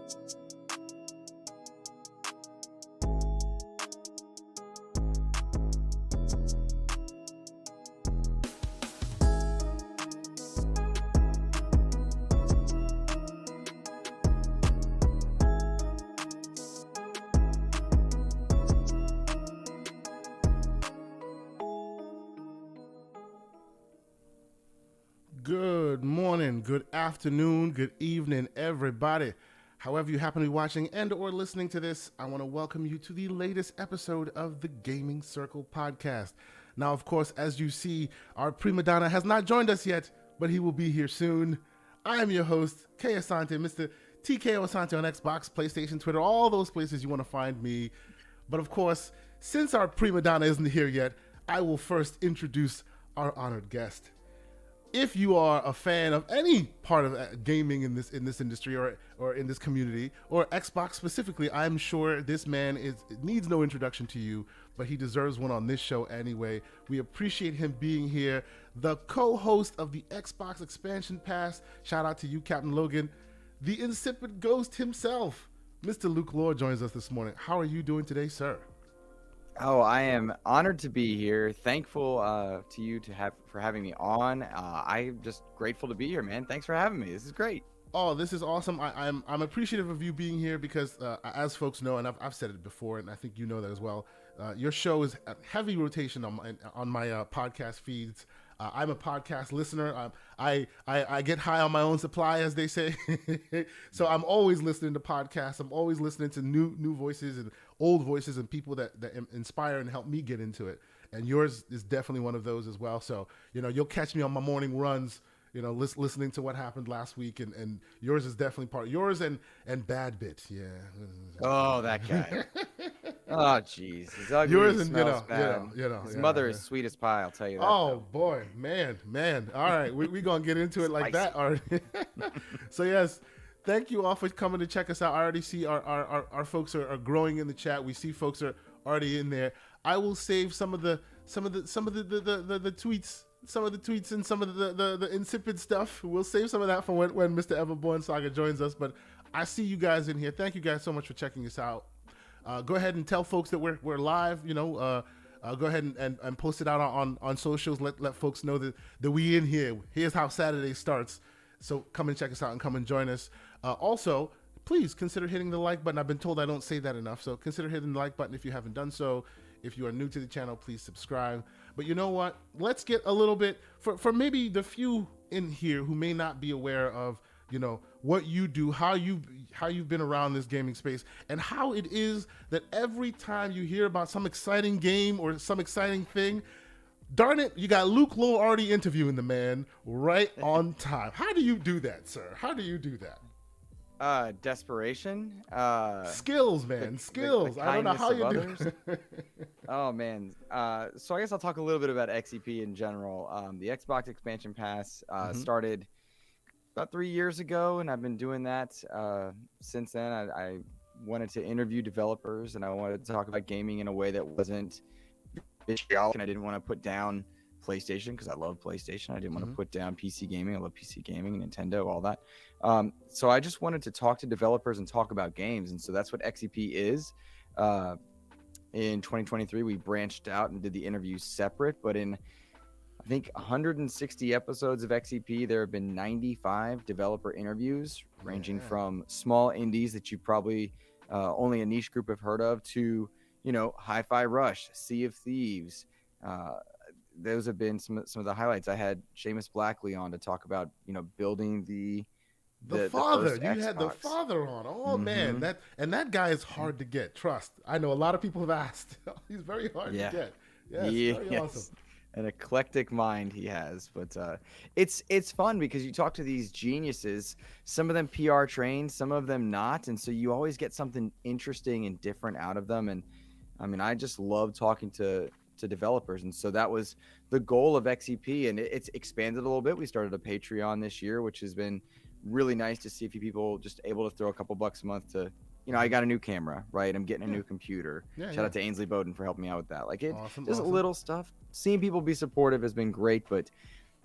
Good morning, good afternoon, good evening, everybody. However you happen to be watching and or listening to this, I want to welcome you to the latest episode of the Gaming Circle podcast. Now, of course, as you see, our prima donna has not joined us yet, but he will be here soon. I am your host, K Asante, Mr. TKO Asante on Xbox, PlayStation, Twitter, all those places you want to find me. But of course, since our prima donna isn't here yet, I will first introduce our honored guest. If you are a fan of any part of gaming in this industry or in this community, or Xbox specifically, I'm sure this man needs no introduction to you, but he deserves one on this show anyway. We appreciate him being here. The co-host of the Xbox Expansion Pass, shout out to you, Captain Logan. The Insipid Ghost himself, Mr. Lohr joins us this morning. How are you doing today, sir? Oh, I am honored to be here. Thankful to you for having me on. I'm just grateful to be here, man. Thanks for having me. This is great. Oh, this is awesome. I'm appreciative of you being here because, as folks know, and I've said it before, and I think you know that as well. Your show is a heavy rotation on my podcast feeds. I'm a podcast listener. I get high on my own supply, as they say. So I'm always listening to podcasts. I'm always listening to new voices and old voices and people that inspire and help me get into it. And yours is definitely one of those as well. So, you'll catch me on my morning runs, listening to what happened last week. And yours is definitely part of yours and Bad Bit. Yeah. Oh, that guy. Oh, jeez. His ugly, yours and, smells bad. His mother is sweet as pie, I'll tell you that. Oh, boy. Man. All right. We're going to get into it like that already. So, yes. Thank you all for coming to check us out. I already see our folks are growing in the chat. We see folks are already in there. I will save some of the tweets, and some of the insipid stuff. We'll save some of that for when Mr. EverbornSaga joins us. But I see you guys in here. Thank you guys so much for checking us out. Go ahead and tell folks that we're live. Go ahead and post it out on socials. Let folks know that we in here. Here's how Saturday starts. So come and check us out and come and join us. Also, please consider hitting the like button. I've been told I don't say that enough, so consider hitting the like button if you haven't done so. If you are new to the channel, please subscribe. But you know what? Let's get a little bit, for maybe the few in here who may not be aware of, what you do, how you've been around this gaming space, and how it is that every time you hear about some exciting game or some exciting thing, darn it, you got Lohr already interviewing the man right on time. How do you do that, sir? How do you do that? Desperation. Skills, man. Skills. I don't know how you do it. Oh, man. So I guess I'll talk a little bit about XEP in general. The Xbox Expansion Pass started about 3 years ago, and I've been doing that since then. I wanted to interview developers, and I wanted to talk about gaming in a way that wasn't vitriolic, and I didn't want to put down PlayStation because I love PlayStation. I didn't want to put down PC gaming. I love PC gaming, Nintendo, all that. So I just wanted to talk to developers and talk about games, and so that's what XEP is. In 2023, we branched out and did the interviews separate, but in I think 160 episodes of XEP, there have been 95 developer interviews, ranging from small indies that you probably only a niche group have heard of to Hi-Fi Rush, Sea of Thieves. Those have been some of the highlights. I had Seamus Blackley on to talk about, building the father. You had the father on. Oh man, that guy is hard to get. Trust. I know a lot of people have asked. He's very hard to get. Yes, very awesome. An eclectic mind he has, but it's fun because you talk to these geniuses. Some of them PR trained, some of them not, and so you always get something interesting and different out of them. And I mean, I just love talking to developers, and so that was the goal of XEP, and it's expanded a little bit. We started a Patreon this year, which has been really nice to see a few people just able to throw a couple bucks a month to, I got a new camera, right? I'm getting a new computer. Shout out to Ainsley Bowden for helping me out with that. Like, just little stuff. Seeing people be supportive has been great, but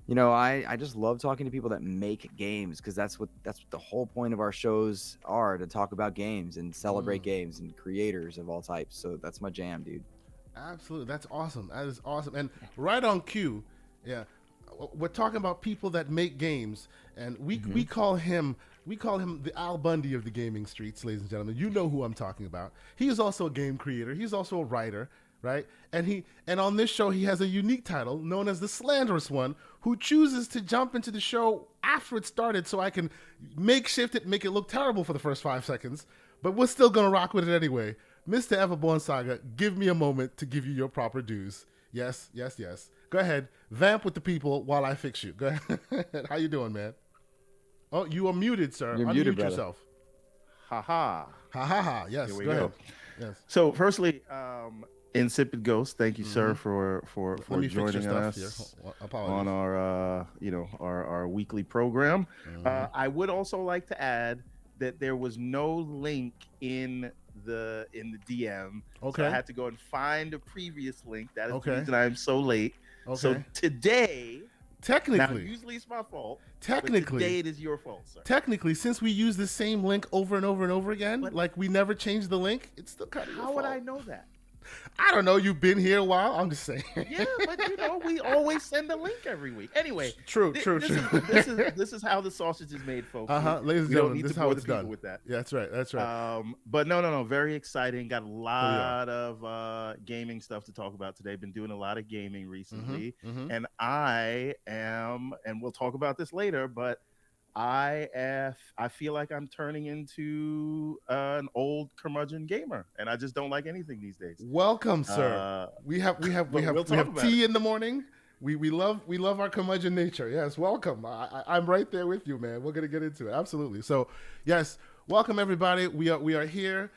I just love talking to people that make games, because that's what the whole point of our shows are, to talk about games and celebrate games and creators of all types. So that's my jam, dude. Absolutely, that's awesome. That is awesome, and right on cue. Yeah, we're talking about people that make games, and we call him the Al Bundy of the gaming streets, ladies and gentlemen. You know who I'm talking about. He is also a game creator. He's also a writer, right? And on this show he has a unique title known as the Slanderous One, who chooses to jump into the show after it started so I can makeshift it, make it look terrible for the first 5 seconds, but we're still gonna rock with it anyway. Mr. EverbornSaga, give me a moment to give you your proper dues. Yes. Go ahead, vamp with the people while I fix you. Go ahead. How you doing, man? Oh, you are muted, sir. You're Unmute muted, brother. yourself. Ha ha. Ha ha ha. Yes, Here we go go. ahead. Yes. So, firstly, Insipid Ghost, thank you, sir, for Let me fix your joining stuff us here. Apologies. on our our weekly program. I would also like to add that there was no link in the DM. Okay. So I had to go and find a previous link. That is Okay. the reason I'm so late. Okay. So today, now Technically, usually it's my fault. Technically. but today it is your fault, sir. Technically, since we use the same link over and over and over again, But- like we never changed the link, it's still kind of How would I know that? I don't know. You've been here a while. I'm just saying. Yeah, but we always send a link every week. Anyway, True. This is how the sausage is made, folks. Ladies and We don't gentlemen, need this to is how bore it's the people done. with that. Yeah, that's right. That's right. But no, very exciting. Got a lot of gaming stuff to talk about today. Been doing a lot of gaming recently, and I am, and we'll talk about this later, but I feel like I'm turning into an old curmudgeon gamer, and I just don't like anything these days. Welcome, sir. We have we'll talk about tea in the morning. We love our curmudgeon nature. Yes, welcome. I'm right there with you, man. We're gonna get into it. Absolutely. So, yes, welcome everybody. We are here.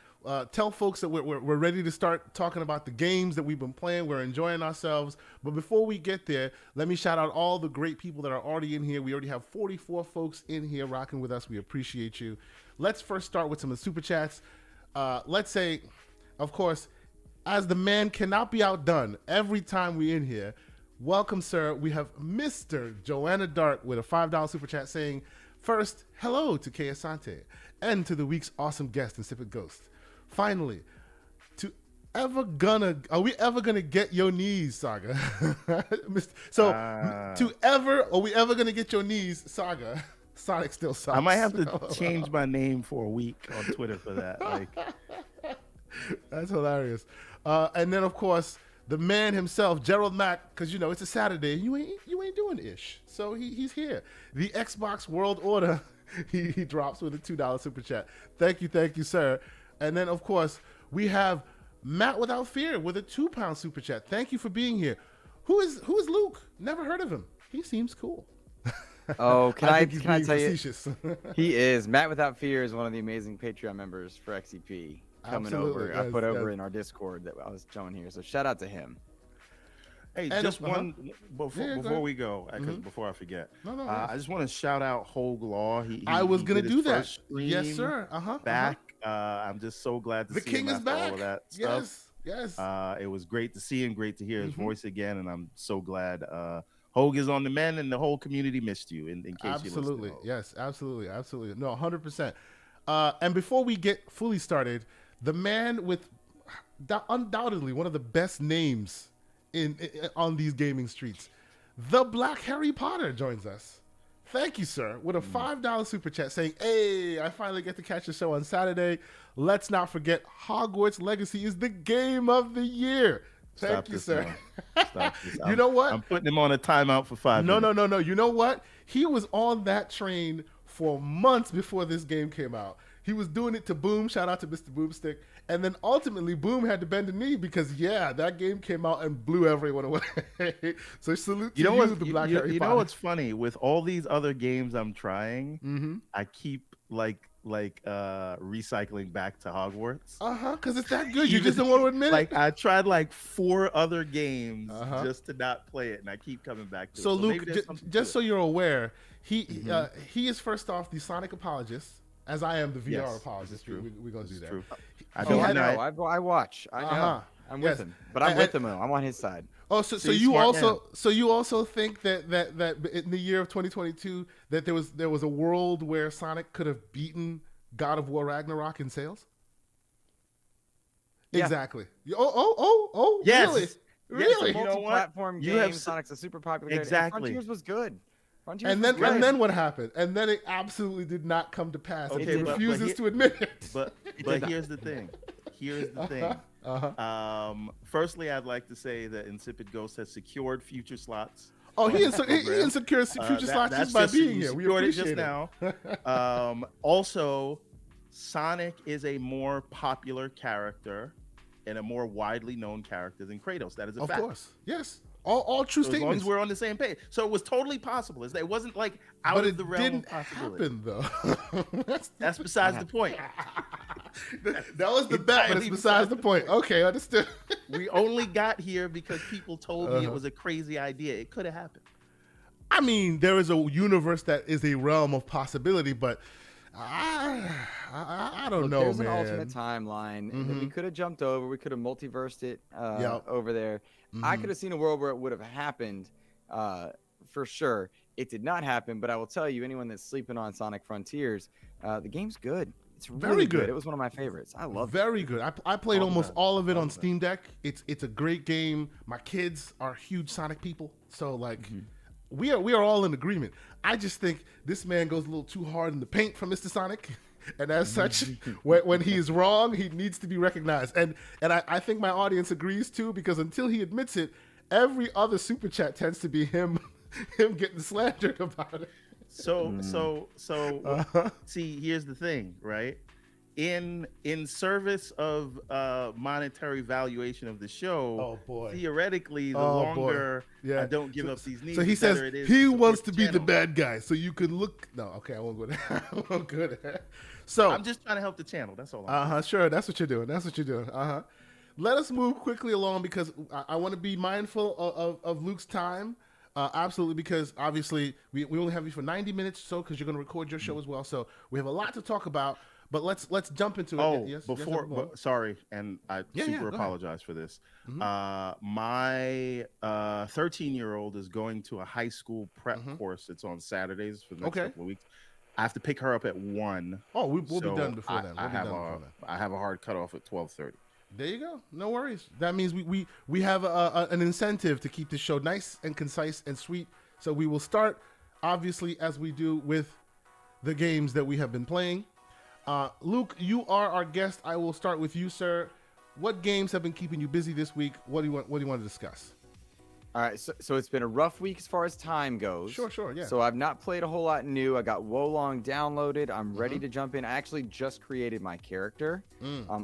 Tell folks that we're ready to start talking about the games that we've been playing. We're enjoying ourselves. But before we get there, let me shout out all the great people that are already in here. We already have 44 folks in here rocking with us. We appreciate you. Let's first start with some of the super chats. Let's say, of course, as the man cannot be outdone every time we're in here, welcome, sir. We have Mr. Joanna Dark with a $5 super chat saying, first, hello to Kay Asante and to the week's awesome guest, Insipid Ghost. Finally, are we ever gonna get your knees, Saga? So, are we ever gonna get your knees, Saga? Sonic still sucks. I might have to change my name for a week on Twitter for that. Like, that's hilarious. And then, of course, the man himself, Gerald Mack, because it's a Saturday, and you ain't doing ish, so he's here. The Xbox World Order, he drops with a $2 super chat. Thank you, sir. And then, of course, we have Matt Without Fear with a £2 super chat. Thank you for being here. Who is Luke? Never heard of him. He seems cool. Oh, can I tell facetious. you? He is. Matt Without Fear is one of the amazing Patreon members for XEP coming Absolutely, over. yes, I put over in our Discord that I was showing here. So shout out to him. hey, And just one before go we go, because before I forget, No, I just want to shout out Lohr. I was gonna did do his that. first stream Yes, sir. Back. I'm just so glad to The see king him is after back. all of that stuff. Yes. It was great to see him, great to hear his voice again, and I'm so glad Hogue is on the mend, and the whole community missed you. In case Absolutely. you listened. Yes, absolutely. No, 100%. And before we get fully started, the man with undoubtedly one of the best names on these gaming streets, the Black Harry Potter, joins us. Thank you, sir, with a $5 super chat saying, hey, I finally get to catch the show on Saturday. Let's not forget Hogwarts Legacy is the game of the year. Thank you, sir. Stop this. You know what? I'm putting him on a timeout for 5 minutes. No. You know what? He was on that train for months before this game came out. He was doing it to Boom. Shout out to Mr. Boomstick. And then ultimately, Boom had to bend the knee because, that game came out and blew everyone away. So salute to you, the Black Harry Potter. You know what's funny? With all these other games I'm trying, I keep recycling back to Hogwarts. Because it's that good. You just don't want to admit it. I tried 4 other games just to not play it, and I keep coming back to it. So Luke, just so you're aware, he is first off the Sonic apologist, as I am the VR apologist. We're going to do that. True. I watch. I know. I'm Yes. with him, but I'm with him. I'm on his side. Oh, so See, you smart also man. so you also think that in the year of 2022 that there was a world where Sonic could have beaten God of War Ragnarok in sales? Yeah. Exactly. Oh, Yes. really? Yes. Really? You know what? Multi-platform You game. have Sonic's a super popular character. Exactly. And Frontiers was good. Frontiers And was then good. what happened? And then it absolutely did not come to pass. And Okay, he but refuses he- to admit it. But here's the thing. Here's the thing. Firstly, I'd like to say that Insipid Ghost has secured future slots. Oh, he program. insecures future slots that's just by just- being you here. We secured it appreciate just now. Also, Sonic is a more popular character and a more widely known character than Kratos. That is a Of fact. course, yes. All true So as long statements. as we're on the same page, so it was totally possible. It wasn't like out But of it the realm didn't of possibility. happen, though. That's besides the point. That was the bet, but it's Entirely besides the point. Okay, understood. We only got here because people told me it was a crazy idea. It could have happened. I mean, there is a universe that is a realm of possibility, but I don't Look, know, there's man. an alternate timeline that we could have jumped over. We could have multiversed it over there. I could have seen a world where it would have happened for sure. It did not happen, but I will tell you, anyone that's sleeping on Sonic Frontiers, the game's good. It's really Very good. It was one of my favorites. I love it. Very good. I played All the almost time. all of it All on the time. Steam Deck. It's a great game. My kids are huge Sonic people, so like we are all in agreement. I just think this man goes a little too hard in the paint for Mr. Sonic, and as such, when he is wrong, he needs to be recognized. And I think my audience agrees too, because until he admits it, every other super chat tends to be him getting slandered about it. So see, here's the thing, right? In service of monetary valuation of the show, Oh, boy. theoretically, the Oh, boy. longer Yeah. I don't give up these needs, So he the says better it is he support wants to the be the channel. bad guy, so you can look. No, okay, I won't go there. I won't go there. So I'm just trying to help the channel. That's all. I'm sure, that's what you're doing. That's what you're doing. Let us move quickly along because I want to be mindful of Luke's time. Absolutely, because obviously we only have you for 90 minutes or so because you're going to record your show as well. So we have a lot to talk about. But let's jump into it. Oh, Yes, before, yes, sorry, and I Yeah, super go ahead. apologize for this. My 13-year-old is going to a high school prep course. It's on Saturdays for the next Okay. couple of weeks. I have to pick her up at 1. Oh, we'll So be done before then. I have a hard cutoff at 12:30. There you go. No worries. That means we have an incentive to keep this show nice and concise and sweet. So we will start, obviously, as we do with the games that we have been playing. Luke, you are our guest. I will start with you, sir. What games have been keeping you busy this week? What do you want to discuss? All right, so it's been a rough week as far as time goes. Sure, yeah. So I've not played a whole lot new. I got Wolong downloaded. I'm ready to jump in. I actually just created my character.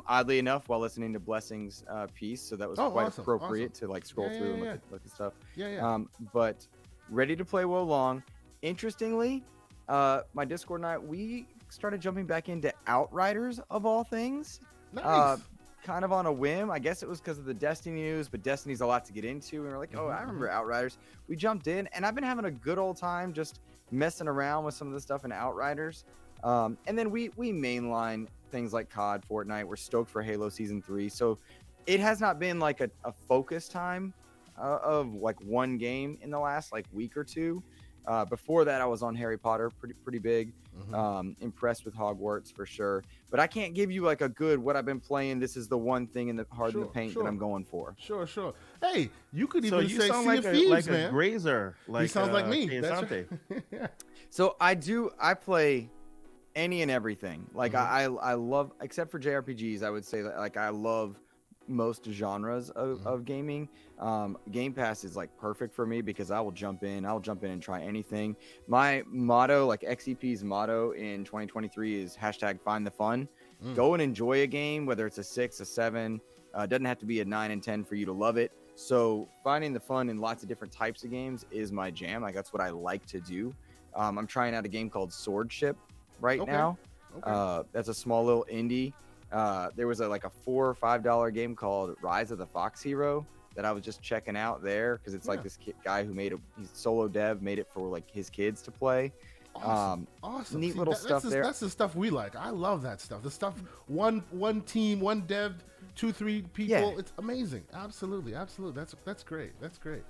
Oddly enough, while listening to Blessing's piece, so that was quite awesome, appropriate to like scroll Yeah, through yeah, and yeah. look at stuff. Yeah. But ready to play Wolong. Interestingly, my Discord night, we started jumping back into Outriders of all things. Nice. Kind of on a whim. I guess it was because of the Destiny news, but Destiny's a lot to get into. And we're like, oh, I remember Outriders. We jumped in, and I've been having a good old time just messing around with some of the stuff in Outriders. And then we mainline things like COD, Fortnite. We're stoked for Halo Season 3. So it has not been like a focus time of like one game in the last like week or two. Before that, I was on Harry Potter pretty big. Impressed with Hogwarts for sure. But I can't give you like a good what I've been playing. This is the one thing in the hard in the paint that I'm going for. Sure. Hey, you could So even you say sound Sea like of a Thieves, man. grazer. He sounds like me. Kay That's Asante. right. So I play any and everything. Like I love, except for JRPGs, I would say that like I love most genres of gaming. Game Pass is like perfect for me because I'll jump in and try anything. My motto, like XEP's motto in 2023 is #find the fun. Go and enjoy a game, whether it's a 6, a 7, doesn't have to be a 9 and 10 for you to love it. So finding the fun in lots of different types of games is my jam. Like that's what I like to do. I'm trying out a game called Swordship right now. That's a small little indie. There was a $4 or $5 game called Rise of the Fox Hero that I was just checking out there because it's like this guy who he's solo dev, made it for like his kids to play. Awesome. Neat little stuff there. That's the stuff we like. I love that stuff. The stuff one team, one dev 2-3 people. Yeah. It's amazing. Absolutely. That's great. That's great.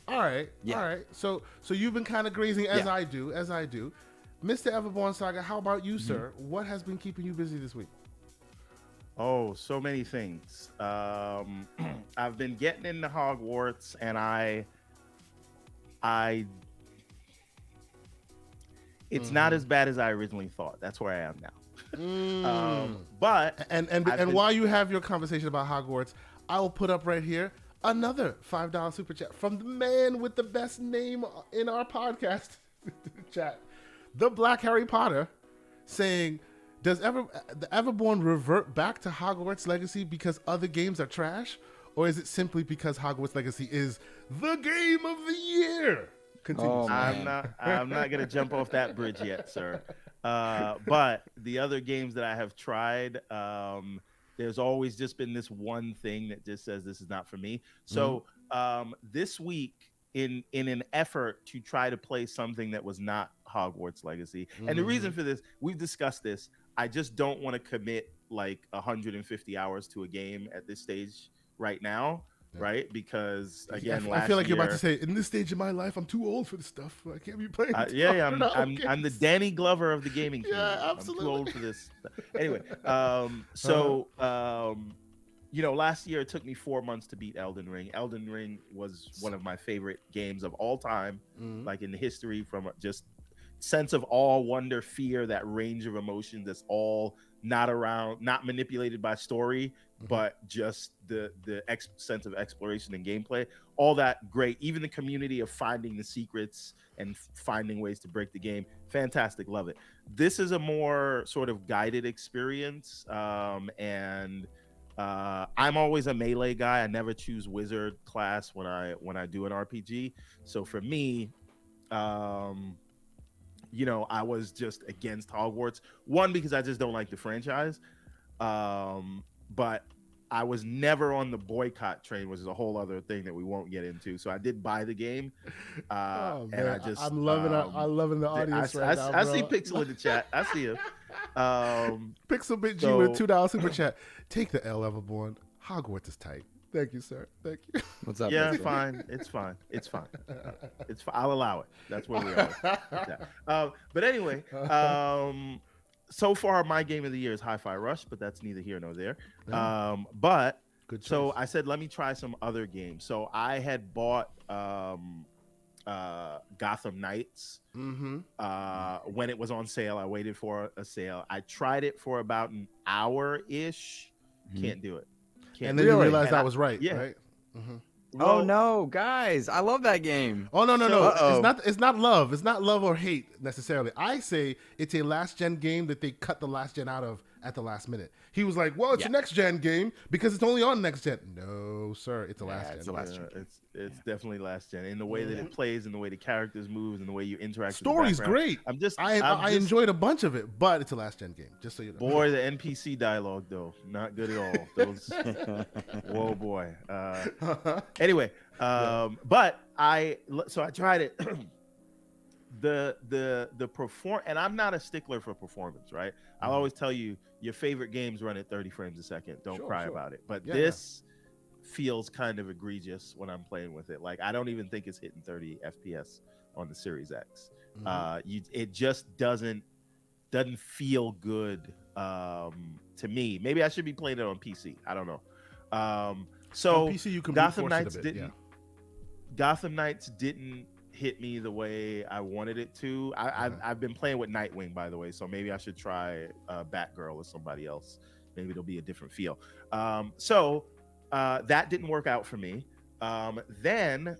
All right. Yeah. All right. So you've been kind of grazing as Yeah. I do. Mr. Everborn Saga, how about you, sir? What has been keeping you busy this week? Oh, so many things. I've been getting into Hogwarts, and it's not as bad as I originally thought. That's where I am now. But and while you have your conversation about Hogwarts, I will put up right here another $5 super chat from the man with the best name in our podcast chat, the Black Harry Potter, saying, does the Everborn revert back to Hogwarts Legacy because other games are trash? Or is it simply because Hogwarts Legacy is the game of the year? Continue. Oh, I'm not gonna jump off that bridge yet, sir. But the other games that I have tried, there's always just been this one thing that just says this is not for me. So this week, in an effort to try to play something that was not Hogwarts Legacy, and the reason for this, we've discussed this. I just don't want to commit like 150 hours to a game at this stage right now. Right, because again, I feel like you're about to say, in this stage of my life, I'm too old for this stuff. I can't be playing. I'm the Danny Glover of the gaming community. Yeah, absolutely. I'm too old for this. Anyway, last year it took me 4 months to beat Elden Ring. Elden Ring was one of my favorite games of all time, like in the history, from just sense of awe, wonder, fear, that range of emotions that's all not manipulated by story, but just the sense of exploration and gameplay. All that great. Even the community of finding the secrets and finding ways to break the game. Fantastic. Love it. This is a more sort of guided experience. And I'm always a melee guy. I never choose wizard class when I do an RPG. So for me, I was just against Hogwarts. One, because I just don't like the franchise. But I was never on the boycott train, which is a whole other thing that we won't get into. So I did buy the game. And I'm loving the audience right now, I bro. see Pixel in the chat. I see him. Pixel Bit G with a $2 super chat. Take the L, Everborn. Hogwarts is tight. Thank you, sir. Thank you. What's up? Yeah, Pixel? fine. It's fine. It's fine. I'll allow it. That's where we are. But anyway, so far my game of the year is Hi-Fi Rush, but that's neither here nor there. But good choice. So I said, let me try some other games. So I had bought Gotham Knights when it was on sale. I waited for a sale. I tried it for about an hour-ish. Can't do it. And then you realized I was right, right? Oh no, guys! I love that game. Oh no! It's not love. It's not love or hate necessarily. I say it's a last gen game that they cut the last gen out of at the last minute. He was like, "Well, it's a next gen game because it's only on next gen." No, sir, it's a last gen. It's a last gen. It's definitely last gen in the way that it plays, in the way the characters move, and the way you interact. Story's great. I enjoyed a bunch of it, but it's a last gen game. Just so you know. Boy, the NPC dialogue though, not good at all. Those, whoa, boy. Anyway, but I tried it. The perform, and I'm not a stickler for performance, right? I'll always tell you your favorite games run at 30 frames a second. Don't cry about it. But this feels kind of egregious when I'm playing with it. Like I don't even think it's hitting 30 FPS on the Series X. It just doesn't feel good to me. Maybe I should be playing it on PC. I don't know. So on PC you can Gotham Knights Gotham Knights didn't hit me the way I wanted it to. I've been playing with Nightwing, by the way, so maybe I should try Batgirl or somebody else. Maybe it'll be a different feel. So that didn't work out for me. Then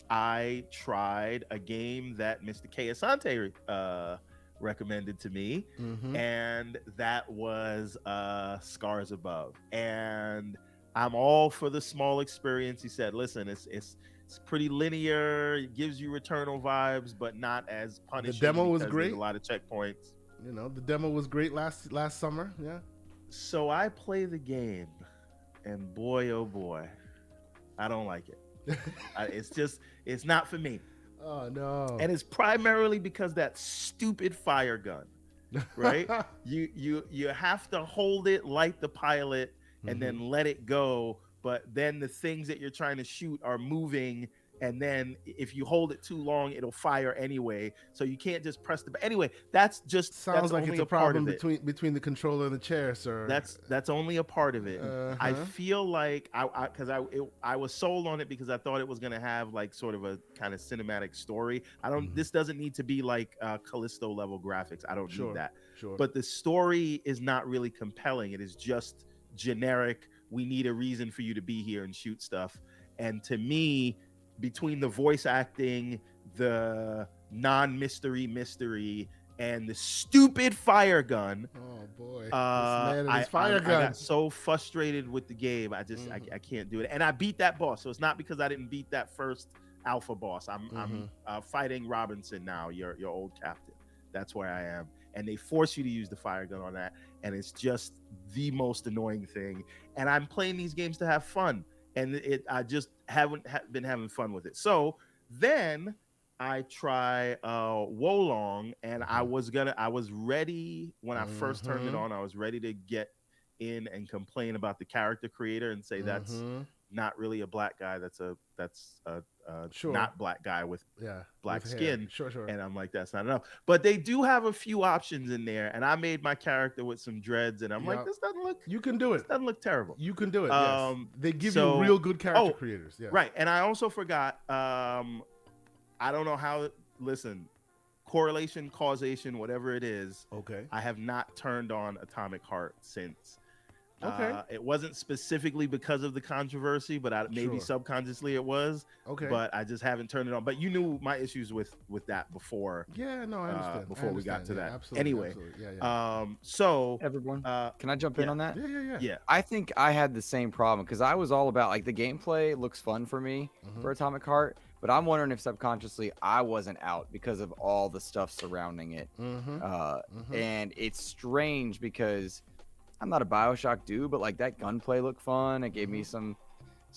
I tried a game that Mr. K. Asante recommended to me, and that was Scars Above. And I'm all for the small experience. He said, listen, it's pretty linear. It gives you Returnal vibes, but not as punishing. The demo was great. A lot of checkpoints. You know, the demo was great last summer. Yeah. So I play the game, and boy, oh boy, I don't like it. It's not for me. Oh no. And it's primarily because that stupid fire gun, right? you have to hold it like the pilot. and then let it go. But then the things that you're trying to shoot are moving, and then if you hold it too long, it'll fire anyway. So you can't just press the. Anyway, that's Sounds like only it's a part problem of it. between the controller and the chair, sir. That's only a part of it. I feel like I was sold on it because I thought it was gonna have like sort of a kind of cinematic story. This doesn't need to be like Callisto level graphics. I don't need that. Sure. But the story is not really compelling. It is just generic. We need a reason for you to be here and shoot stuff. And to me, between the voice acting, the non-mystery, and the stupid fire gun. Oh boy. This man and his fire gun. I got so frustrated with the game. I just I can't do it. And I beat that boss. So it's not because I didn't beat that first alpha boss. I'm fighting Robinson now, your old captain. That's where I am. And they force you to use the fire gun on that. And it's just the most annoying thing. And I'm playing these games to have fun. And I just haven't been having fun with it. So then I try Wolong, and I was ready when I first turned it on. I was ready to get in and complain about the character creator and say that's not really a black guy. That's a not black guy with black skin. Sure. And I'm like, that's not enough. But they do have a few options in there, and I made my character with some dreads, and I'm like, this doesn't look. You can do it. This doesn't look terrible. You can do it. Yes. They give you real good character creators. Yes. Right. And I also forgot. I don't know how. Listen, correlation, causation, whatever it is. Okay. I have not turned on Atomic Heart since. Okay. It wasn't specifically because of the controversy, but maybe subconsciously it was. Okay. But I just haven't turned it on. But you knew my issues with that before. Yeah, no, I understand. Before we got to that. Absolutely. Anyway. Absolutely. Yeah. So Everborn, can I jump in on that? Yeah. I think I had the same problem because I was all about like the gameplay looks fun for me for Atomic Heart, but I'm wondering if subconsciously I wasn't out because of all the stuff surrounding it. And it's strange because I'm not a BioShock dude, but like that gunplay looked fun. It gave me some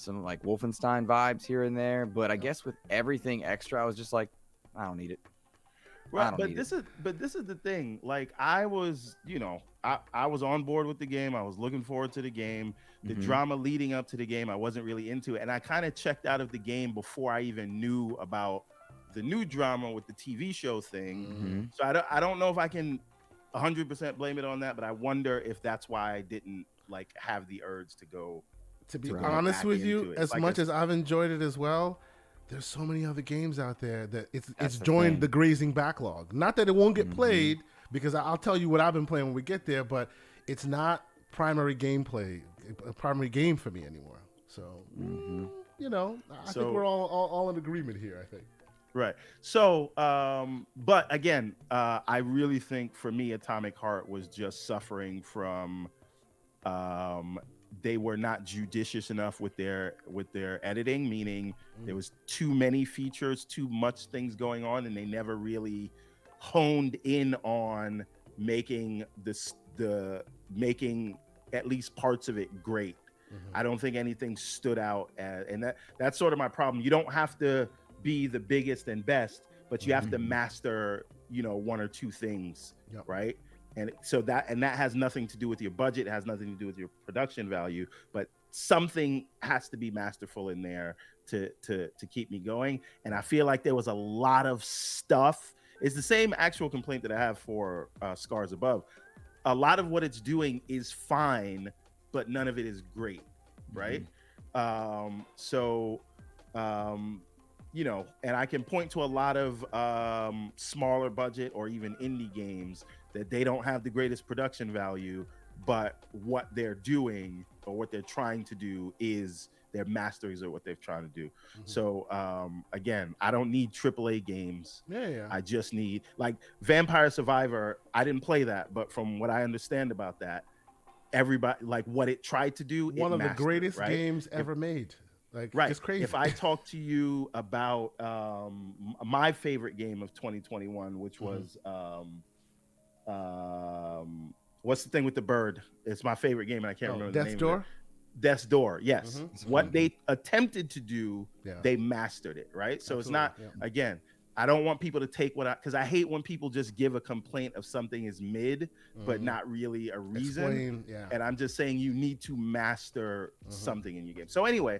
like Wolfenstein vibes here and there. But I guess with everything extra, I was just like, I don't need it. Right, but this is the thing. Like I was, I was on board with the game. I was looking forward to the game. The drama leading up to the game, I wasn't really into it, and I kind of checked out of the game before I even knew about the new drama with the TV show thing. So I don't know if I can 100% blame it on that, but I wonder if that's why I didn't like have the urge to go. To be honest with you, as much as I've enjoyed it as well, there's so many other games out there that it's joined the grazing backlog. Not that it won't get played, because I'll tell you what I've been playing when we get there, but it's not primary game for me anymore. So, I think we're all in agreement here, I think. Right. So, but again, I really think for me, Atomic Heart was just suffering from, they were not judicious enough with their editing, meaning there was too many features, too much things going on, and they never really honed in on making making at least parts of it great. I don't think anything stood out, and that's sort of my problem. You don't have to be the biggest and best, but you have to master, one or two things, right? And so that has nothing to do with your budget. It has nothing to do with your production value, but something has to be masterful in there to keep me going. And I feel like there was a lot of stuff. It's the same actual complaint that I have for Scars Above. A lot of what it's doing is fine, but none of it is great, right? And I can point to a lot of smaller budget or even indie games that they don't have the greatest production value, but what they're doing or what they're trying to do is they're masters of what they're trying to do. So again, I don't need AAA games. I just need like Vampire Survivor. I didn't play that, but from what I understand about that, everybody like what it tried to do. One of the greatest games ever made. Like, it's crazy. If I talk to you about my favorite game of 2021, which was what's the thing with the bird? It's my favorite game, and I can't remember the name of it. Death's Door. Yes. What they attempted to do, they mastered it, right? So it's not, again, I don't want people to take because I hate when people just give a complaint of something is mid, but not really a reason. Explain, yeah. And I'm just saying you need to master something in your game. So anyway,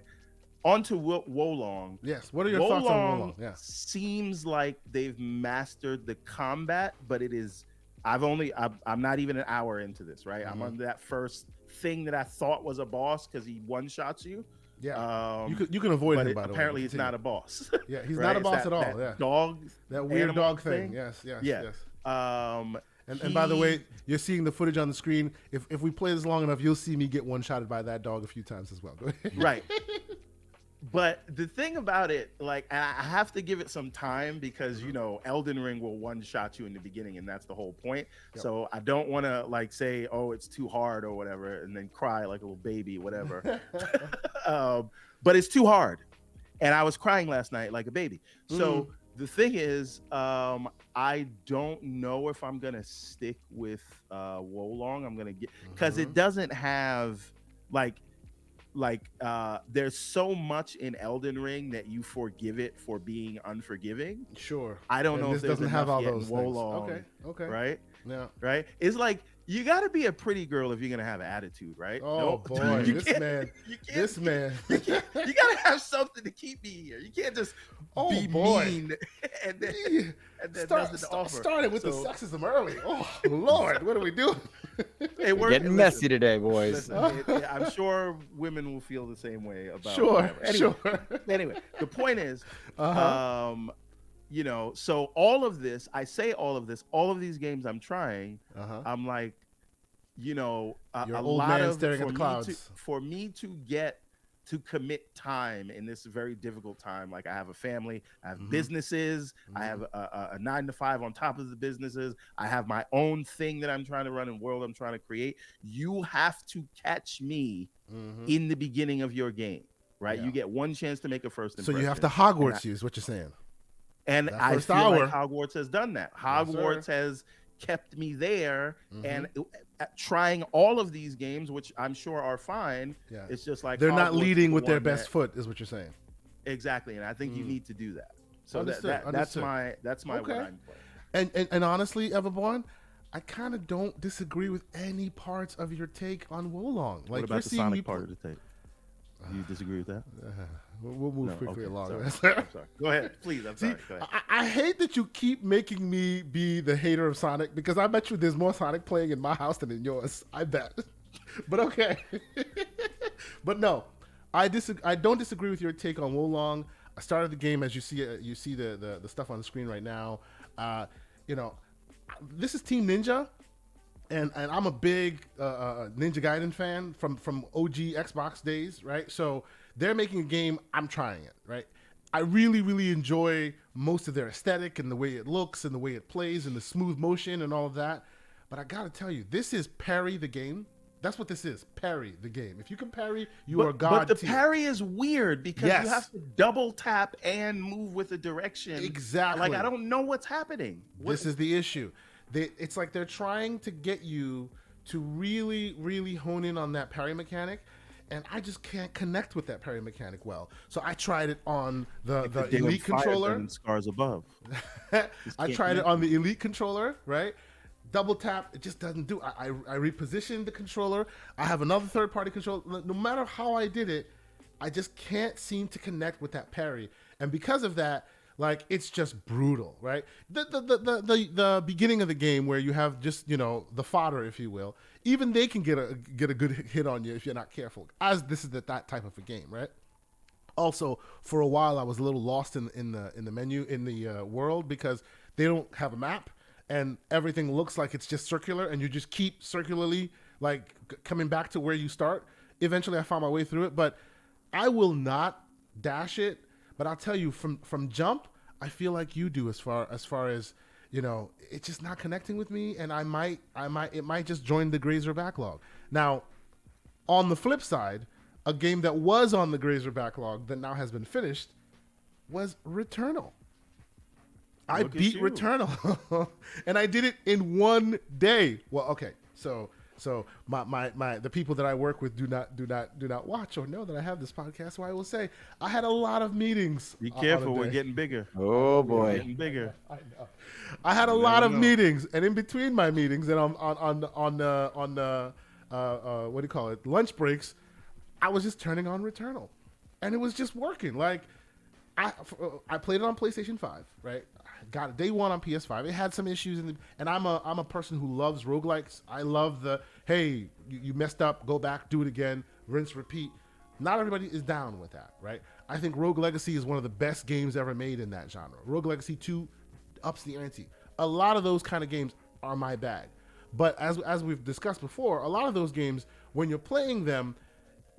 on to Wolong. Yes. What are your thoughts on Wolong? Yeah. Seems like they've mastered the combat, but it is. I'm not even an hour into this, right? I'm on that first thing that I thought was a boss because he one-shots you. Yeah. You can avoid him, by the way. Apparently, he's not a boss. Yeah, he's right? not a boss at all. That yeah. Dog. That weird dog thing. Yes. And by the way, you're seeing the footage on the screen. If we play this long enough, you'll see me get one-shotted by that dog a few times as well. Go ahead. Right. But the thing about it, like, I have to give it some time because, Elden Ring will one-shot you in the beginning, and that's the whole point. Yep. So I don't want to, like, say, oh, it's too hard or whatever, and then cry like a little baby, whatever. But it's too hard. And I was crying last night like a baby. So the thing is, I don't know if I'm going to stick with Wolong. I'm going to get... Because it doesn't have, there's so much in Elden Ring that you forgive it for being unforgiving. Sure. I don't know if this doesn't have all those things. Wolong, Okay. Right? Yeah. Right? It's like you got to be a pretty girl if you're going to have attitude, right? Oh, boy. This man. You got to have something to keep me here. You can't just be mean and then nothing to offer. Started with the sexism early. Oh, Lord. What are we doing? Hey, we're getting messy today, boys. Listen, I'm sure women will feel the same way about Anyway, the point is, so all of this, I say all of this, all of these games I'm trying, I'm like, a lot of staring at the clouds. For me to commit time in this very difficult time. Like I have a family, I have businesses, I have a 9-to-5 on top of the businesses. I have my own thing that I'm trying to run and world I'm trying to create. You have to catch me in the beginning of your game, right? Yeah. You get one chance to make a first impression. So you have to Hogwarts you is what you're saying. And I feel like Hogwarts has done that. Hogwarts has kept me there and trying all of these games, which I'm sure are fine. Yeah. It's just like they're not leading with their best foot, is what you're saying. Exactly, and I think you need to do that. So that's my what I'm playing. And honestly, Everborn, I kind of don't disagree with any parts of your take on Wolong. Like, what about the Sonic part of the take? Do you disagree with that? We'll move quickly along. I'm sorry. Go ahead, please. I'm sorry. Go ahead. I hate that you keep making me be the hater of Sonic because I bet you there's more Sonic playing in my house than in yours. I bet. But okay. But no, I don't disagree with your take on Wolong. I started the game as you see the stuff on the screen right now. This is Team Ninja. And I'm a big Ninja Gaiden fan from OG Xbox days, right? So they're making a game, I'm trying it, right? I really, really enjoy most of their aesthetic and the way it looks and the way it plays and the smooth motion and all of that. But I gotta tell you, this is parry the game. That's what this is, parry the game. If you can parry, you are god. But the parry is weird because you have to double tap and move with the direction. Exactly. Like, I don't know what's happening. This is the issue. It's like they're trying to get you to really, really hone in on that parry mechanic, and I just can't connect with that parry mechanic well. So I tried it on the Elite controller. Scars above. I tried it on the Elite controller, right? Double tap, it just doesn't do. I repositioned the controller. I have another third-party controller. No matter how I did it, I just can't seem to connect with that parry, and because of that, like, it's just brutal, right? The beginning of the game where you have just, the fodder, if you will, even they can get a good hit on you if you're not careful, as this is that type of a game, right? Also, for a while, I was a little lost in the menu, in the world, because they don't have a map, and everything looks like it's just circular, and you just keep circularly, like, coming back to where you start. Eventually, I found my way through it, but I will not dash it. But I'll tell you, from jump, I feel like you do as far as it's just not connecting with me, and it might just join the Grazer backlog. Now, on the flip side, a game that was on the Grazer backlog that now has been finished was Returnal. I beat Returnal, and I did it in one day. Well, okay, so So the people that I work with do not watch or know that I have this podcast. So I will say I had a lot of meetings. Be careful, we're getting bigger. Oh boy, we're getting bigger. I know. I had a lot of meetings, and in between my meetings, and on what do you call it, lunch breaks, I was just turning on Returnal, and it was just working. Like I played it on PlayStation 5, right? Got it day one on PS5. It had some issues, and I'm a person who loves roguelikes. I love hey, you messed up, go back, do it again, rinse, repeat. Not everybody is down with that, right? I think Rogue Legacy is one of the best games ever made in that genre. Rogue Legacy 2 ups the ante. A lot of those kind of games are my bag. But as we've discussed before, a lot of those games, when you're playing them,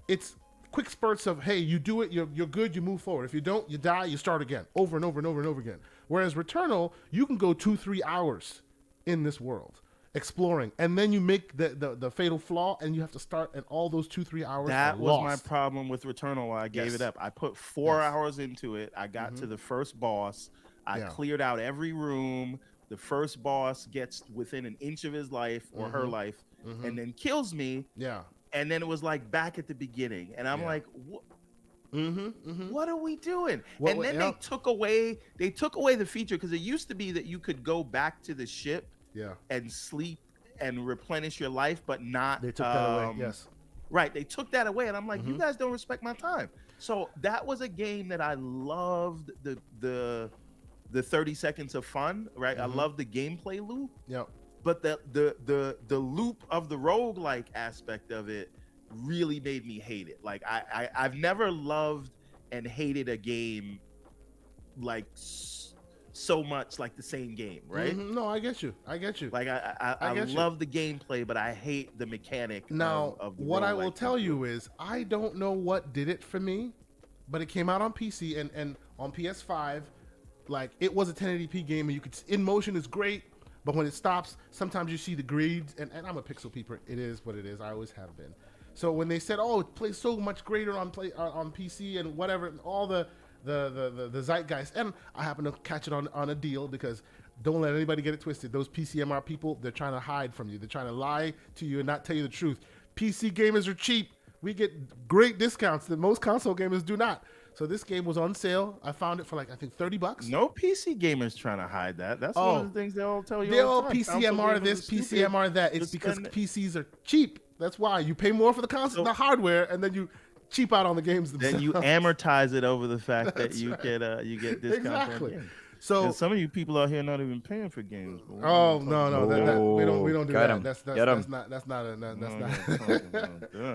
it's quick spurts of, hey, you do it, you're good, you move forward. If you don't, you die, you start again, over and over and over and over again. Whereas Returnal, you can go 2-3 hours in this world exploring, and then you make the fatal flaw, and you have to start, and all those 2-3 hours that are was lost. my problem with Returnal. I gave it up. I put 4 hours into it. I got to the first boss. I cleared out every room. The first boss gets within an inch of his life or her life, and then kills me. Yeah. And then it was like back at the beginning, and I'm like, what? What are we doing? And then they took away the feature, because it used to be that you could go back to the ship and sleep and replenish your life, but not. They took that away. Yes. Right. They took that away, and I'm like, you guys don't respect my time. So that was a game that I loved the 30 seconds of fun. Right. I loved the gameplay loop. Yep. But the loop of the roguelike aspect of it really made me hate it. Like I've never loved and hated a game like so much like the same game, right? No, I get you. Like I love the gameplay, but I hate the mechanic. Now, of the what I will tell you is I don't know what did it for me, but it came out on PC and on PS5. Like, it was a 1080p game, and you could, in motion is great. But when it stops, sometimes you see the grades, and I'm a pixel peeper. It is what it is. I always have been. So when they said, "Oh, it plays so much greater on PC and whatever," and all the zeitgeist, and I happen to catch it on a deal, because don't let anybody get it twisted. Those PCMR people, they're trying to hide from you. They're trying to lie to you and not tell you the truth. PC gamers are cheap. We get great discounts that most console gamers do not. So this game was on sale. I found it for like, I think, $30. No PC gamers trying to hide that. That's one of the things they all tell you. They all all the time. PCMR this, PCMR that. It's because PCs are cheap. That's why you pay more for the console, the hardware, and then you cheap out on the games themselves. Then you amortize it over the fact that you get discounts. Exactly. On games. So and some of you people out here not even paying for games. No, we don't do that. That's not.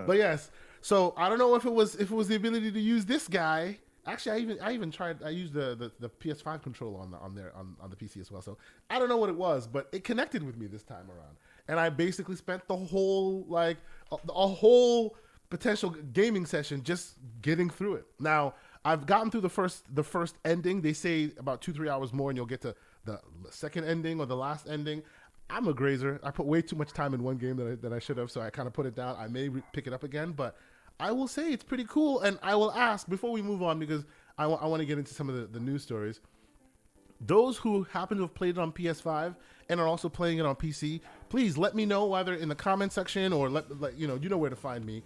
But yes. So I don't know if it was the ability to use this guy. Actually, I even tried. I used the PS5 controller on the PC as well. So I don't know what it was, but it connected with me this time around, and I basically spent the whole a whole potential gaming session just getting through it. Now I've gotten through the first ending. They say about 2-3 hours more, and you'll get to the second ending or the last ending. I'm a grazer. I put way too much time in one game that I should have, so I kind of put it down. I may pick it up again, but I will say it's pretty cool. And I will ask, before we move on, because I want to get into some of the news stories, those who happen to have played it on PS5 and are also playing it on PC, please let me know, either in the comment section or let you know where to find me.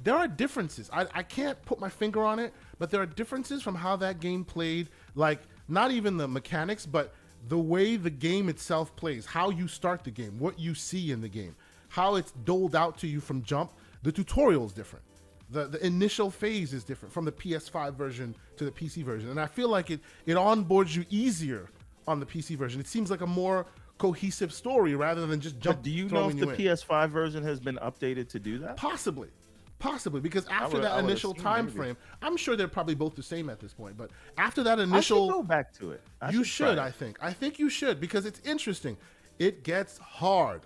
There are differences. I can't put my finger on it, but there are differences from how that game played, like not even the mechanics, but the way the game itself plays, how you start the game, what you see in the game, how it's doled out to you from jump. The tutorial is different. The initial phase is different from the PS5 version to the PC version. And I feel like it onboards you easier on the PC version. It seems like a more cohesive story rather than just jump. But do you know if the PS5 version has been updated to do that? Possibly, because after that initial time frame, I'm sure they're probably both the same at this point. But after that initial, I should go back to it. You should, I think you should, because it's interesting. It gets hard,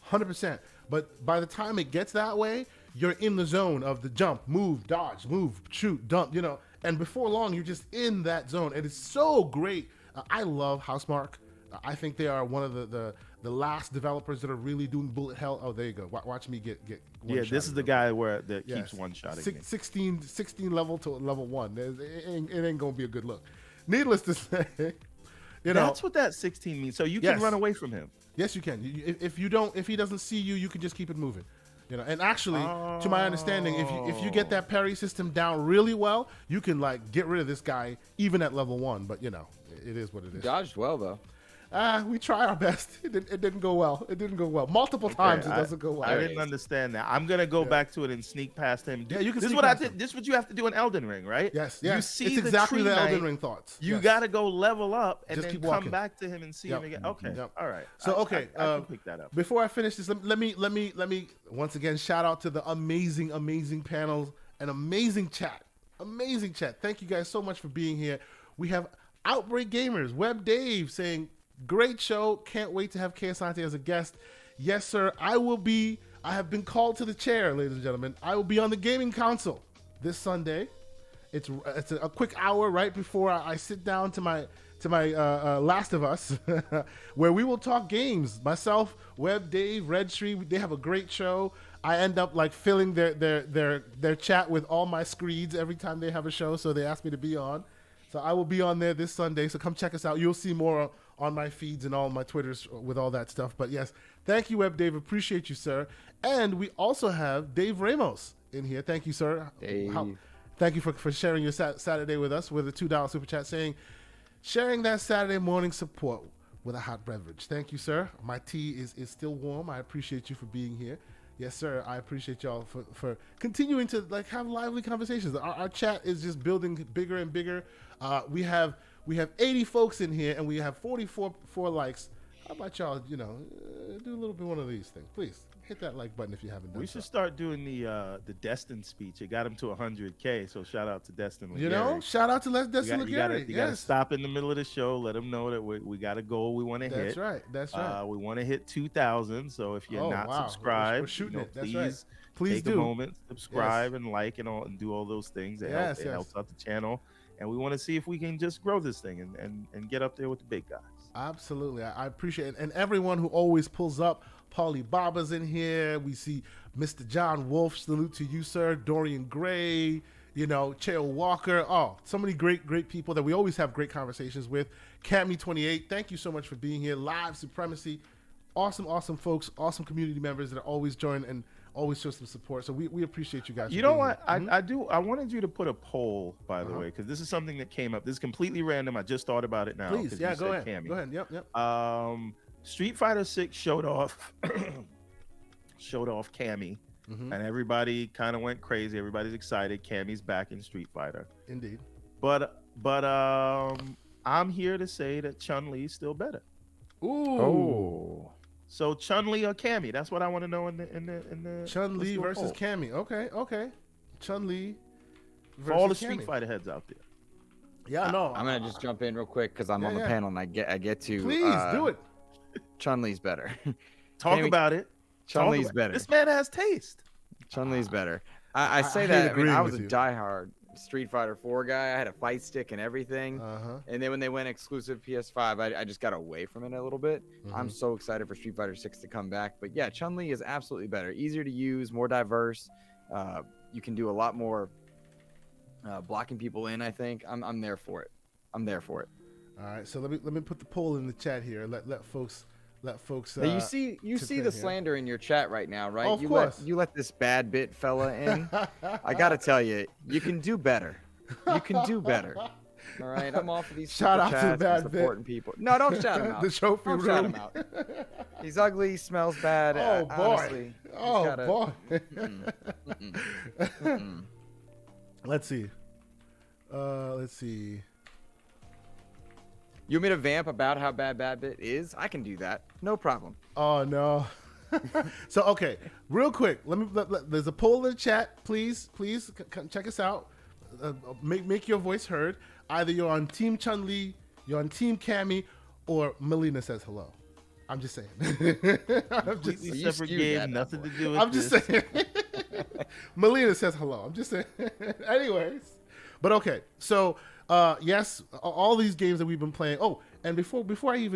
100%. But by the time it gets that way, you're in the zone of the jump, move, dodge, move, shoot, dump, and before long, you're just in that zone. And it's so great. I love Housemarque. I think they are one of the last developers that are really doing bullet hell. Oh, there you go. Watch me get one shot. This is the guy that keeps one-shotting me. 16 level to level 1. It ain't going to be a good look. Needless to say, That's what that 16 means. So you can run away from him. Yes, you can. If he doesn't see you, you can just keep it moving. And actually, to my understanding, if you get that parry system down really well, you can like get rid of this guy even at level 1. But it is what it is. Dodged well though. We try our best. It didn't go well. Multiple times it doesn't go well. I didn't understand that. I'm gonna go back to it and sneak past him. Yeah, you can. This is what I did. This is what you have to do in Elden Ring, right? Yes. You see it's exactly the Elden Ring thoughts. You gotta go level up and just then keep walking. come back to him and see him again. Okay. Yep. All right. So I can pick that up. Before I finish this, let me once again shout out to the amazing panels and amazing chat. Thank you guys so much for being here. We have Outbreak Gamers, Web Dave saying, great show. Can't wait to have Keosante as a guest. Yes, sir. I have been called to the chair, ladies and gentlemen. I will be on the gaming council this Sunday. It's a quick hour right before I sit down to my Last of Us, where we will talk games. Myself, Web, Dave, Red Tree. They have a great show. I end up like filling their chat with all my screeds every time they have a show, so they ask me to be on. So I will be on there this Sunday. So come check us out. You'll see more on my feeds and all my Twitters with all that stuff. But yes, thank you, Web Dave. Appreciate you, sir. And we also have Dave Ramos in here. Thank you, sir. Thank you for sharing your Saturday with us with a $2 super chat saying, sharing that Saturday morning support with a hot beverage. Thank you, sir. My tea is still warm. I appreciate you for being here. Yes, sir. I appreciate y'all for continuing to like have lively conversations. Our chat is just building bigger and bigger. We have 80 folks in here and we have 44 likes. How about y'all, do a little bit one of these things. Please hit that like button if you haven't done so. We should start doing the Destin speech. It got him to 100K, so shout out to Destin. Shout out to Destin Legary. You got to stop in the middle of the show. Let them know that we got a goal we want to hit. That's right. We want to hit 2,000. So if you're not subscribed, we're shooting it. That's please, please take a moment, subscribe and like and do all those things. It helps out the channel. And we want to see if we can just grow this thing and get up there with the big guys. Absolutely. I appreciate it. And everyone who always pulls up. Paulie Baba's in here. We see Mr. John Wolf. Salute to you, sir. Dorian Gray. Cheo Walker. Oh, so many great people that we always have great conversations with. Cammy28, thank you so much for being here. Live Supremacy. Awesome folks. Awesome community members that always join and always show some support. So we appreciate you guys. You know what? I wanted you to put a poll, by the way, because this is something that came up. This is completely random. I just thought about it now. Please, go ahead. Cammy. Go ahead. Yep. Street Fighter 6 showed off Cammy, and everybody kind of went crazy. Everybody's excited. Cammy's back in Street Fighter. Indeed. But I'm here to say that Chun-Li is still better. Ooh. Oh. So Chun-Li or Cammy? That's what I want to know in the Chun-Li versus Cammy. Okay. Chun-Li versus for all the Cammy. Street Fighter heads out there. Yeah, no. I'm gonna just jump in real quick because I'm on the panel and I get to. Please do it. Chun-Li's better. Talk about it. Chun-Li's better. This man has taste. Chun-Li's better. I say that. I mean, I was a diehard Street Fighter 4 guy. I had a fight stick and everything. And then when they went exclusive PS5, I just got away from it a little bit. I'm so excited for Street Fighter 6 to come back. But yeah, Chun-Li is absolutely better. Easier to use, more diverse. You can do a lot more blocking people in, I think. I'm there for it. All right, so let me put the poll in the chat here. Let folks. Now you see the slander in your chat right now, right? Of course. You let this bad bit fella in. I gotta tell you, you can do better. All right, I'm all for these shout out chats to the bad supporting bit. people. No, don't shout him out. The trophy room. Shout him out. He's ugly. He smells bad. Oh boy. Honestly, Let's see. Let's see. You want me to vamp about how bad Bit is? I can do that. No problem. Oh, no. So, okay. Real quick. There's a poll in the chat. Please check us out. Make your voice heard. Either you're on Team Chun-Li, you're on Team Cammy, or Melina says hello. I'm just saying. Completely separate game. Nothing to do with I'm just saying. Melina says hello. I'm just saying. Anyways. But, okay. So... yes, all these games that we've been playing. Oh, and before we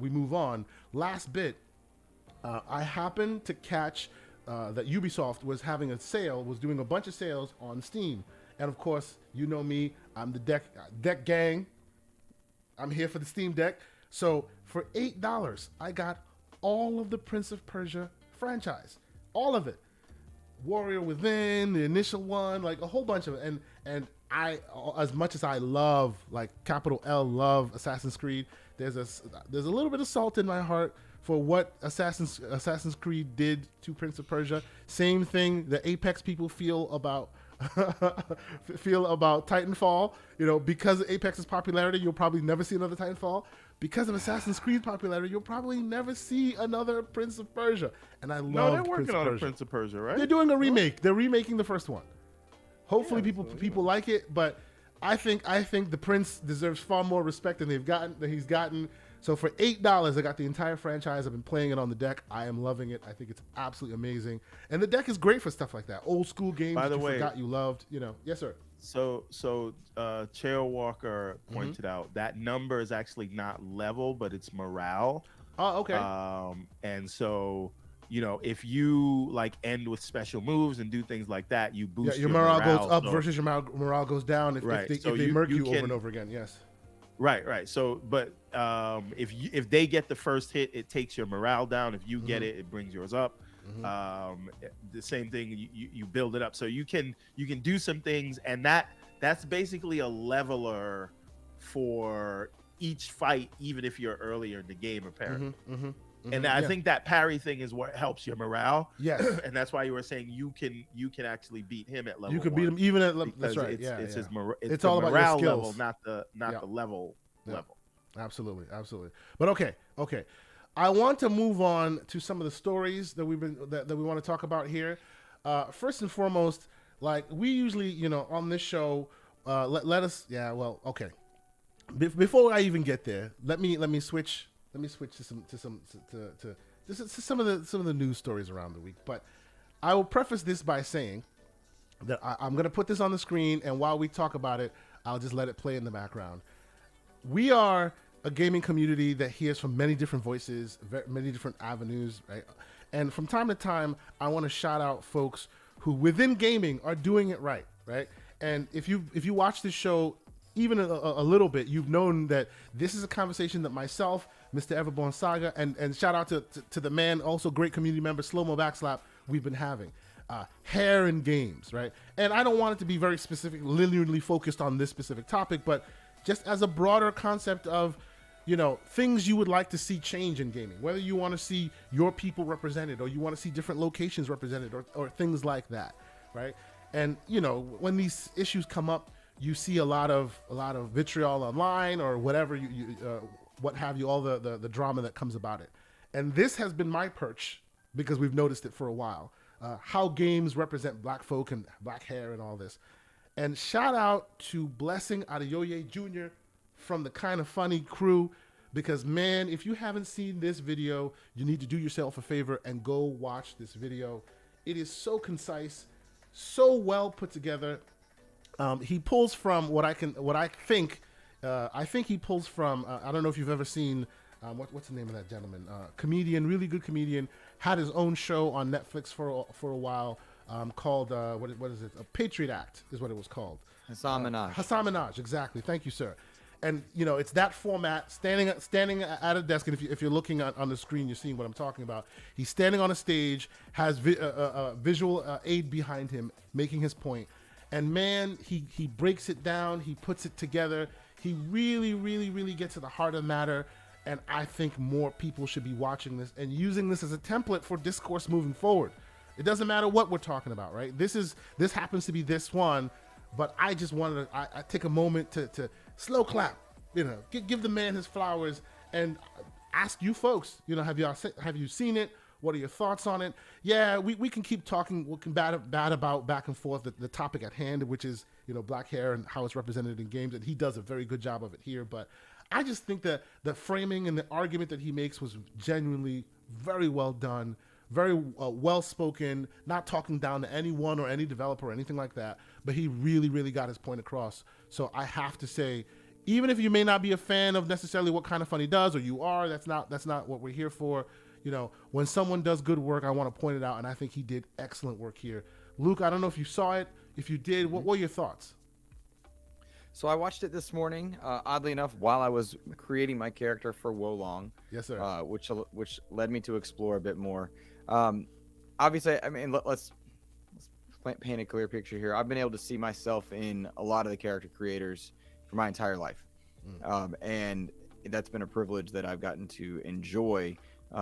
move on, last bit, I happened to catch that Ubisoft was having a sale, was doing a bunch of sales on Steam, and of course, you know me, I'm the deck gang. I'm here for the Steam Deck. So for $8, I got all of the Prince of Persia franchise, all of it. Warrior Within, the initial one, like a whole bunch of it. And I, as much as I love, like capital L, love Assassin's Creed, there's a little bit of salt in my heart for what Assassin's Creed did to Prince of Persia. Same thing the Apex people feel about Titanfall. You know, because of Apex's popularity, you'll probably never see another Titanfall. Because of Assassin's Creed's popularity, you'll probably never see another Prince of Persia. And I love. No, they're working on a Prince of Persia, right? They're doing a remake. They're remaking the first one. Hopefully, people like it. But I think the Prince deserves far more respect than he's gotten. So for $8, I got the entire franchise. I've been playing it on the deck. I am loving it. I think it's absolutely amazing. And the deck is great for stuff like that. Old school games By the that you way, forgot you loved. You know, yes, sir. So Chair Walker pointed out that number is actually not level, but it's morale. Oh, okay. And so, you know, if you like end with special moves and do things like that, you boost your morale goes up versus your morale goes down if they murk you over and over again. Yes. Right. So, but if they get the first hit, it takes your morale down. If you get it, it brings yours up. The same thing, you build it up. So you can do some things, and that's basically a leveler for each fight, even if you're earlier in the game, apparently. And I think that parry thing is what helps your morale. Yes. And that's why you were saying you can actually beat him at level. You can beat him even at level. That's right. It's all about your skills, level, not the level. Absolutely. But okay. I want to move on to some of the stories that we want to talk about here. First and foremost, like we usually, you know, on this show, let us. Yeah. Well, okay. Before I even get there, let me switch to some of the news stories around the week. But I will preface this by saying that I'm going to put this on the screen, and while we talk about it, I'll just let it play in the background. We are a gaming community that hears from many different voices, many different avenues, right? And from time to time, I want to shout out folks who within gaming are doing it right? And if you watch this show even a little bit, you've known that this is a conversation that myself, Mr. EverbornSaga, and shout out to the man, also great community member, Slow-Mo Backslap, we've been having. Hair in games, right? And I don't want it to be very specific, linearly focused on this specific topic, but just as a broader concept of, you know, things you would like to see change in gaming, whether you want to see your people represented or you want to see different locations represented or things like that, right? And, you know, when these issues come up, you see a lot of vitriol online or whatever, what have you, all the drama that comes about it. And this has been my perch because we've noticed it for a while, how games represent black folk and black hair and all this. And shout out to Blessing Adeoye Jr. from the Kind of Funny crew, because man, if you haven't seen this video, you need to do yourself a favor and go watch this video. It is so concise, so well put together. He pulls from I think he pulls from, I don't know if you've ever seen, what's the name of that gentleman? Comedian, really good comedian, had his own show on Netflix for a while. Called what is it? A Patriot Act is what it was called. Hasan Minhaj. Hasan Minhaj, exactly. Thank you, sir. And you know, it's that format, standing at a desk. And if you're looking on the screen, you're seeing what I'm talking about. He's standing on a stage, has visual aid behind him, making his point. And man, he breaks it down. He puts it together. He really gets to the heart of the matter. And I think more people should be watching this and using this as a template for discourse moving forward. It doesn't matter what we're talking about, right? This happens to be this one, but I just wanted to I take a moment to slow clap, you know, give the man his flowers and ask you folks, you know, have you seen it? What are your thoughts on it? Yeah, we can keep talking, we can bad about back and forth the topic at hand, which is, you know, black hair and how it's represented in games, and he does a very good job of it here. But I just think that the framing and the argument that he makes was genuinely very well done. Very well spoken, not talking down to anyone or any developer or anything like that, but he really got his point across. So I have to say, even if you may not be a fan of necessarily what Kind of Funny does, or you are, that's not what we're here for. You know, when someone does good work, I want to point it out, and I think he did excellent work here. Luke, I don't know if you saw it. If you did, what were your thoughts? So I watched it this morning, oddly enough, while I was creating my character for Wolong. Yes, sir. Which led me to explore a bit more. Obviously, I mean, let's paint a clear picture here. I've been able to see myself in a lot of the character creators for my entire life, and that's been a privilege that I've gotten to enjoy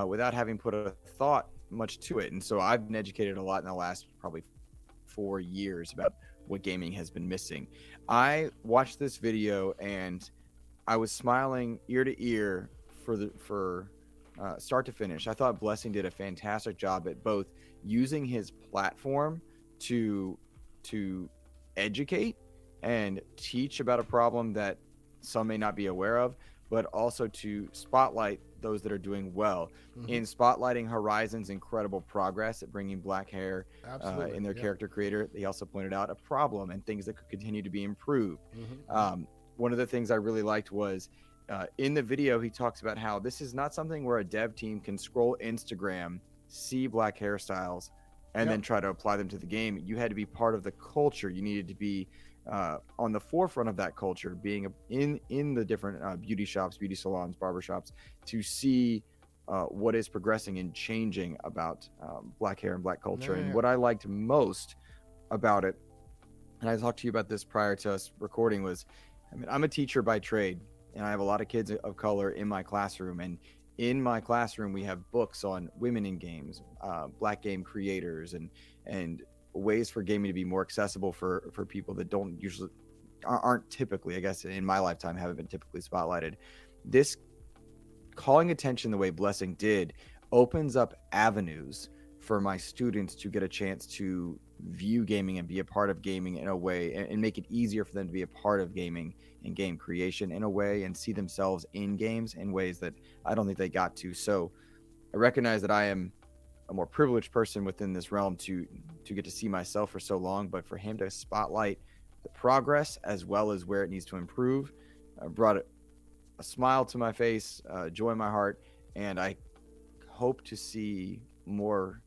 without having put a thought much to it. And so I've been educated a lot in the last probably 4 years about what gaming has been missing. I watched this video and I was smiling ear to ear for start to finish. I thought Blessing did a fantastic job at both using his platform to educate and teach about a problem that some may not be aware of, but also to spotlight those that are doing well. In spotlighting Horizon's incredible progress at bringing black hair in their character creator. They also pointed out a problem and things that could continue to be improved. One of the things I really liked was in the video, he talks about how this is not something where a dev team can scroll Instagram, see black hairstyles, and then try to apply them to the game. You had to be part of the culture. You needed to be on the forefront of that culture, being in the different beauty shops, beauty salons, barber shops, to see what is progressing and changing about black hair and black culture. And what I liked most about it, and I talked to you about this prior to us recording, was, I mean, I'm a teacher by trade, and I have a lot of kids of color in my classroom. And in my classroom, we have books on women in games, black game creators, and ways for gaming to be more accessible for people that aren't typically, I guess in my lifetime, haven't been typically spotlighted. This calling attention the way Blessing did opens up avenues for my students to get a chance to view gaming and be a part of gaming in a way, and make it easier for them to be a part of gaming and game creation in a way, and see themselves in games in ways that I don't think they got to. So I recognize that I am a more privileged person within this realm to get to see myself for so long, but for him to spotlight the progress as well as where it needs to improve brought a smile to my face, joy in my heart, and I hope to see more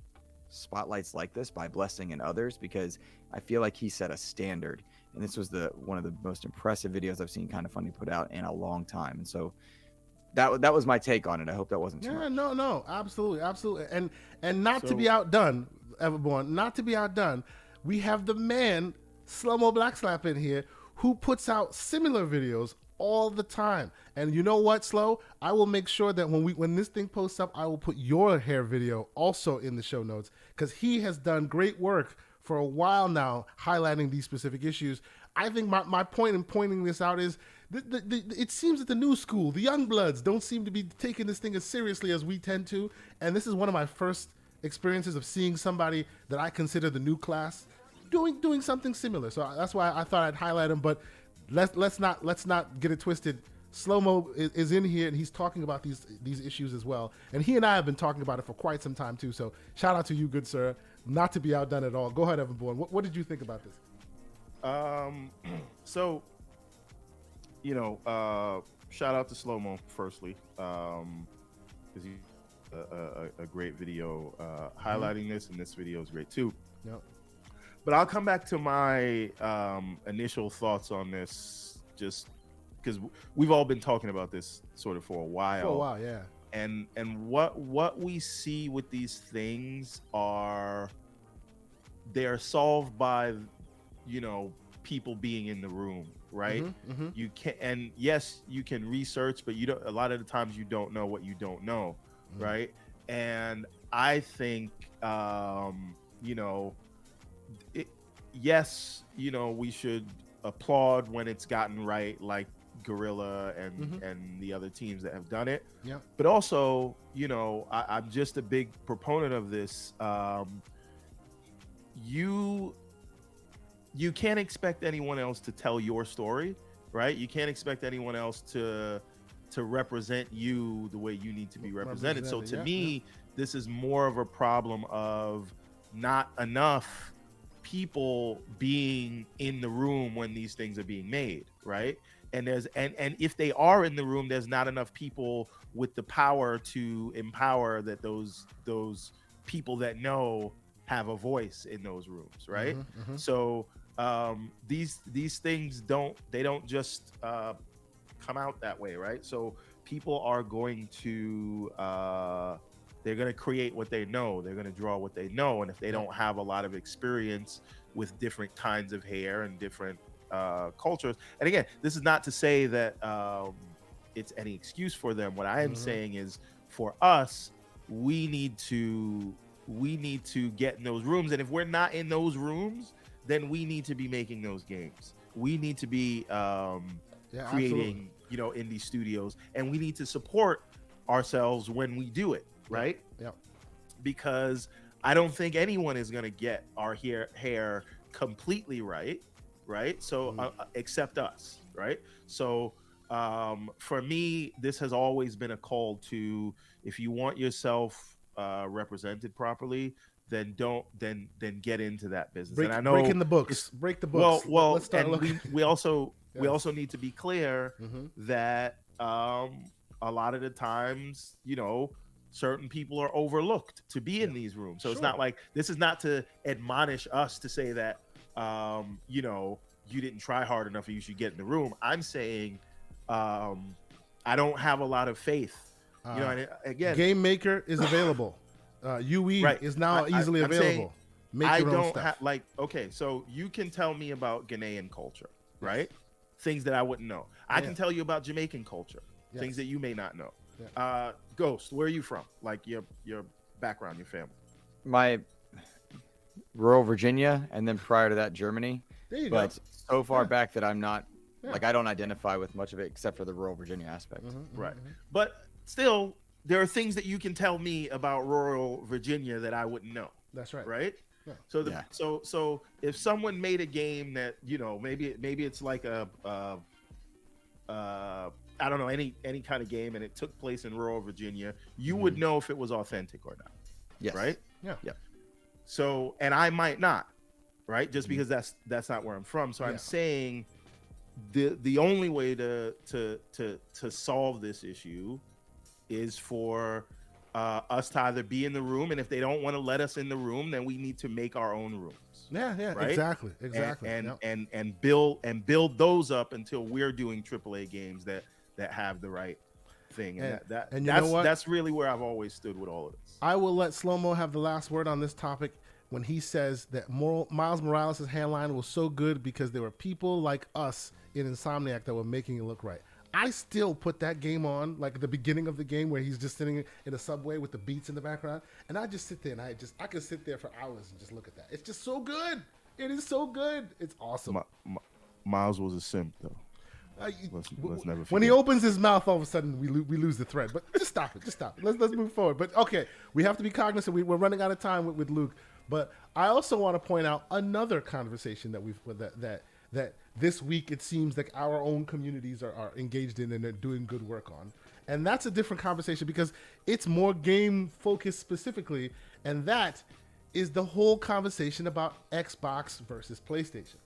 spotlights like this by Blessing and others, because I feel like he set a standard, and this was one of the most impressive videos I've seen Kind of Funny put out in a long time. And so that was my take on it. I hope that wasn't too much. No, absolutely, and not to be outdone, Everborn, not to be outdone, we have the man Slow-Mo Blackslap in here, who puts out similar videos all the time. And you know what, Slow? I will make sure that when this thing posts up, I will put your hair video also in the show notes, because he has done great work for a while now highlighting these specific issues. I think my point in pointing this out is it seems that the new school, the young bloods, don't seem to be taking this thing as seriously as we tend to. And this is one of my first experiences of seeing somebody that I consider the new class doing something similar. So that's why I thought I'd highlight him. But let's not get it twisted. Slow-Mo is in here, and he's talking about these issues as well. And he and I have been talking about it for quite some time too. So shout out to you, good sir. Not to be outdone at all. Go ahead, Everborn. What did you think about this? So, shout out to Slow-Mo firstly, because he's a great video highlighting this, and this video is great too. Yep. But I'll come back to my initial thoughts on this, just because we've all been talking about this sort of for a while. Yeah. And what we see with these things they're solved by, people being in the room, right? You can, and yes, you can research, but a lot of the times you don't know what you don't know, right? And I think, yes, we should applaud when it's gotten right, like Gorilla and the other teams that have done it. Yeah. But also, I'm just a big proponent of this. You can't expect anyone else to tell your story, right? You can't expect anyone else to represent you the way you need to be represented. So to me, this is more of a problem of not enough people being in the room when these things are being made, right? And if they are in the room, there's not enough people with the power to empower that those people that know have a voice in those rooms, right? Mm-hmm. So these things don't just come out that way, right? So people are going to they're going to create what they know, they're going to draw what they know, and if they don't have a lot of experience with different kinds of hair and different cultures, and again, this is not to say that it's any excuse for them. What I am saying is, for us, we need to get in those rooms, and if we're not in those rooms, then we need to be making those games. We need to be creating, in these studios, and we need to support ourselves when we do it, right? Yeah. Because I don't think anyone is going to get our hair completely right? So except us, right? So for me, this has always been a call to, if you want yourself represented properly, then get into that business. And I know break the books. Well, let's start and we also need to be clear that a lot of the times, certain people are overlooked to be in these rooms. So it's not like, this is not to admonish us to say that you didn't try hard enough and you should get in the room. I'm saying I don't have a lot of faith. And again, Game Maker is available. UE is now easily available. Make your own stuff. Okay, so you can tell me about Ghanaian culture, right? Things that I wouldn't know. I can tell you about Jamaican culture, things that you may not know. Ghost, where are you from? Like your background, your family. My rural Virginia, and then prior to that, Germany. There you go. So far Yeah. back that I'm not, I don't identify with much of it except for the rural Virginia aspect. Right. But still, there are things that you can tell me about rural Virginia that I wouldn't know. That's right. Right? Yeah. So if someone made a game that, maybe it's like a I don't know, any kind of game, and it took place in rural Virginia, you would know if it was authentic or not. Yes. Right? Yeah. So, and I might not, right? Just because that's not where I'm from. So I'm saying the only way to solve this issue is for us to either be in the room, and if they don't want to let us in the room, then we need to make our own rooms. Yeah, right? exactly. And build those up until we're doing AAA games that have the right thing. And you know what? That's really where I've always stood with all of this. I will let Slow-Mo have the last word on this topic when he says that Miles Morales' handline was so good because there were people like us in Insomniac that were making it look right. I still put that game on, like at the beginning of the game where he's just sitting in a subway with the beats in the background, and I just sit there and I could sit there for hours and just look at that. It's just so good. It is so good. It's awesome. Miles was a simp, though. Let's never forget. When he opens his mouth, all of a sudden we lose the thread. But just stop it. Let's move forward. But okay, we have to be cognizant. We're running out of time with Luke. But I also want to point out another conversation that this week it seems like our own communities are engaged in and are doing good work on. And that's a different conversation because it's more game focused specifically. And that is the whole conversation about Xbox versus PlayStation.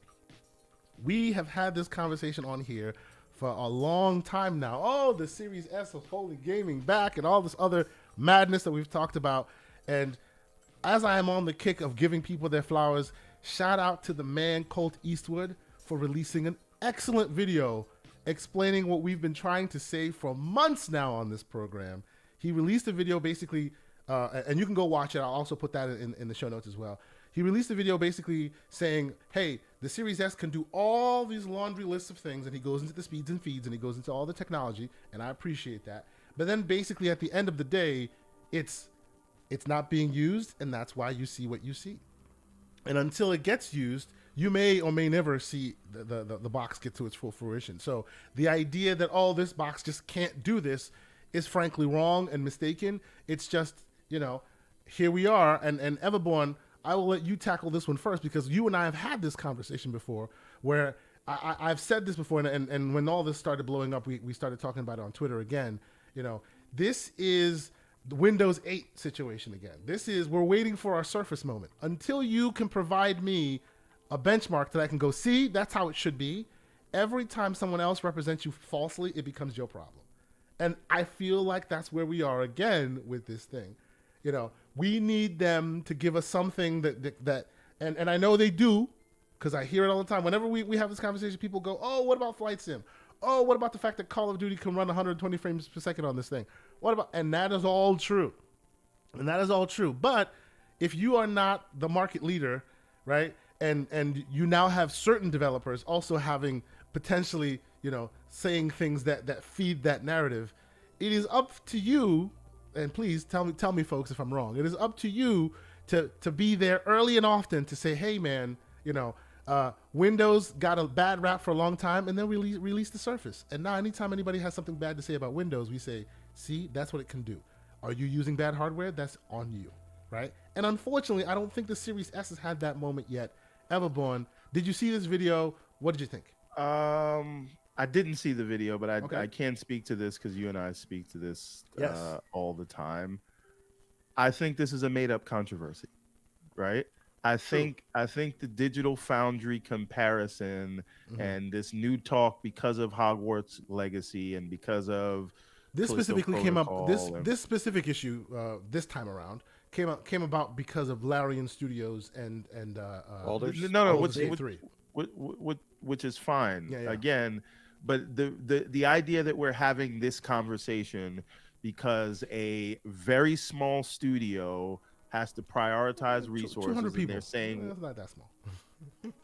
We have had this conversation on here for a long time now. Oh, the Series S of holy gaming back and all this other madness that we've talked about. And as I am on the kick of giving people their flowers, shout out to the man Colt Eastwood for releasing an excellent video explaining what we've been trying to say for months now on this program. He released a video basically, and you can go watch it. I'll also put that in the show notes as well. He released a video basically saying, hey, the Series S can do all these laundry lists of things, and he goes into the speeds and feeds, and he goes into all the technology, and I appreciate that. But then basically at the end of the day, it's not being used, and that's why you see what you see. And until it gets used, you may or may never see the box get to its full fruition. So the idea that, oh, this box just can't do this is frankly wrong and mistaken. It's just, here we are. And Everborn, I will let you tackle this one first because you and I have had this conversation before where I've said this before. And when all this started blowing up, we started talking about it on Twitter again. This is the Windows 8 situation again. We're waiting for our Surface moment. Until you can provide me a benchmark that I can go, see, that's how it should be. Every time someone else represents you falsely, it becomes your problem. And I feel like that's where we are again with this thing. We need them to give us something that and I know they do, because I hear it all the time. Whenever we have this conversation, people go, oh, what about Flight Sim? Oh, what about the fact that Call of Duty can run 120 frames per second on this thing? What about, and that is all true. And that is all true. But if you are not the market leader, right, and you now have certain developers also having potentially, saying things that feed that narrative, it is up to you, and please tell me folks if I'm wrong, it is up to you to be there early and often to say, hey man, Windows got a bad rap for a long time, and then we release the Surface. And now anytime anybody has something bad to say about Windows, we say, see, that's what it can do. Are you using bad hardware? That's on you, right? And unfortunately, I don't think the Series S has had that moment yet. Everborn, did you see this video? What did you think? I didn't see the video, but Okay. I can speak to this because you and I speak to this Yes. all the time. I think this is a made-up controversy, right? I think the Digital Foundry comparison and this new talk because of Hogwarts Legacy and because of This Callisto specifically came up. Protocol This specific issue this time around came about because of Larian Studios and Baldur's? Baldur's Gate 3. which is fine. Yeah. Again, but the idea that we're having this conversation because a very small studio has to prioritize resources, 200 people. and they're saying That's not that small.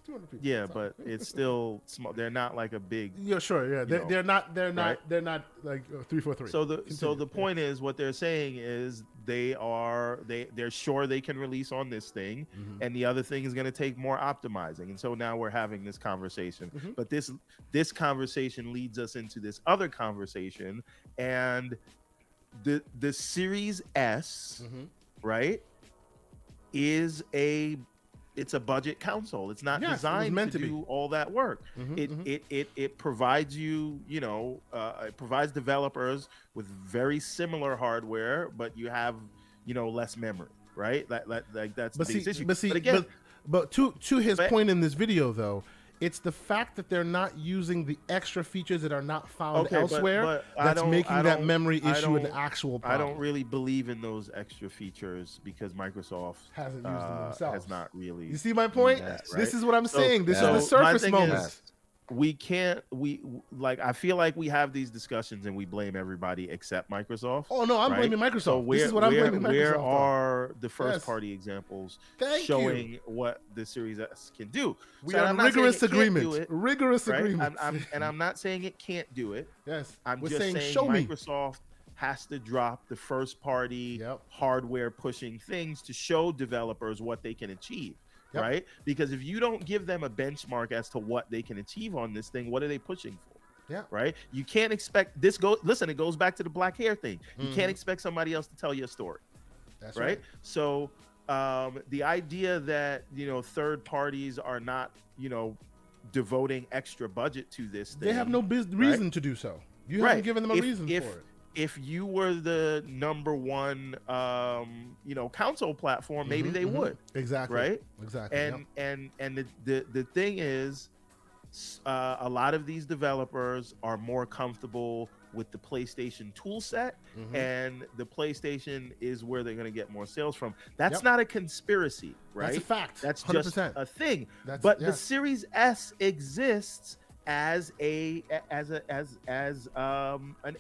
200 people. yeah, That's not- but it's still small. They're not like a big. Yeah, sure. Yeah, they're not right? they're not like 343. So the point is, what they're saying is they're sure they can release on this thing, and the other thing is going to take more optimizing. And so now we're having this conversation, but this conversation leads us into this other conversation, and the Series S, right, is it's a budget console. It's not Yes, it was designed meant to to be. do all that work. It provides you, it provides developers with very similar hardware, but you have, less memory, right? Like that's the biggest issue. But again, to his point in this video though, it's the fact that they're not using the extra features that are not found elsewhere but that's making that memory issue an don't- actual I problem. don't really believe in those extra features because Microsoft Hasn't used them themselves. has not really. You see my point? that, This right? is what I'm saying. This so is the my Surface thing moment. is, I feel like we have these discussions and we blame everybody except Microsoft. Oh no, I'm right? blaming Microsoft. So This is what I'm blaming Microsoft where on. are the first Yes. party examples Thank showing you. what the Series S can do? We So are I'm in not saying rigorous it can't do agreement. it, Rigorous right? agreement. I'm not saying it can't do it. Yes. I'm We're just saying show me. Microsoft has to drop the first party Yep. hardware pushing things to show developers what they can achieve. Yep. Right? Because if you don't give them a benchmark as to what they can achieve on this thing, what are they pushing for? Yeah. Right? You can't expect this listen, it goes back to the black hair thing. You can't expect somebody else to tell you a story. That's Right? So the idea that third parties are not devoting extra budget to this thing, They have no reason to do so. You haven't given them a reason for it. If you were the number one console platform, maybe they would. Exactly. Right? Exactly. And the thing is, a lot of these developers are more comfortable with the PlayStation tool set, and the PlayStation is where they're going to get more sales from. That's not a conspiracy, right? That's a fact. That's 100%. just a thing. That's- But yeah. the Series S exists as an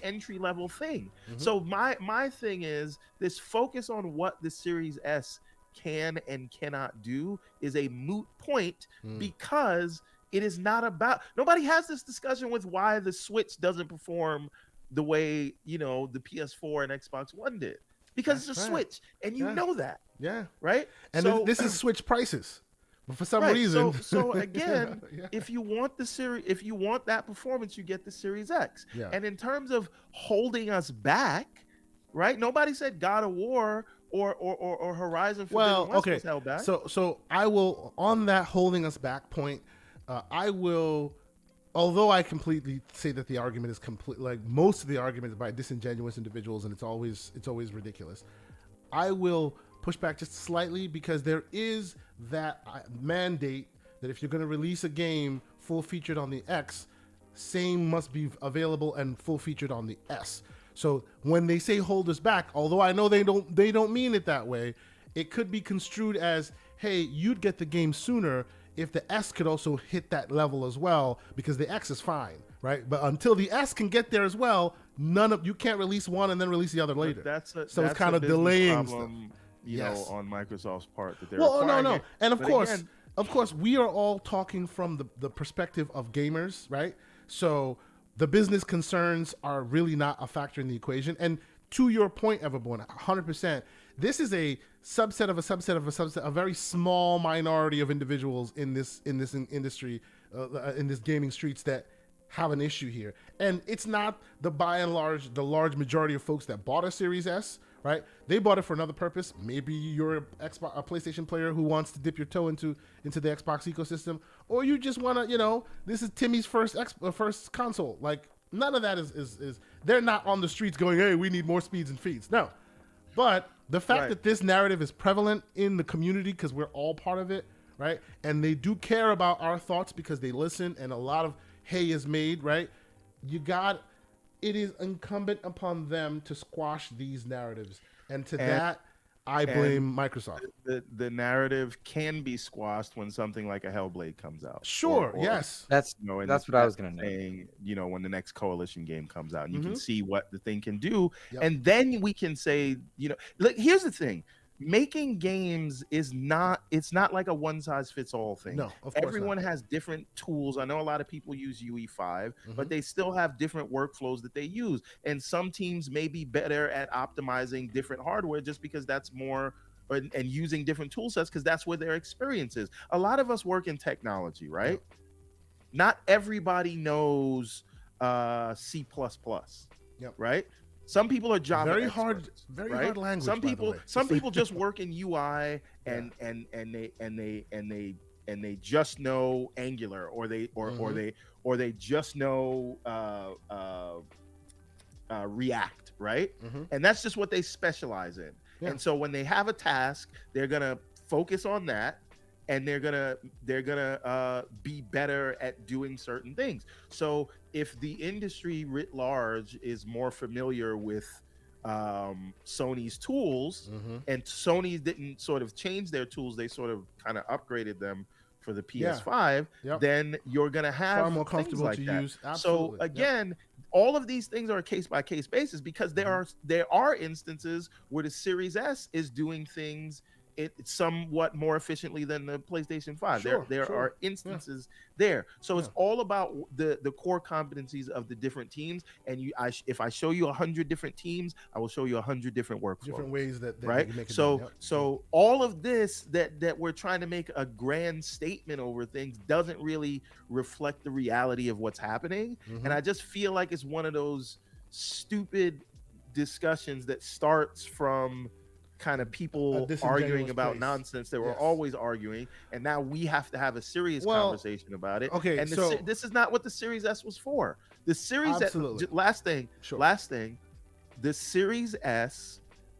entry level thing. So my thing is, this focus on what the Series S can and cannot do is a moot point, because it is not about, nobody has this discussion with why the Switch doesn't perform the way the PS4 and Xbox One did, because That's it's a right. Switch, and you Yeah. know that, Yeah. right? And So- this is Switch prices. But for some Right, reason. so again, Yeah. if you want that performance, you get the Series X. Yeah. And in terms of holding us back, right? Nobody said God of War or Horizon Forbidden West was held back. So I will, on that holding us back point, I will, although I completely say that the argument is complete, like most of the argument is by disingenuous individuals, and it's always ridiculous. I will push back just slightly, because there is that mandate that if you're going to release a game full featured on the X, same must be available and full featured on the S. So when they say hold us back, although I know they don't mean it that way, it could be construed as, hey, you'd get the game sooner if the S could also hit that level as well, because the X is fine, right? But until the S can get there as well, you can't release one and then release the other later. It's kind of delaying problem, stuff. You know, on Microsoft's part that they're no. And of course, we are all talking from the perspective of gamers, right? So the business concerns are really not a factor in the equation. And to your point, Everborn, 100%, this is a subset of a subset of a subset, a very small minority of individuals in this industry, in this gaming streets that have an issue here. And it's not the large majority of folks that bought a Series S, right? They bought it for another purpose. Maybe you're a PlayStation player who wants to dip your toe into the Xbox ecosystem, or you just want to, this is Timmy's first console. Like, none of that is they're not on the streets going, hey, we need more speeds and feeds. No. But the fact that this narrative is prevalent in the community, because we're all part of it, right? And they do care about our thoughts because they listen, and a lot of hay is made, right? It is incumbent upon them to squash these narratives. And that, I blame Microsoft. The narrative can be squashed when something like a Hellblade comes out. Sure, yes. That's what I was going to say. When the next Coalition game comes out, and you can see what the thing can do. Yep. And then we can say, look, here's the thing. Making games it's not like a one size fits all thing. No, of course everyone not. has different tools. I know a lot of people use UE5, but they still have different workflows that they use. And some teams may be better at optimizing different hardware just because that's more, and using different tool sets because that's where their experience is. A lot of us work in technology, right? Yep. Not everybody knows C++, yep. right? Some people are Java very experts, hard language. Some people just work in UI and they just know Angular, or they just know React, right? And that's just what they specialize in. Yeah. And so when they have a task, they're gonna focus on that, and they're gonna be better at doing certain things. So if the industry writ large is more familiar with Sony's tools, and Sony didn't sort of change their tools, they sort of kind of upgraded them for the PS5, then you're gonna have far more comfortable like to that. use. Absolutely. So again, all of these things are a case by case basis, because there are instances where the Series S is doing things somewhat more efficiently than the PlayStation 5. There are instances there. So it's all about the core competencies of the different teams. And if I show you 100 different teams, I will show you 100 different workflows. Different ways that right? You make it so done. Yep. So all of this that we're trying to make a grand statement over things doesn't really reflect the reality of what's happening. And I just feel like it's one of those stupid discussions that starts from kind of people arguing about nonsense that we're always arguing, and now we have to have a serious conversation about it. Okay, and this is not what the Series S was for. The Series S, last thing, the Series S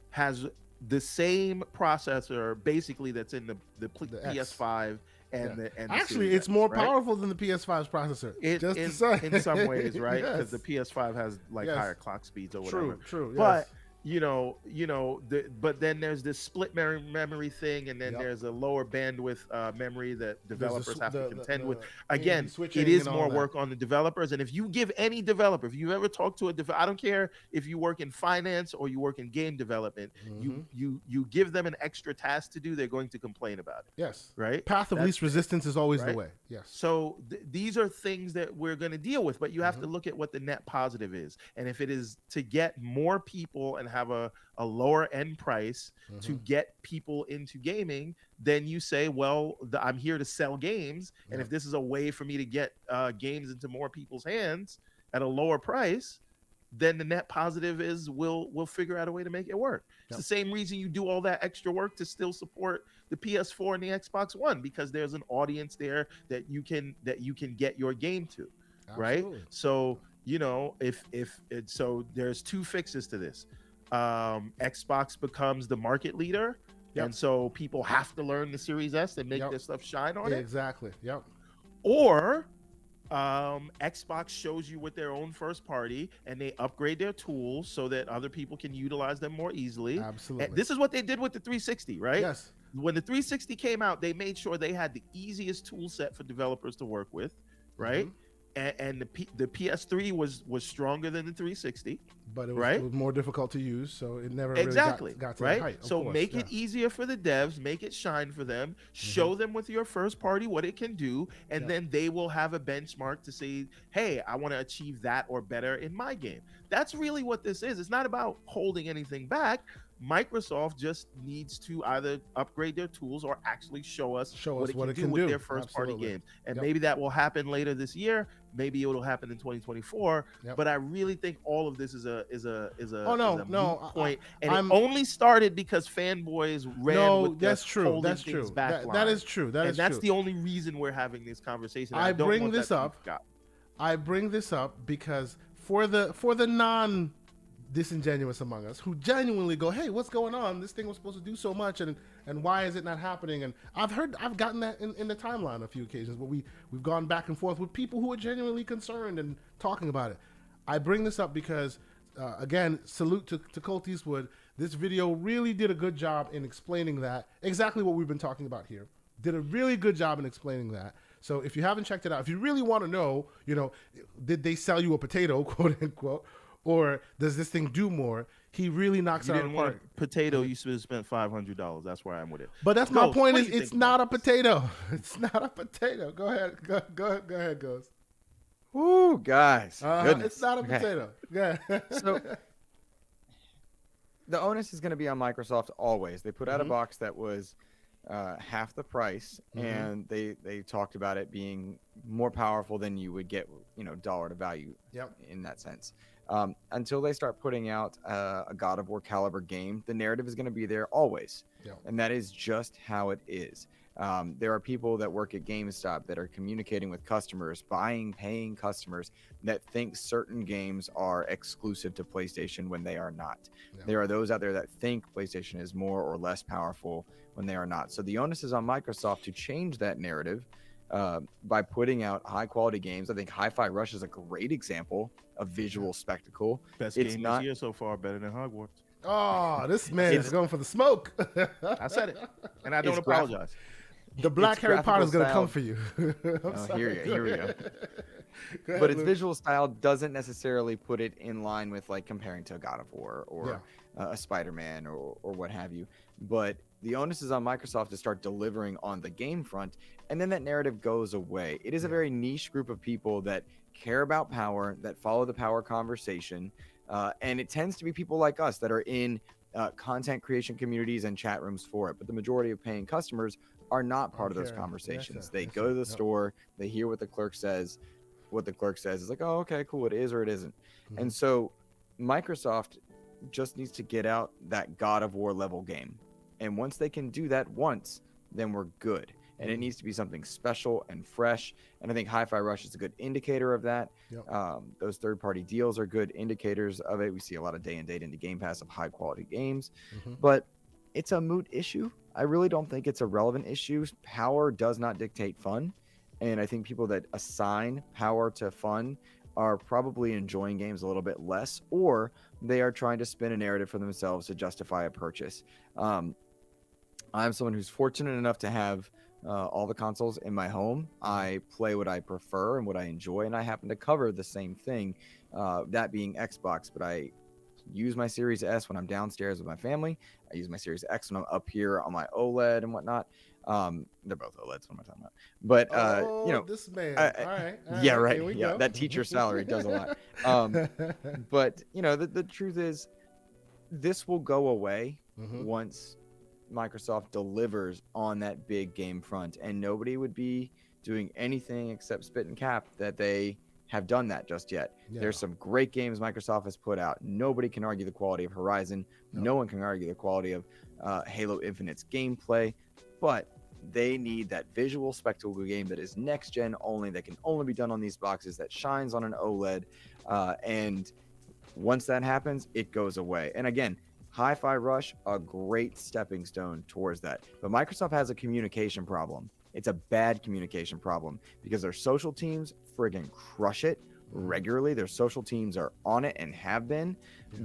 has the same processor basically that's in the PS5 and actually it's more powerful than the PS5's processor. In some ways, right? Because the PS5 has higher clock speeds or whatever. True. But but then there's this split memory thing, and then there's a lower bandwidth memory that developers have to contend with. Again, it is more work on the developers. And if you give any developer, if you ever talk to I don't care if you work in finance or you work in game development, you give them an extra task to do, they're going to complain about it. Yes. Right? Path of least resistance is always the way. Yes. So these are things that we're going to deal with, but you have to look at what the net positive is. And if it is to get more people and have a lower end price to get people into gaming, then you say, well, I'm here to sell games, and if this is a way for me to get games into more people's hands at a lower price, then the net positive is we'll figure out a way to make it work. It's the same reason you do all that extra work to still support the PS4 and the Xbox One, because there's an audience there that you can get your game to. Absolutely. Right? So so there's two fixes to this. Xbox becomes the market leader, and so people have to learn the Series S and make their stuff shine on it. Exactly. Yep. Or Xbox shows you with their own first party, and they upgrade their tools so that other people can utilize them more easily. Absolutely. And this is what they did with the 360, right? Yes. When the 360 came out, they made sure they had the easiest tool set for developers to work with, right? And the PS3 was stronger than the 360, but it was more difficult to use, so it never exactly really got to right. the height. So make it easier for the devs, make it shine for them, show them with your first party what it can do, and then they will have a benchmark to say, hey, I want to achieve that or better in my game. That's really what this is. It's not about holding anything back. Microsoft just needs to either upgrade their tools or actually show us what it can do with their first party games. And maybe that will happen later this year. Maybe it'll happen in 2024. But I really think all of this is a moot point. And it only started because fanboys ran with that's true. That's true. That is true. That's the only reason we're having this conversation. I bring this up because for the non disingenuous among us who genuinely go, hey, what's going on? This thing was supposed to do so much, and why is it not happening? And I've gotten that in the timeline a few occasions where we've gone back and forth with people who are genuinely concerned and talking about it. I bring this up because again, salute to Colt Eastwood. This video really did a good job in explaining that, exactly what we've been talking about here. Did a really good job in explaining that. So if you haven't checked it out, if you really want to know, did they sell you a potato, quote unquote, or does this thing do more? He really knocks it out of the park. Potato, you should have spent $500. That's where I'm with it. But that's my point. Is it's not a potato. It's not a potato. Go ahead. Go ahead, Ghost. Ooh, guys. Goodness. It's not a potato. Yeah. So the onus is going to be on Microsoft always. They put out a box that was half the price, and they talked about it being more powerful than you would get, dollar to value in that sense. Until they start putting out a God of War caliber game, the narrative is going to be there always. And that is just how it is. There are people that work at GameStop that are communicating with customers, paying customers that think certain games are exclusive to PlayStation when they are not. There are those out there that think PlayStation is more or less powerful when they are not. So the onus is on Microsoft to change that narrative by putting out high quality games. I think Hi-Fi Rush is a great example of visual spectacle. Best game this year so far, better than Hogwarts. Oh, this man is going for the smoke. I said it, and I don't apologize. The Black Harry Potter is going to come for you. Here we go. But its visual style doesn't necessarily put it in line with like comparing to a God of War or a Spider-Man or what have you. But the onus is on Microsoft to start delivering on the game front, and then that narrative goes away. It is a very niche group of people that care about power, that follow the power conversation, and it tends to be people like us that are in content creation communities and chat rooms for it. But the majority of paying customers are not part of those conversations. They go to the store, they hear what the clerk says. What the clerk says is like, oh, okay, cool, it is or it isn't. And so Microsoft just needs to get out that God of War level game. And once they can do that once, then we're good. And it needs to be something special and fresh. And I think Hi-Fi Rush is a good indicator of that. Those third-party deals are good indicators of it. We see a lot of day and date into Game Pass of high-quality games. But it's a moot issue. I really don't think it's a relevant issue. Power does not dictate fun. And I think people that assign power to fun are probably enjoying games a little bit less, or they are trying to spin a narrative for themselves to justify a purchase. I'm someone who's fortunate enough to have all the consoles in my home. I play what I prefer and what I enjoy, and I happen to cover the same thing, that being Xbox. But I use my Series S when I'm downstairs with my family. I use my Series X when I'm up here on my OLED and whatnot. They're both OLEDs. What am I talking about? But this man. All right. Yeah, right. Yeah, that teacher salary does a lot. But the truth is, this will go away once Microsoft delivers on that big game front, and nobody would be doing anything except spit and cap that they have done that just yet. There's some great games Microsoft has put out. Nobody can argue the quality of Horizon. No one can argue the quality of Halo Infinite's gameplay, but they need that visual spectacle game that is next gen only, that can only be done on these boxes, that shines on an OLED, and once that happens, it goes away. And again, Hi-Fi Rush, a great stepping stone towards that. But Microsoft has a communication problem. It's a bad communication problem because their social teams friggin' crush it regularly. Their social teams are on it and have been,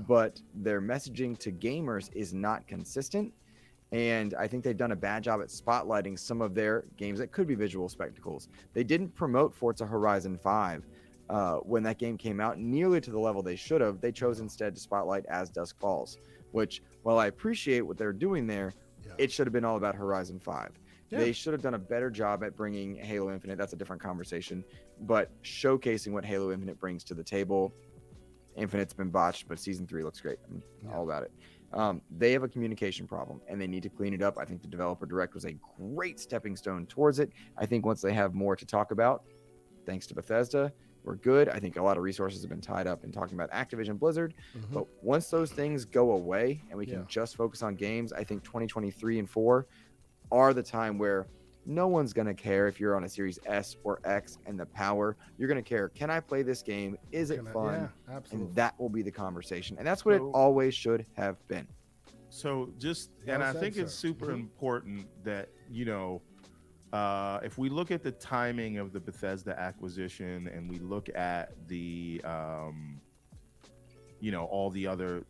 but their messaging to gamers is not consistent. And I think they've done a bad job at spotlighting some of their games that could be visual spectacles. They didn't promote Forza Horizon 5 when that game came out nearly to the level they should have. They chose instead to spotlight As Dusk Falls, which, while I appreciate what they're doing there, it should have been all about Horizon 5. They should have done a better job at bringing Halo Infinite. That's a different conversation, but showcasing what Halo Infinite brings to the table. Infinite's been botched, but Season 3 looks great. I'm all about it. They have a communication problem, and they need to clean it up. I think the Developer Direct was a great stepping stone towards it. I think once they have more to talk about, thanks to Bethesda, we're good. I think a lot of resources have been tied up in talking about Activision Blizzard, but once those things go away and we can just focus on games, I think 2023 and 4 are the time where no one's going to care if you're on a Series S or X and the power. You're going to care, can I play this game? Is it fun? Yeah, absolutely. And that will be the conversation. And that's what it always should have been. So I think it's super important that, if we look at the timing of the Bethesda acquisition and we look at the, all the other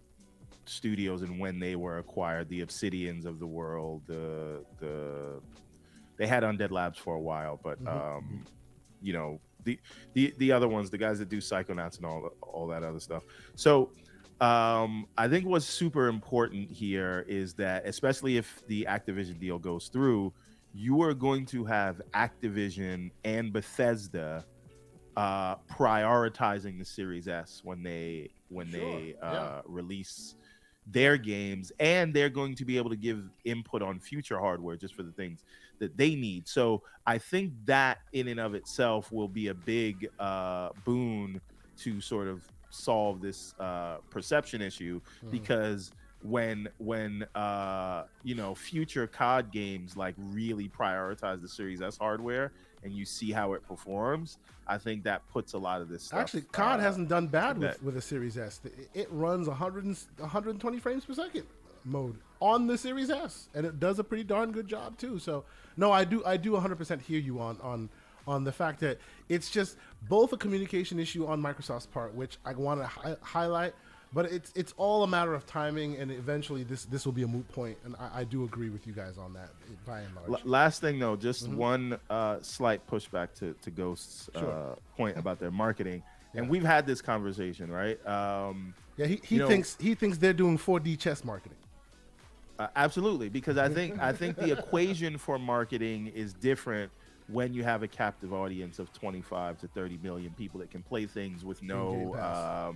studios and when they were acquired, the Obsidians of the world, they had Undead Labs for a while, but the other ones, the guys that do Psychonauts and all that other stuff. So I think what's super important here is that, especially if the Activision deal goes through, you are going to have Activision and Bethesda prioritizing the Series S when they release their games, and they're going to be able to give input on future hardware just for the things that they need. So I think that in and of itself will be a big boon to sort of solve this perception issue, because when future COD games like really prioritize the Series S hardware and you see how it performs, I think that puts a lot of this stuff. Actually, COD hasn't done bad with a Series S. It runs 120 frames per second mode on the Series S, and it does a pretty darn good job too. So, no, I do 100% hear you on the fact that it's just both a communication issue on Microsoft's part, which I want to highlight, but it's all a matter of timing, and eventually this will be a moot point, and I do agree with you guys on that by and large. Last thing though, just one slight pushback to Ghost's point about their marketing, and we've had this conversation, right? He thinks they're doing 4D chess marketing. Absolutely, because I think the equation for marketing is different when you have a captive audience of 25 to 30 million people that can play things with no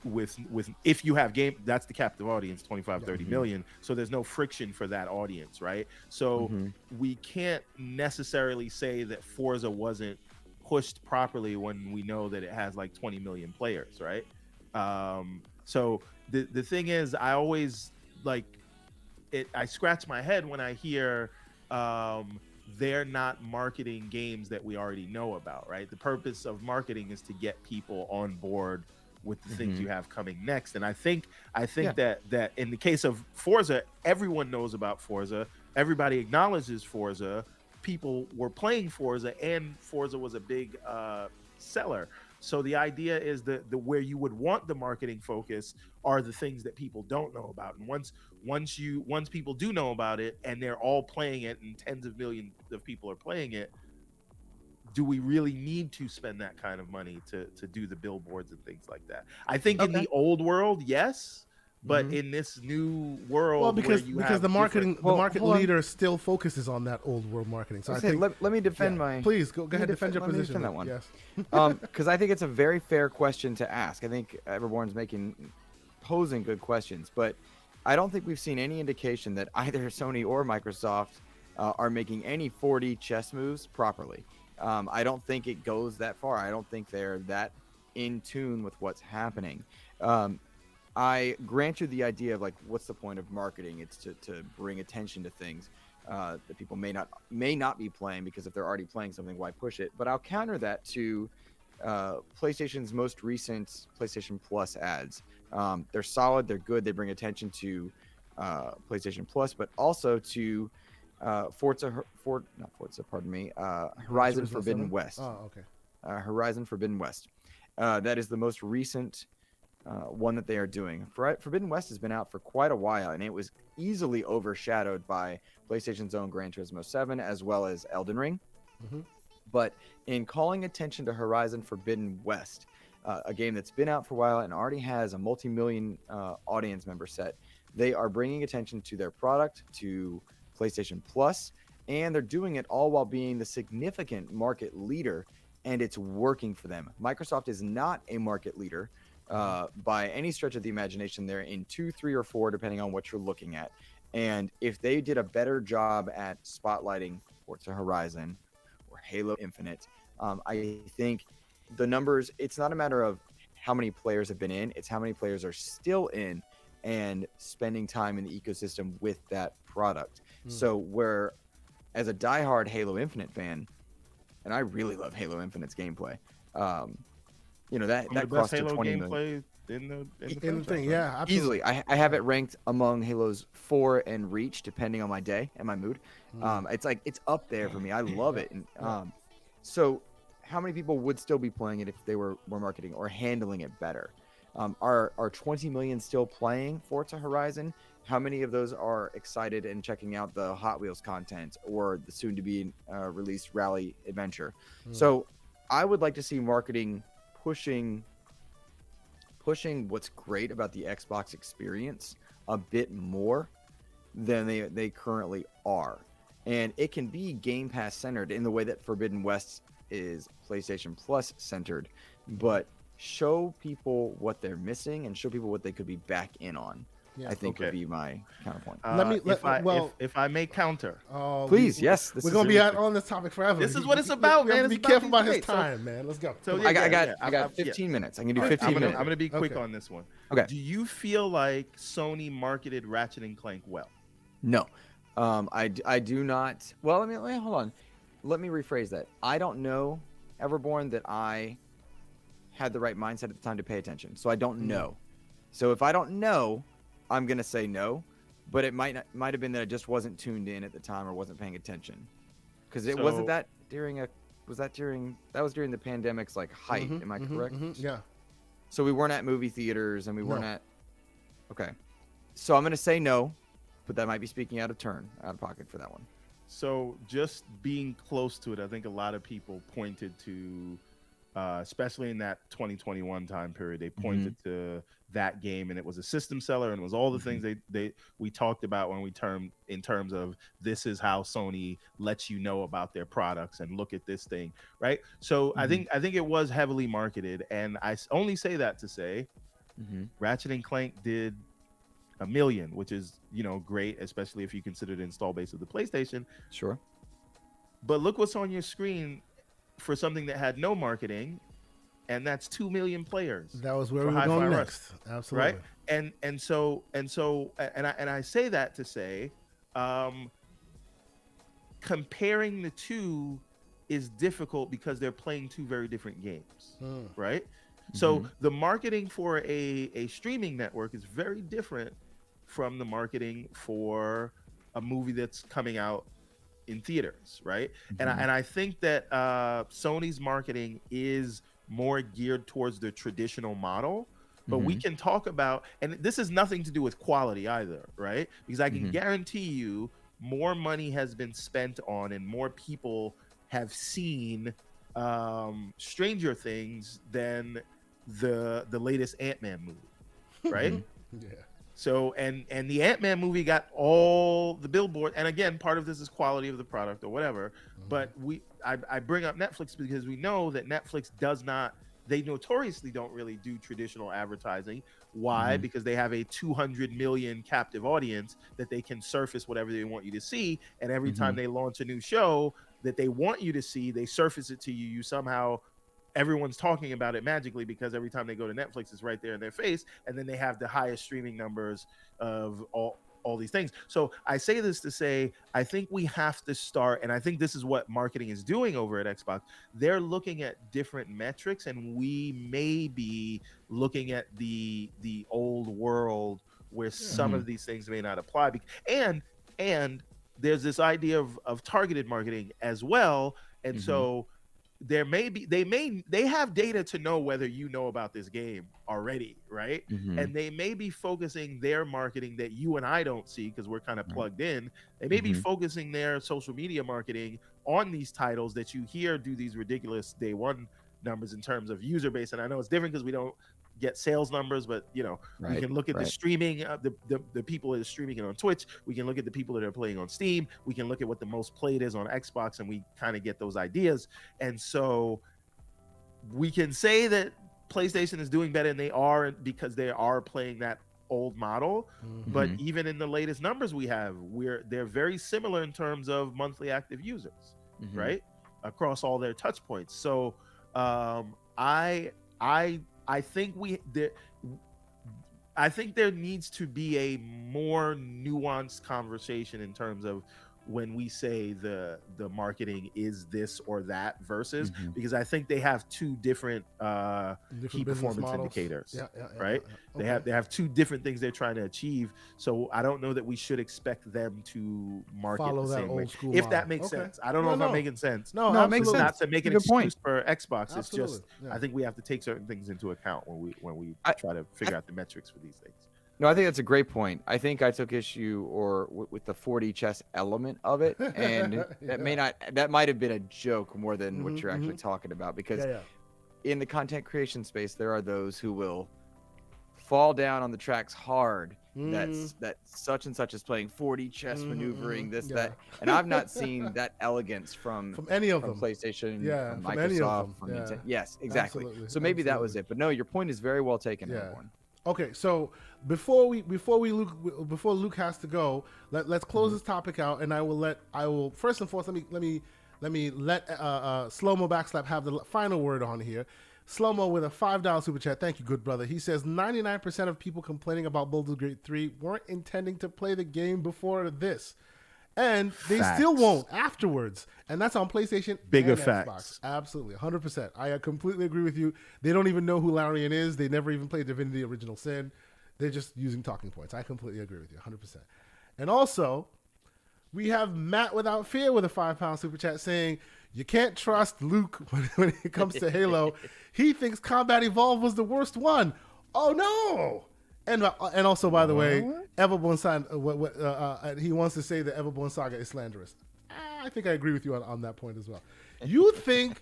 with if you have game, that's the captive audience, 25-30 million, so there's no friction for that audience, right? So we can't necessarily say that Forza wasn't pushed properly when we know that it has like 20 million players, right? So the thing is, I always I scratch my head when I hear they're not marketing games that we already know about, right? The purpose of marketing is to get people on board with the things you have coming next. And I think that in the case of Forza, everyone knows about Forza. Everybody acknowledges Forza. People were playing Forza, and Forza was a big seller. So the idea is that where you would want the marketing focus are the things that people don't know about. And once people do know about it and they're all playing it and tens of millions of people are playing it, do we really need to spend that kind of money to do the billboards and things like that? I think in the old world, yes, but in this new world, because the market leader still focuses on that old world marketing. So I think let me defend my. Please go ahead, defend your position. That one. Yes, because I think it's a very fair question to ask. I think Everborn's posing good questions, but I don't think we've seen any indication that either Sony or Microsoft are making any 4D chess moves properly. I don't think it goes that far. I don't think they're that in tune with what's happening. I grant you the idea of what's the point of marketing? It's to bring attention to things that people may not be playing, because if they're already playing something, why push it? But I'll counter that to PlayStation's most recent PlayStation Plus ads. They're solid, they're good, they bring attention to PlayStation Plus, but also to Horizon Forbidden West. Oh, okay. Horizon Forbidden West. That is the most recent one that they are doing. Forbidden West has been out for quite a while, and it was easily overshadowed by PlayStation's own Gran Turismo 7 as well as Elden Ring. Mm-hmm. But in calling attention to Horizon Forbidden West, a game that's been out for a while and already has a multi-million audience member set, they are bringing attention to their product, to PlayStation Plus, and they're doing it all while being the significant market leader, and it's working for them. Microsoft is not a market leader by any stretch of the imagination. They're in 2, 3, or 4, depending on what you're looking at. And if they did a better job at spotlighting Forza Horizon or Halo Infinite, I think the numbers, it's not a matter of how many players have been in, it's how many players are still in and spending time in the ecosystem with that product. So where, as a diehard Halo Infinite fan, and I really love Halo Infinite's gameplay, that crossed to 20 million. In the thing, yeah, absolutely. Easily. I have it ranked among Halos 4 and Reach, depending on my day and my mood. It's up there for me. I love it. And so how many people would still be playing it if they were marketing or handling it better? Are 20 million still playing Forza Horizon? How many of those are excited and checking out the Hot Wheels content or the soon-to-be released Rally Adventure? So I would like to see marketing pushing what's great about the Xbox experience a bit more than they currently are. And it can be Game Pass centered in the way that Forbidden West is PlayStation Plus centered, but show people what they're missing and show people what they could be back in on. I think would be my counterpoint. If I may counter, please, yes. We're gonna be on this topic forever. This is what it's about, man. Be careful about his time, man. Let's go. So I got 15 minutes. I can do 15 minutes. I'm gonna be quick on this one. Okay. Do you feel like Sony marketed Ratchet and Clank well? No, I do not. Well, hold on. Let me rephrase that. I don't know, Everborn, that I had the right mindset at the time to pay attention. So I don't know. So if I don't know, I'm gonna say no, but it might have been that I just wasn't tuned in at the time or wasn't paying attention, because it wasn't that during the pandemic's height. Am I correct? Yeah. So we weren't at movie theaters and we weren't at. Okay, so I'm gonna say no, but that might be speaking out of pocket for that one. So just being close to it, I think a lot of people pointed to, especially in that 2021 time period, they pointed to that game, and it was a system seller, and it was all the things we talked about when in terms of this is how Sony lets you know about their products and look at this thing, right? So I think it was heavily marketed, and I only say that to say Ratchet and Clank did 1 million, which is great, especially if you consider the install base of the PlayStation. Sure. But look what's on your screen for something that had no marketing, and that's 2 million players. That was where we were going next. Absolutely. Right. And I say that to say, comparing the two is difficult because they're playing two very different games, right? So the marketing for a streaming network is very different from the marketing for a movie that's coming out in theaters, right? And I think that Sony's marketing is more geared towards the traditional model, but we can talk about, and this has nothing to do with quality either, right? Because I can guarantee you more money has been spent on and more people have seen Stranger Things than the latest Ant-Man movie, right? Yeah. So and the Ant-Man movie got all the billboard, and again, part of this is quality of the product or whatever. But I bring up Netflix because we know that Netflix they notoriously don't really do traditional advertising. Why? Because they have a 200 million captive audience that they can surface whatever they want you to see, and every time they launch a new show that they want you to see, they surface it to you. You somehow, everyone's talking about it magically because every time they go to Netflix, it's right there in their face, and then they have the highest streaming numbers of all these things. So I say this to say, I think we have to start, and I think this is what marketing is doing over at Xbox. They're looking at different metrics, and we may be looking at the old world where some of these things may not apply. And there's this idea of targeted marketing as well, and so they have data to know whether you know about this game already, right? And they may be focusing their marketing that you and I don't see because we're kind of plugged in. They may be focusing their social media marketing on these titles that you hear do these ridiculous day one numbers in terms of user base. And I know it's different because we don't get sales numbers, but we can look at the streaming, the people that are streaming it on Twitch. We can look at the people that are playing on Steam. We can look at what the most played is on Xbox, and we kind of get those ideas. And so we can say that PlayStation is doing better, and they are, because they are playing that old model. But even in the latest numbers we have, they're very similar in terms of monthly active users, right, across all their touch points. So I think there needs to be a more nuanced conversation in terms of when we say the marketing is this or that versus, because I think they have two different key performance indicators, right? Okay. They have two different things they're trying to achieve. So I don't know that we should expect them to market the same way. If that makes sense. I don't know if I'm making sense. No, it makes sense. Not to make an excuse for Xbox. It's just I think we have to take certain things into account when we try to figure out the metrics for these things. No, I think that's a great point. I think I took issue with the 4D chess element of it, and that might have been a joke more than what you're actually talking about, because in the content creation space, there are those who will fall down on the tracks hard. That such and such is playing 4D chess maneuvering that, and I've not seen that elegance from any of them. PlayStation, from Microsoft, from Nintendo. Yes, exactly. Absolutely. So maybe that was it. But no, your point is very well taken, Everborn. Okay, so before Luke has to go, let's close this topic out, and I will first and foremost let me let Slow-Mo Backslap have the final word on here. Slow-Mo with a $5 super chat. Thank you, good brother. He says 99% of people complaining about Baldur's Gate 3 weren't intending to play the game before this. And they still won't afterwards. And that's on PlayStation and Xbox. Facts. Absolutely, 100%. I completely agree with you. They don't even know who Larian is. They never even played Divinity Original Sin. They're just using talking points. I completely agree with you, 100%. And also, we have Matt Without Fear with a £5 super chat saying, you can't trust Luke when it comes to Halo. He thinks Combat Evolved was the worst one. Oh, no! And also, by the way, Everborn he wants to say that EverbornSaga is slanderous. I think I agree with you on that point as well. You think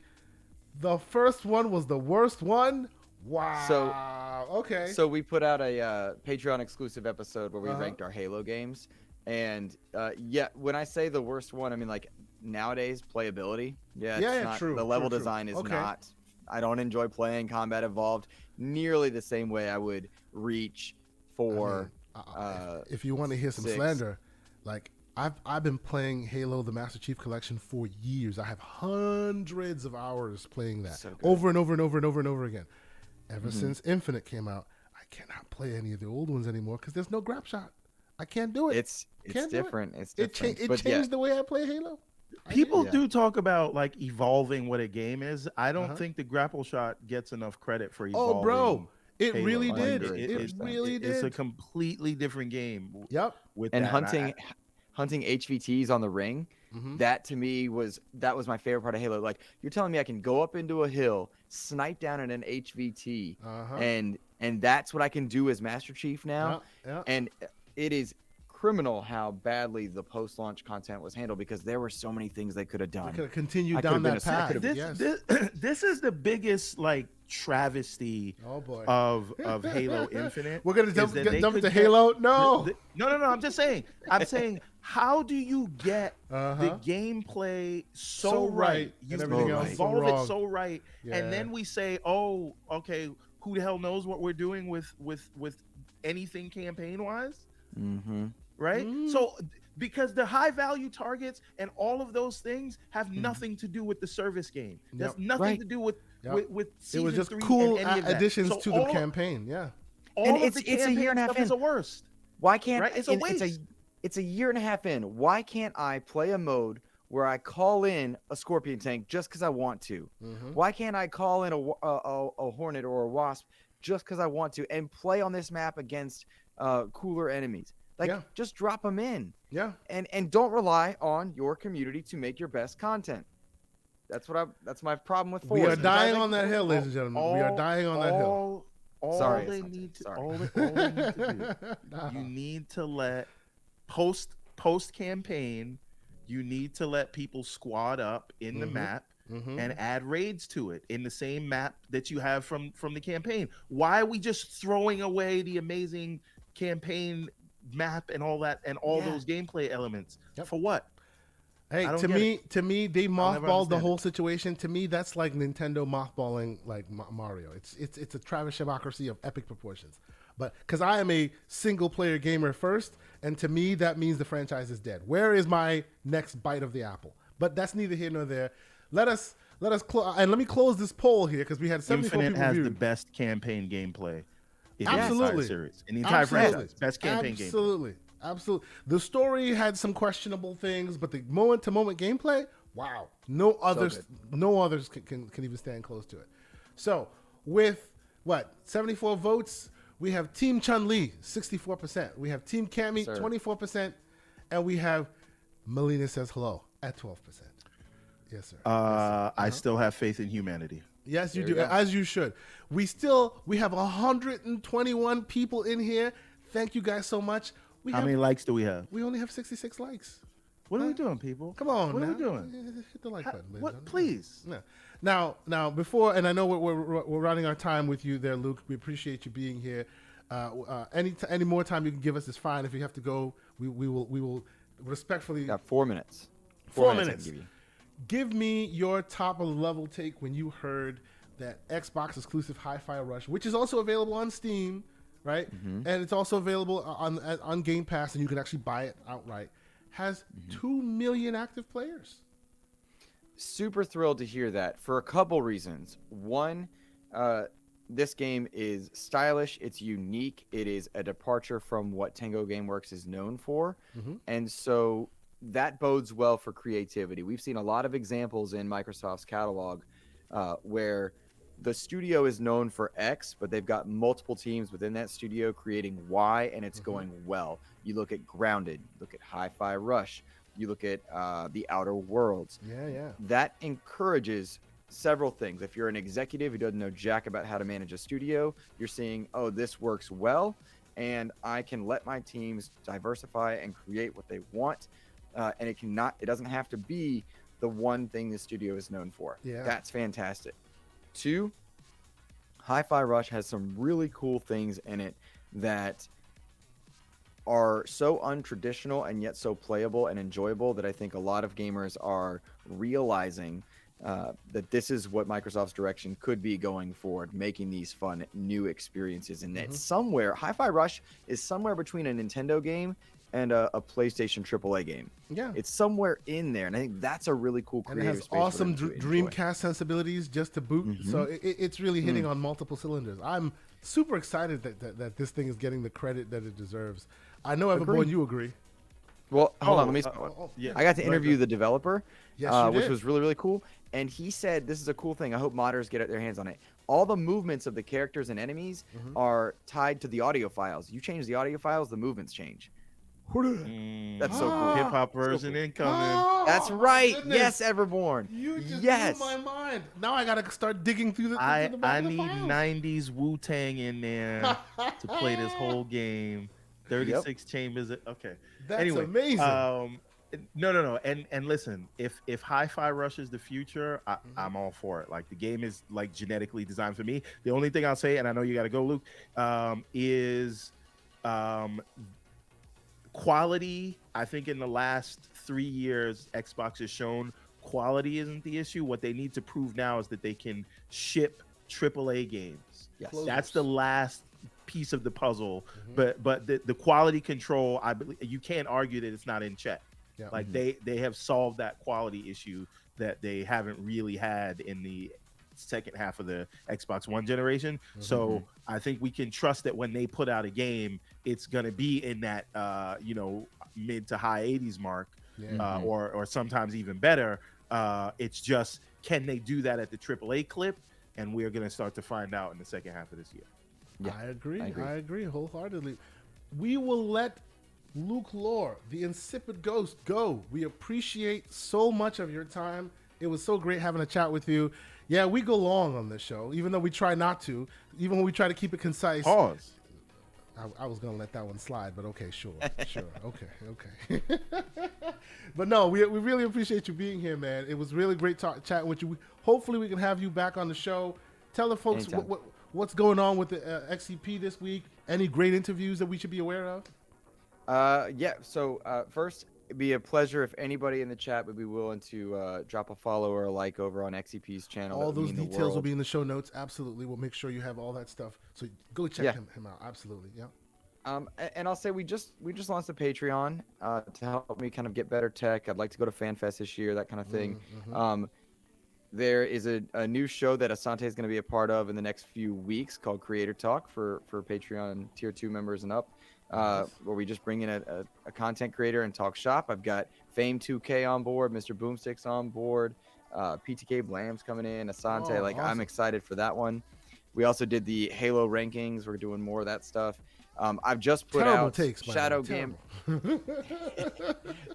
the first one was the worst one? Wow. Okay. So we put out a Patreon exclusive episode where we ranked our Halo games, and when I say the worst one, I mean like nowadays playability. True. The level design is not. I don't enjoy playing Combat Evolved nearly the same way I would Reach for. If you want to hear some slander, like I've been playing Halo the Master Chief Collection for years. I have hundreds of hours playing that over and over and over and over and over again. Ever since Infinite came out, I cannot play any of the old ones anymore because there's no grab shot. I can't do it. It's different. It's different. It changed the way I play Halo. People do talk about like evolving what a game is. I don't think the grapple shot gets enough credit for evolving. Oh, bro. It Halo. really did. It really did. It's a completely different game. Yep. Hunting HVTs on the ring, that to me was my favorite part of Halo. Like, you're telling me I can go up into a hill, snipe down at an HVT, and that's what I can do as Master Chief now. And it is criminal how badly the post-launch content was handled, because there were so many things they could have done. They could have continued down that path. This is the biggest like travesty of Halo Infinite. We're gonna jump to Halo. No, I'm just saying. How do you get the gameplay so right? You evolve it so right, and then we say, "Oh, okay, who the hell knows what we're doing with anything campaign wise?" Right? So because the high value targets and all of those things have nothing to do with the service game. That's nothing to do with season it was just 3 cool and additions to the campaign. It's a year and a half in. Is the worst. Why can't it's a waste? It's a year and a half in. Why can't I play a mode where I call in a Scorpion tank just because I want to? Why can't I call in a Hornet or a Wasp just because I want to, and play on this map against cooler enemies? Like, Yeah. just drop them in. Yeah. And don't rely on your community to make your best content. That's my problem with Forza. We are is I dying think on that hill, ladies and gentlemen. We are dying on that hill. Sorry, they it's need not- to sorry. all they need to do. Nah. You need to let post campaign. You need to let people squad up in the map and add raids to it in the same map that you have from the campaign. Why are we just throwing away the amazing campaign map and all that and all those gameplay elements for what? Hey, to me, they mothballed the whole situation. To me, that's like Nintendo mothballing like Mario. It's a Travis Shamocracy of epic proportions. But because I am a single player gamer first, and to me that means the franchise is dead. Where is my next bite of the apple? But that's neither here nor there. Let me close this poll here because we had 74 Infinite people has viewed. the best campaign gameplay in Absolutely. the entire series, in the entire franchise. Best campaign gameplay. Absolutely. The story had some questionable things, but the moment-to-moment gameplay, wow. No others can even stand close to it. So, with 74 votes, we have Team Chun-Li, 64%. We have Team Cammy, 24%. And we have Melina Says Hello at 12%. Yes, sir. I still have faith in humanity. Yes, you do, as you should. We have 121 people in here. Thank you guys so much. How many likes do we have? We only have 66 likes. What are we doing, people? Come on, what now. are we doing? Hit the like button, ladies. What? Please. Yeah. Now, before, and I know we're running our time with you there, Luke. We appreciate you being here. Any more time you can give us is fine. If you have to go, we will respectfully. Got 4 minutes. 4 minutes. Give me your top of the level take when you heard that Xbox exclusive Hi-Fi Rush, which is also available on Steam, right? And it's also available on Game Pass, and you can actually buy it outright. Has 2 million active players. Super thrilled to hear that for a couple reasons. One, this game is stylish, it's unique, it is a departure from what Tango Gameworks is known for, and so that bodes well for creativity. We've seen a lot of examples in Microsoft's catalog where the studio is known for X, but they've got multiple teams within that studio creating Y, and it's going well. You look at Grounded, look at Hi-Fi Rush, you look at The Outer Worlds. Yeah. That encourages several things. If you're an executive who doesn't know jack about how to manage a studio, you're seeing, oh, this works well, and I can let my teams diversify and create what they want. And it doesn't have to be the one thing the studio is known for. Yeah. That's fantastic. 2, Hi-Fi Rush has some really cool things in it that are so untraditional and yet so playable and enjoyable that I think a lot of gamers are realizing that this is what Microsoft's direction could be going forward, making these fun new experiences. And that somewhere, Hi-Fi Rush is somewhere between a Nintendo game and a PlayStation AAA game. Yeah, it's somewhere in there, and I think that's a really cool creative and it has space awesome Dreamcast sensibilities just to boot. So it's really hitting on multiple cylinders. I'm super excited that this thing is getting the credit that it deserves. I know, Everborn, you agree. Well, hold on, let me. Yeah. I got to interview the developer, yes, which was really, really cool. And he said, this is a cool thing. I hope modders get their hands on it. All the movements of the characters and enemies are tied to the audio files. You change the audio files, the movements change. That's so cool. Hip hop version incoming. That's right. Goodness. Yes, Everborn. You just yes. blew my mind. Now I gotta start digging through the. I need 90s Wu-Tang in there to play this whole game. 36 chambers. Okay. That's anyway, amazing. No. And listen, if Hi-Fi Rush is the future, I'm all for it. Like, the game is like genetically designed for me. The only thing I'll say, and I know you got to go, Luke, is quality. I think in the last 3 years, Xbox has shown quality isn't the issue. What they need to prove now is that they can ship AAA games. Yes. That's the last piece of the puzzle. But the quality control, I believe, you can't argue that it's not in check. Yeah. Like they have solved that quality issue that they haven't really had in the second half of the Xbox One generation. So I think we can trust that when they put out a game, it's going to be in that mid to high 80s mark, or sometimes even better. It's just, can they do that at the AAA clip? And we're going to start to find out in the second half of this year. Yeah, I agree wholeheartedly. We will let Luke Lohr, the Insipid Ghost, go. We appreciate so much of your time. It was so great having a chat with you. Yeah, we go long on this show, even though we try not to, even when we try to keep it concise. Pause. I was going to let that one slide, but okay, sure. Okay. But no, we really appreciate you being here, man. It was really great chatting with you. Hopefully we can have you back on the show. Tell the folks what's going on with the XEP this week. Any great interviews that we should be aware of? First, it'd be a pleasure if anybody in the chat would be willing to drop a follow or a like over on XEP's channel. All those details will be in the show notes. Absolutely. We'll make sure you have all that stuff. So go check him out. Absolutely. Yeah. And I'll say we just launched a Patreon to help me kind of get better tech. I'd like to go to FanFest this year, that kind of thing. Mm-hmm. There is a new show that Asante is going to be a part of in the next few weeks called Creator Talk for Patreon Tier 2 members and up, where we just bring in a content creator and talk shop. I've got Fame 2K on board, Mr. Boomstick's on board, PTK Blam's coming in, Asante. Awesome. I'm excited for that one. We also did the Halo rankings. We're doing more of that stuff. I've just put out Shadow Gambit.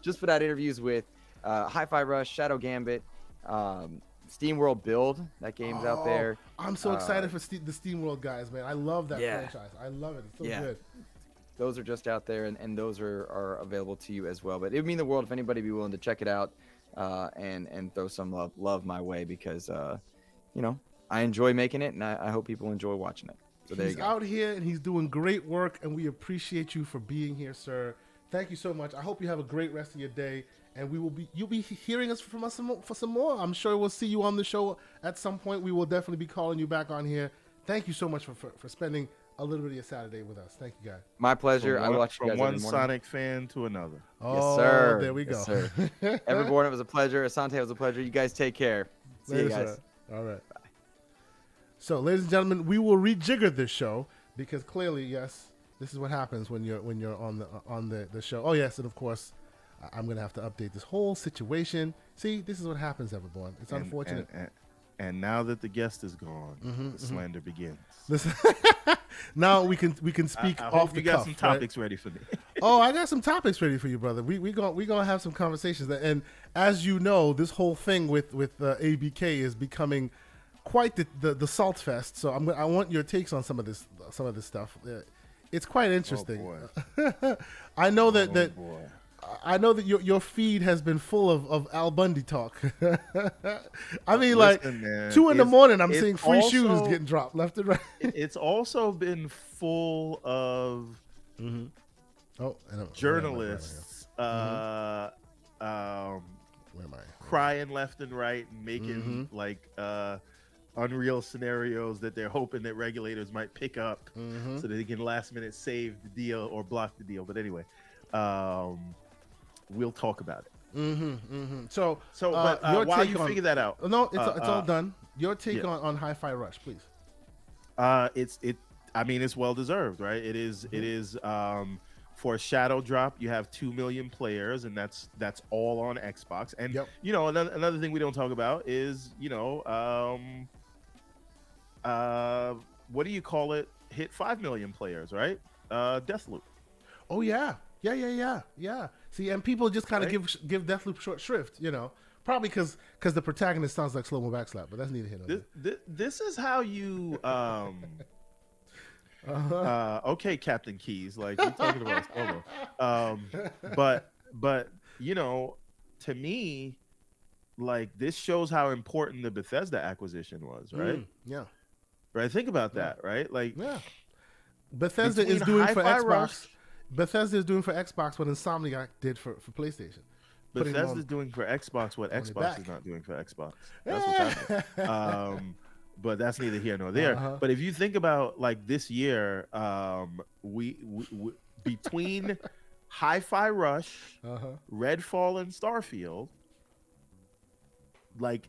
Just put out interviews with Hi-Fi Rush, Shadow Gambit, SteamWorld Build. That game's out there. I'm so excited for the SteamWorld guys, man. I love that franchise. I love it. It's so good. Those are just out there, and those are available to you as well. But it would mean the world if anybody be willing to check it out and throw some love my way, because I enjoy making it, and I hope people enjoy watching it. So there you go. He's out here and he's doing great work, and we appreciate you for being here, sir. Thank you so much. I hope you have a great rest of your day, and you'll be hearing us from us for some more. I'm sure we'll see you on the show at some point. We will definitely be calling you back on here. Thank you so much for spending a little bit of your Saturday with us. Thank you, guys. My pleasure. I watch you guys from one Sonic fan to another. Oh, yes, sir. There we go. Yes, sir. Everborn, it was a pleasure. Asante, it was a pleasure. You guys take care. See you guys. Sir. All right. Bye. So, ladies and gentlemen, we will rejigger this show because clearly, yes, this is what happens when you're on the show. Oh, yes, and of course, I'm going to have to update this whole situation. See, this is what happens, Everborn. It's unfortunate. And now that the guest is gone, the slander begins. Listen, now we can speak off the cuff. You got some topics ready for me. Oh, I got some topics ready for you, brother. We gonna have some conversations. And as you know, this whole thing with ABK is becoming quite the salt fest. So I want your takes on some of this stuff. It's quite interesting. Oh, I know that boy. I know that your feed has been full of Al Bundy talk. I mean, man, 2 in the morning, I'm seeing free shoes getting dropped left and right. It's also been full of journalists where am I? crying left and right and making unreal scenarios that they're hoping that regulators might pick up so that they can last minute save the deal or block the deal. But anyway, we'll talk about it. So your while you figure that out. No, it's all done. Your take on Hi-Fi Rush, please. It's well deserved, right? It is for a shadow drop. You have 2 million players, and that's all on Xbox. And another thing we don't talk about is what do you call it? Hit 5 million players, right? Deathloop. Oh yeah. See, and people just kind of give Deathloop short shrift, probably because the protagonist sounds like slow-mo backslap, but that's neither here nor there. This is how you okay, Captain Keys, like you're talking about solo. But to me, like, this shows how important the Bethesda acquisition was, right? Yeah. Right. Think about that, right? Like, Bethesda is doing for Xbox. Bethesda is doing for Xbox what Insomniac did for PlayStation. Bethesda's doing for Xbox what Xbox is not doing for Xbox. That's what's happening. But that's neither here nor there. But if you think about, like, this year, we between Hi-Fi Rush, Redfall, and Starfield, like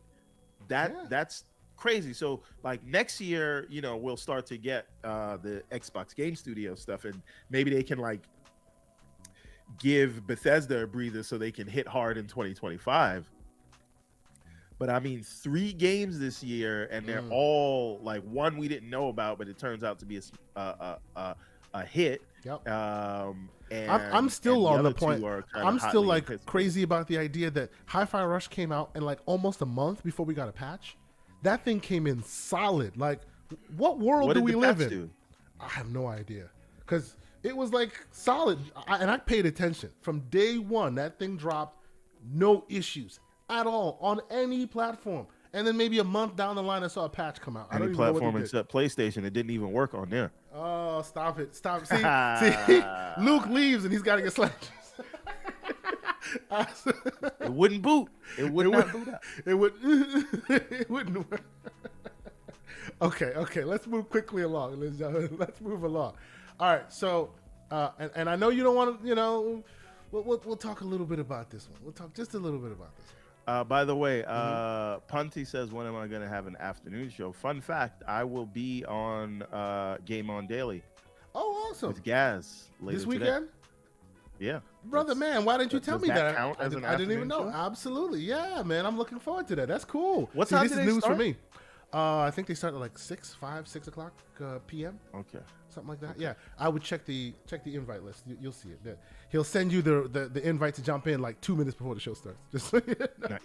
that's crazy. So, like, next year, we'll start to get the Xbox Game Studio stuff, and maybe they can, like, give Bethesda a breather so they can hit hard in 2025. But I mean, 3 games this year, and they're all, like, one we didn't know about, but it turns out to be a hit. Yep. I'm still on the point. I'm still like pissed. crazy about the idea that Hi-Fi Rush came out in like almost a month before we got a patch. That thing came in solid. Like, what world do we live in? I have no idea, because it was like solid, and I paid attention from day one. That thing dropped, no issues at all on any platform. And then maybe a month down the line, I saw a patch come out. Any platform except PlayStation, it didn't even work on there. Oh, stop it. Stop. See, Luke leaves and he's got to get slapped. It wouldn't boot. It would not boot up. It wouldn't work. Okay. Let's move quickly along. Let's move along. All right. So, and I know you don't want to, we'll talk a little bit about this one. We'll talk just a little bit about this one. By the way, Punty says, when am I going to have an afternoon show? Fun fact, I will be on Game On Daily. Oh, awesome. With Gaz later this weekend? Today. Yeah. Brother, man, why didn't you tell me that? Count as I didn't even know. Show? Absolutely. Yeah, man, I'm looking forward to that. That's cool. What time this do is they news start? for me. I think they start at like 6 o'clock p.m. Okay. Something like that. Okay. Yeah, I would check the invite list. You'll see it. He'll send you the invite to jump in like 2 minutes before the show starts. Just so you know.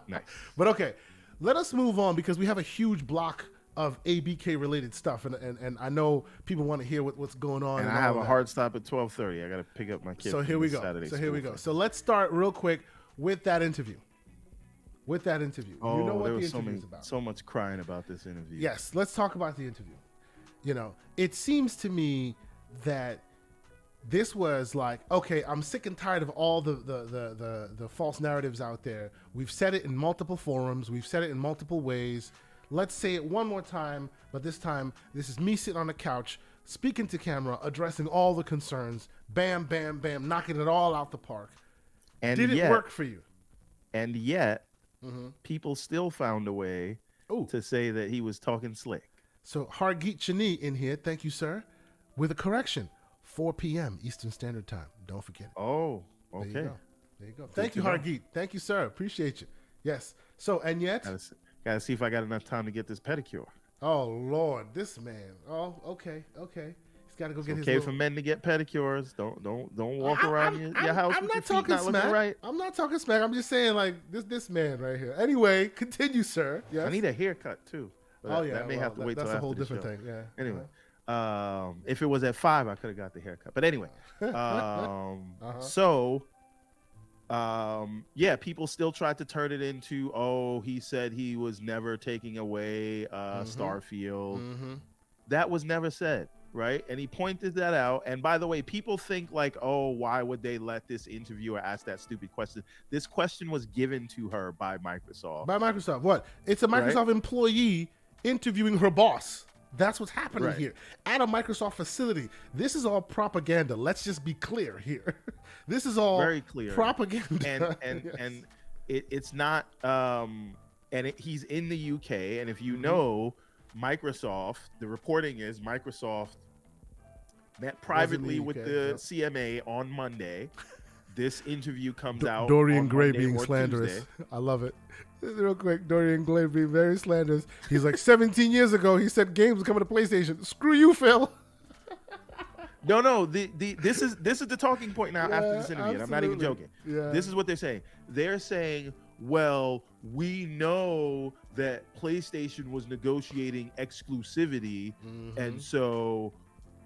Nice. But okay, let us move on, because we have a huge block of ABK related stuff, and I know people want to hear what's going on. And I have a hard stop at 12:30. I got to pick up my kids. So here we go. So let's start real quick with that interview. Oh, you know what there the was interview is about. so much crying about this interview. Yes, let's talk about the interview. It seems to me that this was like, okay, I'm sick and tired of all the false narratives out there. We've said it in multiple forums. We've said it in multiple ways. Let's say it one more time, but this time, this is me sitting on the couch, speaking to camera, addressing all the concerns. Bam, bam, bam, knocking it all out the park. And did it work for you? And yet, people still found a way to say that he was talking slick. So Hargeet Chani in here, thank you, sir, with a correction, 4 p.m. Eastern Standard Time. Don't forget it. Oh, okay. There you go. Thank you, Hargeet. Thank you, sir. Appreciate you. Yes. So, and yet... Gotta see if I got enough time to get this pedicure. Oh, Lord, this man. Oh, okay. He's got to go get his... Okay for men to get pedicures. Don't walk around your house with your feet not looking right. I'm not talking smack. I'm just saying, like, this man right here. Anyway, continue, sir. Yes. I need a haircut, too. Oh, yeah. That may have to wait till that's after a whole the different show. thing, yeah. Anyway, if it was at 5, I could have got the haircut. But anyway, so... people still tried to turn it into, he said he was never taking away Starfield. That was never said, right? And he pointed that out. And by the way, people think like, why would they let this interviewer ask that stupid question? This question was given to her by Microsoft. What? It's a Microsoft employee interviewing her boss. That's what's happening here at a Microsoft facility. This is all propaganda. Let's just be clear here. This is all very clear propaganda. And it's not. He's in the UK, and if you know Microsoft, the reporting is Microsoft met privately with the CMA on Monday. This interview comes out. Dorian Gray being Tuesday. slanderous. I love it. Real quick, Dorian Gray being very slanderous. He's like, 17 years ago, he said games were coming to PlayStation. Screw you, Phil. No. This is the talking point now after this interview. And I'm not even joking. Yeah. This is what they're saying. They're saying, well, we know that PlayStation was negotiating exclusivity, and so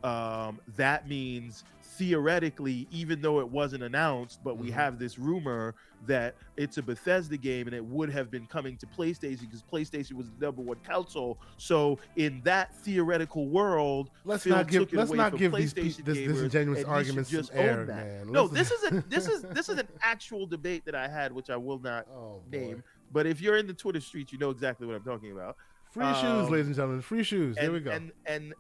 that means theoretically, even though it wasn't announced, but we have this rumor that it's a Bethesda game and it would have been coming to PlayStation because PlayStation was the number one console. So in that theoretical world, let's Phil not give PlayStation these gamers, disingenuous arguments just some air, own that. man. No, this is an actual debate that I had, which I will not name. But if you're in the Twitter streets, you know exactly what I'm talking about. Free shoes, ladies and gentlemen. Free shoes. There we go. And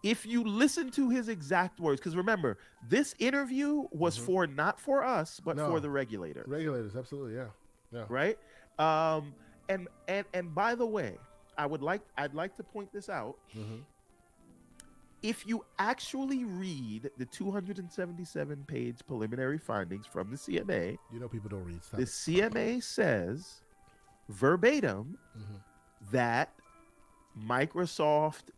if you listen to his exact words, because remember, this interview was not for us, but for the regulators. Regulators, absolutely, yeah. Right? And by the way, I'd like to point this out. If you actually read the 277-page preliminary findings from the CMA, you know people don't read stuff. The CMA says verbatim that Microsoft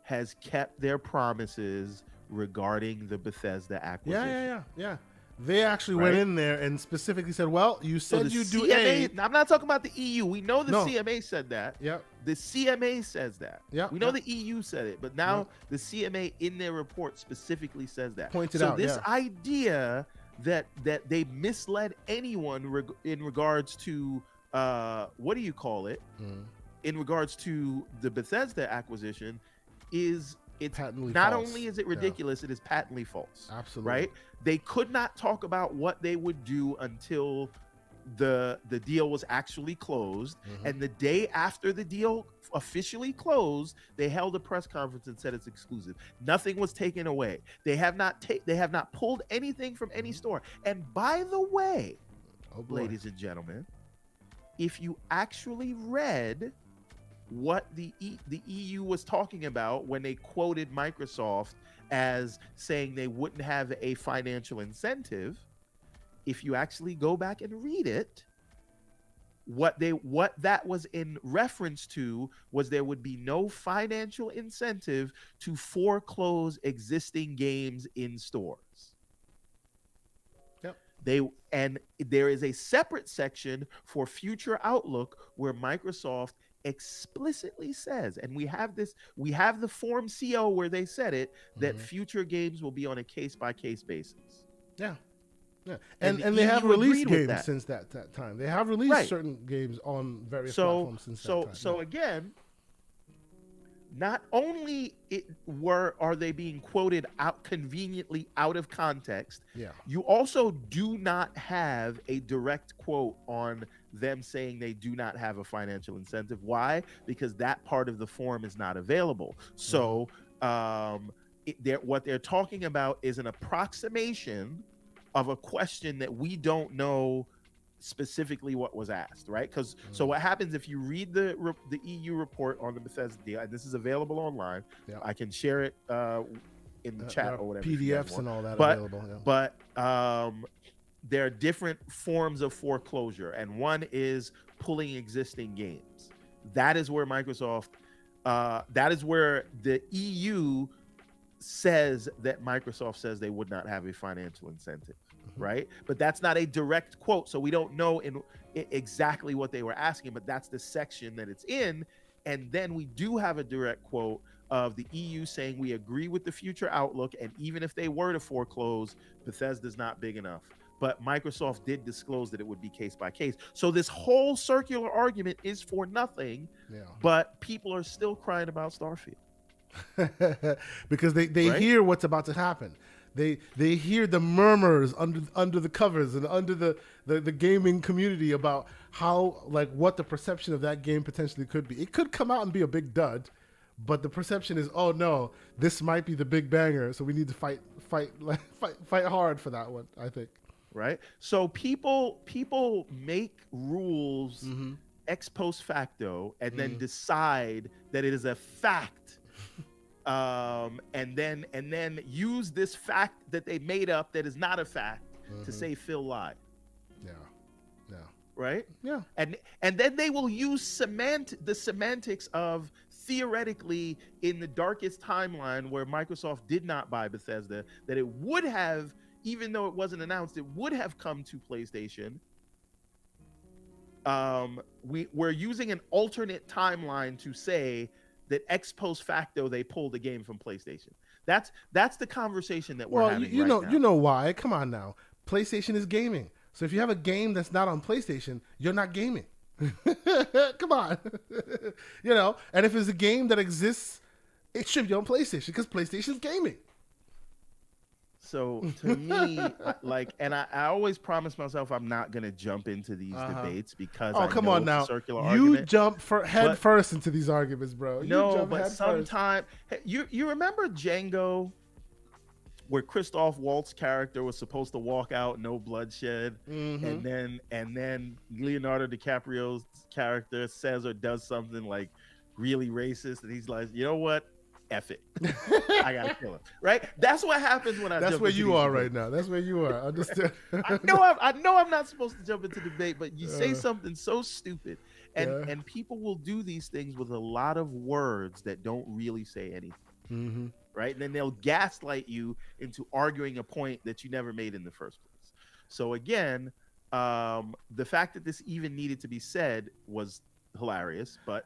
has kept their promises regarding the Bethesda acquisition. Yeah. They actually went in there and specifically said, well, you said you do A. I'm not talking about the EU. We know the CMA said that. Yep. The CMA says that. Yep. We know the EU said it, but now the CMA in their report specifically says that. Pointed out, this idea that they misled anyone in regards to what do you call it? In regards to the Bethesda acquisition it's patently not false. only is it ridiculous, it is patently false. Absolutely. Right? They could not talk about what they would do until the deal was actually closed. And the day after the deal officially closed, they held a press conference and said it's exclusive. Nothing was taken away. They have not pulled anything from any store. And by the way, ladies and gentlemen, if you actually read what the EU was talking about when they quoted Microsoft as saying they wouldn't have a financial incentive, if you actually go back and read it, what that was in reference to was there would be no financial incentive to foreclose existing games in stores. And there is a separate section for future outlook where Microsoft explicitly says, and we have the Form CO where they said it, that future games will be on a case-by-case basis. Yeah. And they have released games since that time. They have released certain games on various platforms since that time. So again, not only are they being quoted conveniently out of context, you also do not have a direct quote on them saying they do not have a financial incentive. Why? Because that part of the form is not available. So what they're talking about is an approximation of a question that we don't know specifically what was asked, right? Because so what happens if you read the EU report on the Bethesda deal, and this is available online, I can share it in the chat or whatever, PDFs and all that available. But there are different forms of foreclosure, and one is pulling existing games. That is where Microsoft, that is where the EU says that Microsoft says they would not have a financial incentive, right? But that's not a direct quote, so we don't know exactly what they were asking, but that's the section that it's in. And then we do have a direct quote of the EU saying we agree with the future outlook, and even if they were to foreclose, Bethesda's not big enough. But Microsoft did disclose that it would be case by case. So this whole circular argument is for nothing, but people are still crying about Starfield. Because they hear what's about to happen. They hear the murmurs under the covers and under the gaming community about how, like, what the perception of that game potentially could be. It could come out and be a big dud, but the perception is, oh no, this might be the big banger, so we need to fight hard for that one, I think. Right? So people make rules ex post facto and then decide that it is a fact. And then use this fact that they made up that is not a fact to say Phil lied. Yeah. Right? Yeah. And then they will use the semantics of theoretically in the darkest timeline where Microsoft did not buy Bethesda, that it would have, even though it wasn't announced, it would have come to PlayStation. We're using an alternate timeline to say that ex post facto they pulled the game from PlayStation. That's the conversation that we're having right now. You know why? Come on now. PlayStation is gaming. So if you have a game that's not on PlayStation, you're not gaming. Come on. And if it's a game that exists, it should be on PlayStation because PlayStation's gaming. So to me, I always promise myself I'm not going to jump into these debates because come on now. Circular you argument. Jump head first into these arguments, bro. But sometimes you remember Django, where Christoph Waltz's character was supposed to walk out no bloodshed, and then Leonardo DiCaprio's character says or does something like really racist, and he's like, you know what? F it. I gotta kill him. Right? That's what happens when I jump into That's where you are debates. right now. That's where you are. Understand? I know I'm not supposed to jump into debate, but you say something so stupid, and people will do these things with a lot of words that don't really say anything. right? And then they'll gaslight you into arguing a point that you never made in the first place. So again, the fact that this even needed to be said was hilarious, but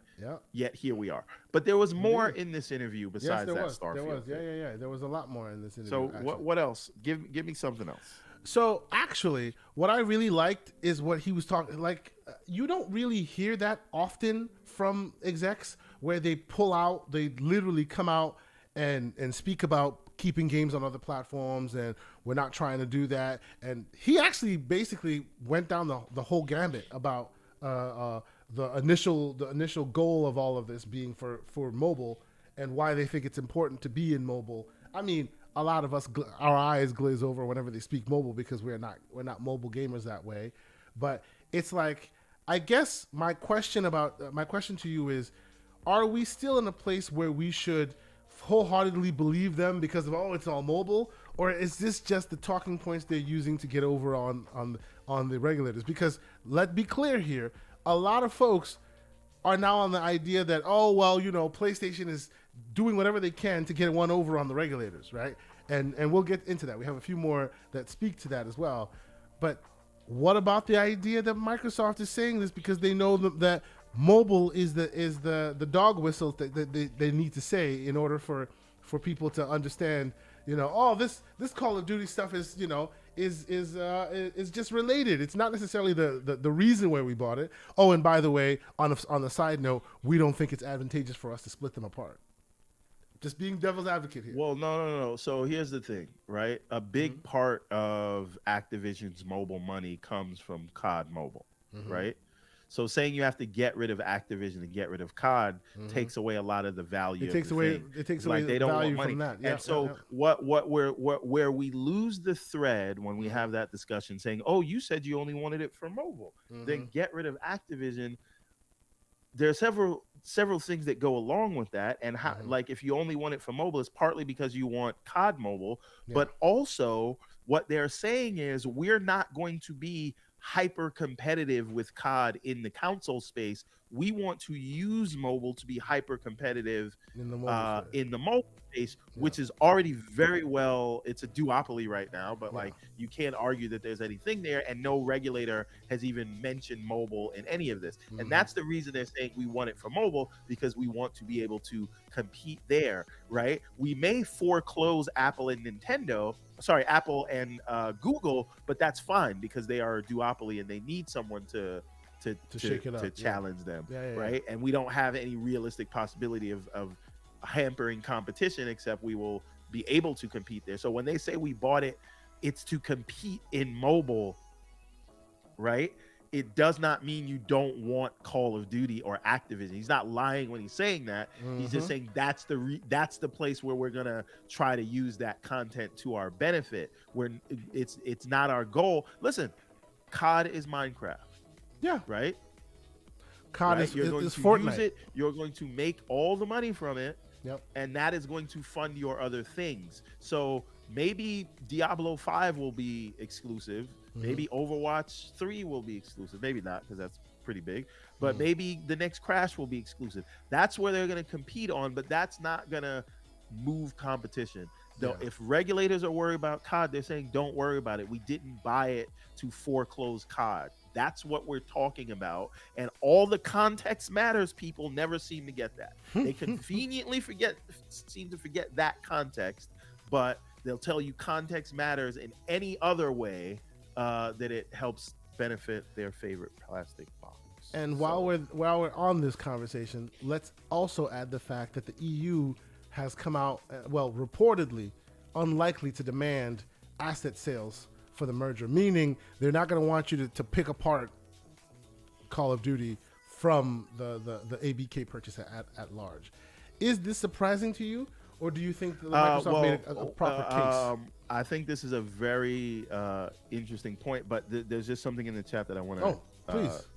yet here we are. But there was more in this interview besides that Starfield. There was, yeah. There was a lot more in this interview. So what else? Give me something else. So actually, what I really liked is what he was talking. Like, you don't really hear that often from execs, where they pull out, they literally come out and speak about keeping games on other platforms, and we're not trying to do that. And he actually basically went down the whole gambit about the initial goal of all of this being for mobile, and why they think it's important to be in mobile. I mean, a lot of us, our eyes glaze over whenever they speak mobile, because we're not mobile gamers that way. But it's like, I guess my question to you is, are we still in a place where we should wholeheartedly believe them because of, it's all mobile, or is this just the talking points they're using to get over on the regulators? Because let's be clear here, a lot of folks are now on the idea that, PlayStation is doing whatever they can to get one over on the regulators, right? And we'll get into that. We have a few more that speak to that as well. But what about the idea that Microsoft is saying this because they know that mobile is the dog whistle that they need to say in order for people to understand, this Call of Duty stuff is is just related. It's not necessarily the reason why we bought it. Oh, and by the way, on the side note, we don't think it's advantageous for us to split them apart. Just being devil's advocate here. Well, no. So here's the thing, right? A big part of Activision's mobile money comes from COD Mobile, right? So saying you have to get rid of Activision and get rid of COD takes away a lot of the value. It takes away they don't value want money from that. And so where we lose the thread when we have that discussion, saying, "Oh, you said you only wanted it for mobile," then get rid of Activision. There are several things that go along with that, and how, like, if you only want it for mobile, it's partly because you want COD Mobile, but also what they're saying is we're not going to be hyper competitive with COD in the console space. We want to use mobile to be hyper competitive in the mobile space, which is already very well. It's a duopoly right now, but like, you can't argue that there's anything there, and no regulator has even mentioned mobile in any of this. And that's the reason they're saying we want it for mobile, because we want to be able to compete there, right? We may foreclose Apple and Google, but that's fine because they are a duopoly and they need someone to shake it up, to challenge them, right? And we don't have any realistic possibility of hampering competition, except we will be able to compete there. So when they say we bought it, it's to compete in mobile, right? It does not mean you don't want Call of Duty or Activision. He's not lying when he's saying that. He's just saying that's the place where we're gonna try to use that content to our benefit. Where it's not our goal. Listen, COD is Minecraft. Yeah. Right. COD is Fortnite. Use it. You're going to make all the money from it. Yep. And that is going to fund your other things. So maybe Diablo 5 will be exclusive. Maybe Overwatch 3 will be exclusive. Maybe not, because that's pretty big. But maybe the next Crash will be exclusive. That's where they're going to compete on, but that's not going to move competition. Though, if regulators are worried about COD, they're saying don't worry about it. We didn't buy it to foreclose COD. That's what we're talking about. And all the context matters. People never seem to get that. They conveniently seem to forget that context, but they'll tell you context matters in any other way that it helps benefit their favorite plastic box. And while we're on this conversation, let's also add the fact that the EU has come out, reportedly unlikely to demand asset sales for the merger, meaning they're not going to want you to pick apart Call of Duty from the ABK purchase at large. Is this surprising to you, or do you think that Microsoft made a proper case? I think this is a very interesting point, but there's just something in the chat that I want to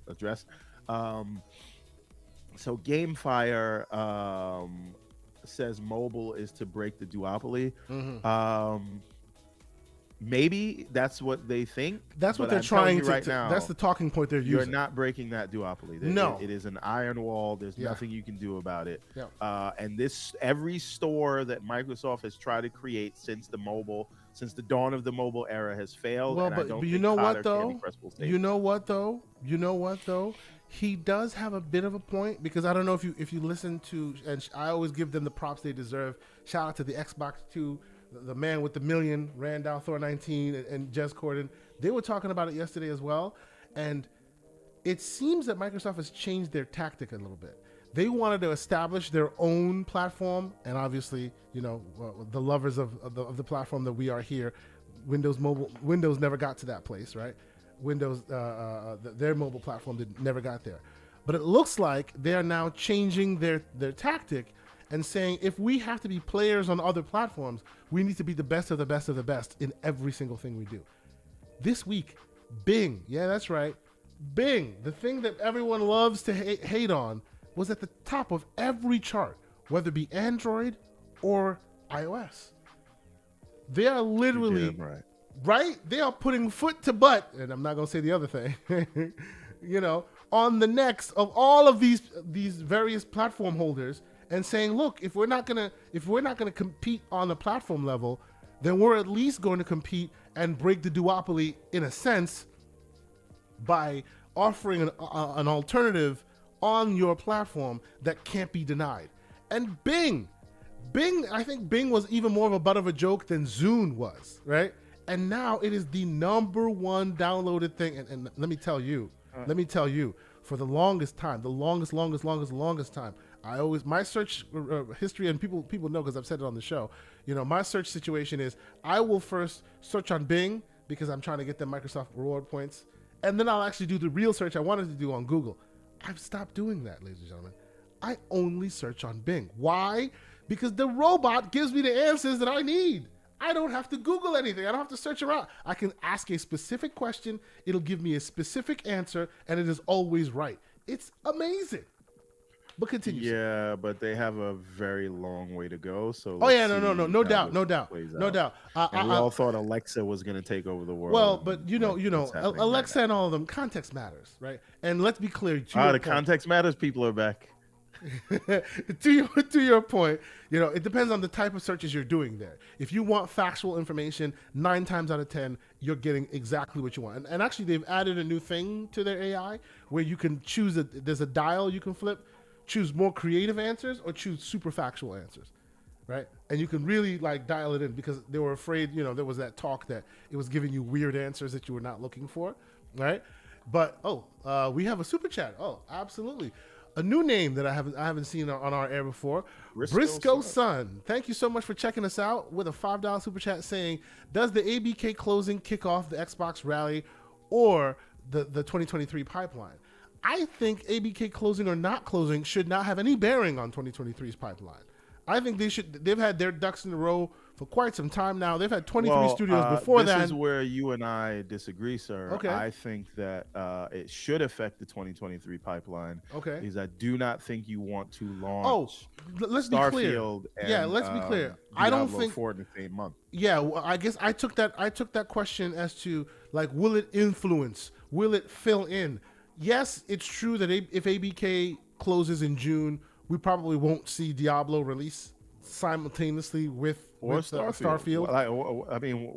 address. So GameFire says mobile is to break the duopoly. maybe that's what they think. That's what but they're I'm telling trying you to. right now, That's the talking point they're you're using. not breaking that duopoly. No. It is an iron wall. There's Yeah. nothing you can do about it. Yeah. And every store that Microsoft has tried to create since the dawn of the mobile era has failed. Well, and I don't but you think know Cotter what Candy though? Crush will save You know what though? He does have a bit of a point, because I don't know if you listen to, and I always give them the props they deserve. Shout out to the Xbox 2, the man with the million, Randall Thor 19, and Jez Corden. They were talking about it yesterday as well, and it seems that Microsoft has changed their tactic a little bit. They wanted to establish their own platform, and obviously, the lovers of the platform that we are here, Windows never got to that place, right? Windows, their mobile platform never got there. But it looks like they are now changing their tactic and saying, if we have to be players on other platforms, we need to be the best of the best of the best in every single thing we do. This week, Bing, yeah, that's right, Bing, the thing that everyone loves to hate on, was at the top of every chart, whether it be Android or iOS. They are literally... Right? They are putting foot to butt, and I'm not going to say the other thing, on the necks of all of these various platform holders, and saying, look, if we're not going to compete on the platform level, then we're at least going to compete and break the duopoly in a sense by offering an alternative on your platform that can't be denied. And Bing, I think Bing was even more of a butt of a joke than Zune was, right? And now it is the number one downloaded thing. And let me tell you, for the longest time, my search history, and people know because I've said it on the show, my search situation is I will first search on Bing because I'm trying to get them Microsoft reward points. And then I'll actually do the real search I wanted to do on Google. I've stopped doing that, ladies and gentlemen. I only search on Bing. Why? Because the robot gives me the answers that I need. I don't have to Google anything. I don't have to search around. I can ask a specific question. It'll give me a specific answer, and it is always right. It's amazing. But continue. Yeah, but they have a very long way to go. So no doubt. We all thought Alexa was going to take over the world. Well, but Alexa and all of them, context matters, right? And let's be clear. Context matters. People are back. to your point, it depends on the type of searches you're doing there. If you want factual information, 9 times out of 10, you're getting exactly what you want. And actually, they've added a new thing to their AI where you can choose there's a dial you can flip, choose more creative answers or choose super factual answers, right? And you can really dial it in because they were afraid, there was that talk that it was giving you weird answers that you were not looking for, right? But we have a super chat. Oh, absolutely. A new name that I haven't seen on our air before. Briscoe Sun. Thank you so much for checking us out with a $5 super chat saying, does the ABK closing kick off the Xbox rally or the 2023 pipeline? I think ABK closing or not closing should not have any bearing on 2023's pipeline. I think they've had their ducks in a row for quite some time now. They've had 23 studios before that. This is where you and I disagree, sir. Okay. I think that it should affect the 2023 pipeline. Okay. Because I do not think you want to launch let's be clear. Starfield And, let's be clear. I don't think 4 in the same month. Yeah, well, I guess I took that question as to will it influence? Will it fill in? Yes, it's true that if ABK closes in June, we probably won't see Diablo release simultaneously with Starfield.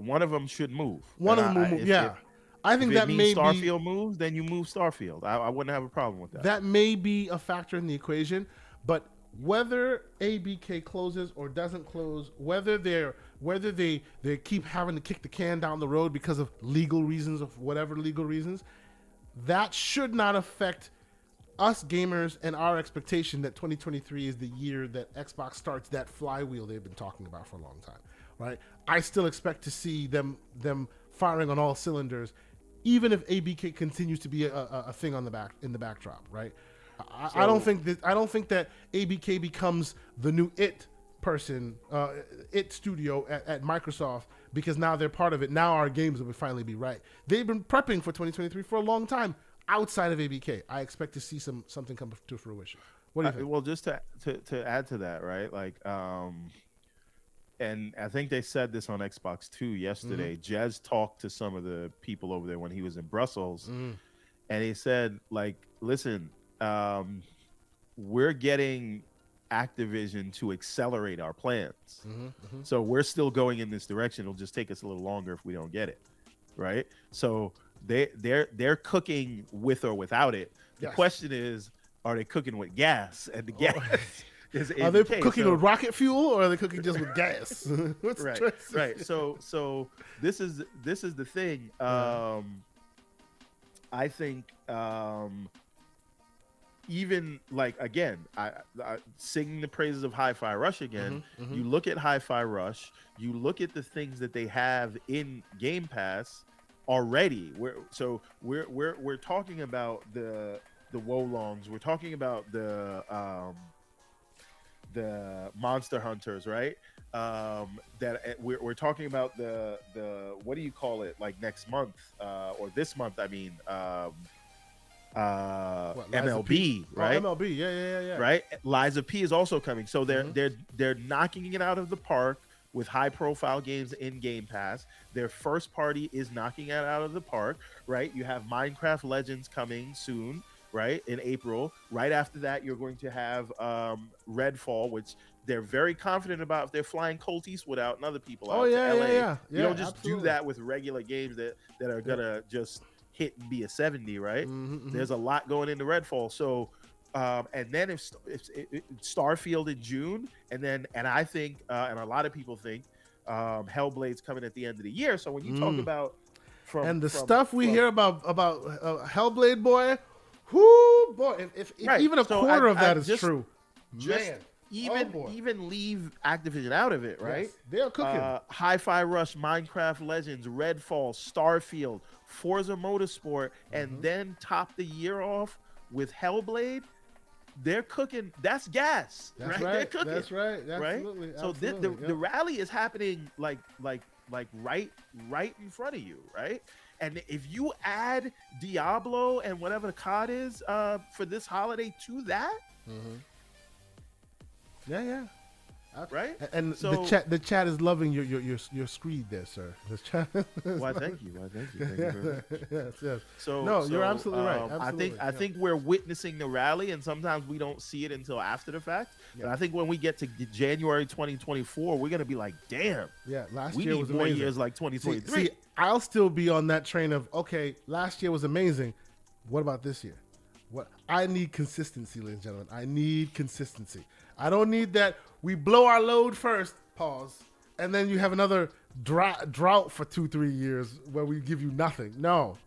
One of them should move. One of them will move. Yeah, I think that may be Starfield moves. Then you move Starfield. I wouldn't have a problem with that. That may be a factor in the equation, but whether ABK closes or doesn't close, whether they keep having to kick the can down the road because of legal reasons, of whatever legal reasons, that should not affect us gamers and our expectation that 2023 is the year that Xbox starts that flywheel they've been talking about for a long time, right? I still expect to see them firing on all cylinders, even if ABK continues to be a thing in the backdrop, right? I don't think that ABK becomes the new person, studio at Microsoft, because now they're part of it. Now our games will finally be right. They've been prepping for 2023 for a long time. Outside of ABK, I expect to see something come to fruition. What do you think? Well, just to add to that, right? and I think they said this on Xbox 2 yesterday. Jez talked to some of the people over there when he was in Brussels, and he said, like, listen, we're getting Activision to accelerate our plans. So we're still going in this direction. It'll just take us a little longer if we don't get it, right? So they're cooking with or without it. The question is, are they cooking with gas? And the gas are they cooking with rocket fuel, or are they cooking just with gas? Right. So this is the thing. I think even like, again, I singing the praises of Hi-Fi Rush again. You look at Hi-Fi Rush, you look at the things that they have in Game Pass already. We're talking about the Wolongs. We're talking about the Monster Hunters, right? That we're talking about the what do you call it? Like next month or this month? I mean. MLB, right? Oh, MLB, yeah. Right. Liza P is also coming, so they're knocking it out of the park with high-profile games in Game Pass. Their first party is knocking it out of the park, right? You have Minecraft Legends coming soon, right, in April. Right after that, you're going to have Redfall, which they're very confident about. If they're flying Colt Eastwood out and other people out to LA. Yeah, you don't just absolutely do that with regular games that are gonna just hit and be a 70, right? There's a lot going into Redfall. So and then if Starfield in June, and I think and a lot of people think Hellblade's coming at the end of the year. So when you talk about stuff we hear about Hellblade, boy, whoo, boy, if even a quarter of that is true, man. Even leave Activision out of it, right? Yes, they're cooking. Hi-Fi Rush, Minecraft Legends, Redfall, Starfield, Forza Motorsport, and then top the year off with Hellblade. They're cooking. That's gas, right? They're cooking. That's right. Absolutely. Right? So the rally is happening like right in front of you, right? And if you add Diablo and whatever the COD is for this holiday to that. Yeah. Right. And so, the chat is loving your screed there, sir. The chat. Why? Thank you. Thank you very much. Yes. So you're absolutely right. Absolutely. I think we're witnessing the rally, and sometimes we don't see it until after the fact. Yeah. But I think when we get to January 2024, we're gonna be like, damn. Yeah. Last year was more years like 2023. See, I'll still be on that train of, okay, last year was amazing. What about this year? What I need consistency, ladies and gentlemen. I need consistency. I don't need that we blow our load first, pause, and then you have another drought for 2-3 years where we give you nothing. No.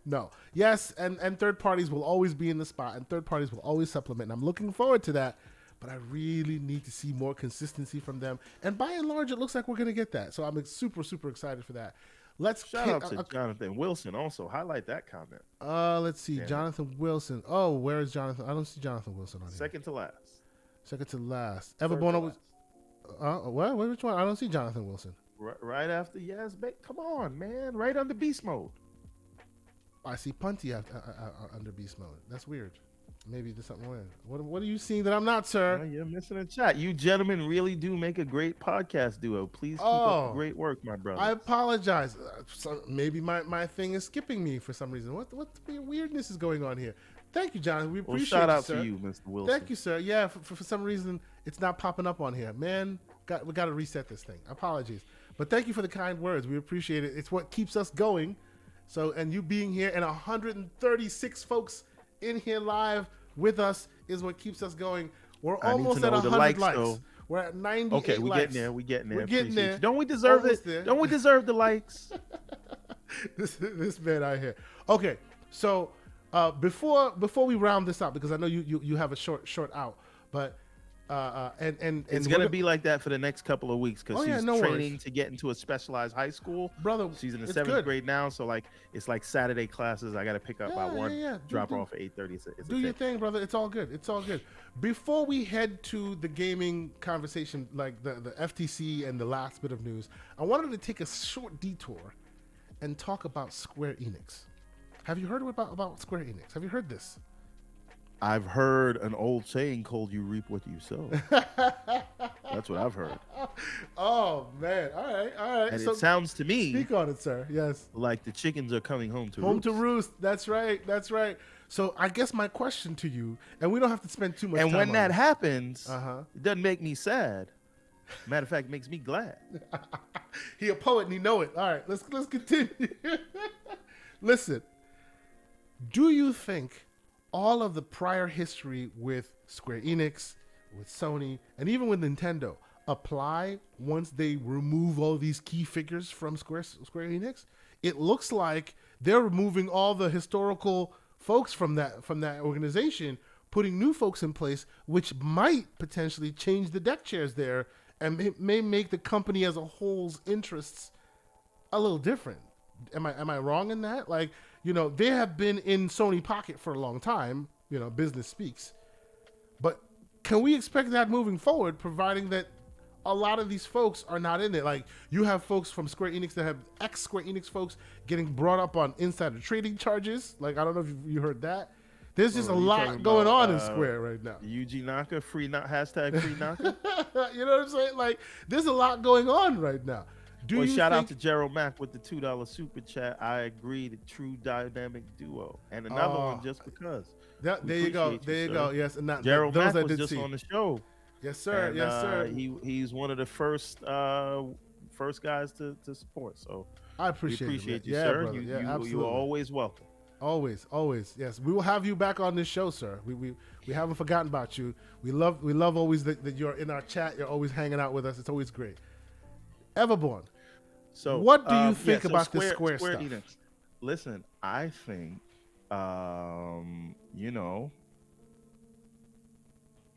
Yes, and third parties will always be in the spot, and third parties will always supplement, and I'm looking forward to that, but I really need to see more consistency from them, and by and large, it looks like we're going to get that, so I'm super, super excited for that. Let's shout out to Jonathan Wilson also. Highlight that comment. Let's see. Yeah. Jonathan Wilson. Oh, where is Jonathan? I don't see Jonathan Wilson on here. Second to last. Everborn was. What? Which one? I don't see Jonathan Wilson. Right after come on, man. Right under beast mode. I see Punty under beast mode. That's weird. Maybe there's something weird. What are you seeing that I'm not, sir? You're missing a chat. You gentlemen really do make a great podcast duo. Please keep up the great work, my brother. I apologize. Maybe my thing is skipping me for some reason. What weirdness is going on here? Thank you, Jonathan. We appreciate it, shout out sir. to you, Mr. Wilson. Thank you, sir. Yeah, for some reason, it's not popping up on here. Man, we got to reset this thing. Apologies. But thank you for the kind words. We appreciate it. It's what keeps us going. So, and you being here and 136 folks in here live with us is what keeps us going. We're almost at 100 likes. Though. We're at 98 okay, we're likes. getting there. We're getting there. Don't we deserve almost it? There. Don't we deserve the likes? this man out here. Okay, so before we round this out, because I know you have a short out, but and it's gonna be like that for the next couple of weeks because she's training worries. To get into a specialized high school. Brother, she's in the 7th grade now, so it's like Saturday classes. I got to pick up by 1, drop her off at 8:30. Do your thing, brother. It's all good. Before we head to the gaming conversation, like the FTC and the last bit of news, I wanted to take a short detour and talk about Square Enix. Have you heard about Square Enix? Have you heard this? I've heard an old saying called "You reap what you sow." That's what I've heard. Oh man! All right. And So it sounds to me speak on it, sir. Yes. like the chickens are coming home to Home roost. to roost. That's right. So I guess my question to you, and we don't have to spend too much time. And when on that this. happens, Uh-huh. it doesn't make me sad. Matter of fact, it makes me glad. He a poet and he know it. All right, let's continue. Listen, do you think all of the prior history with Square Enix, with Sony, and even with Nintendo apply once they remove all these key figures from Square Enix? It looks like they're removing all the historical folks from that organization, putting new folks in place, which might potentially change the deck chairs there, and it may make the company as a whole's interests a little different. Am I wrong in that? Like, they have been in Sony pocket for a long time, business speaks. But can we expect that moving forward, providing that a lot of these folks are not in it? Like, you have folks from Square Enix that have ex-Square Enix folks getting brought up on insider trading charges. Like, I don't know if you heard that. There's just a lot going on in Square right now. Yuji Naka, hashtag free Naka. You know what I'm saying? Like, there's a lot going on right now. Shout out to Gerald Mack with the $2 super chat. I agree, the true dynamic duo. And another one just because. There you go. Yes, and Gerald Mack was just on the show. Yes, sir. And, yes, sir. He's one of the first guys to support. So I appreciate you, yeah, sir. Brother. You are always welcome. Always. Yes, we will have you back on this show, sir. We haven't forgotten about you. We love always that you're in our chat. You're always hanging out with us. It's always great. Everborn. So what do you think about this Square stuff? Enix. Listen, I think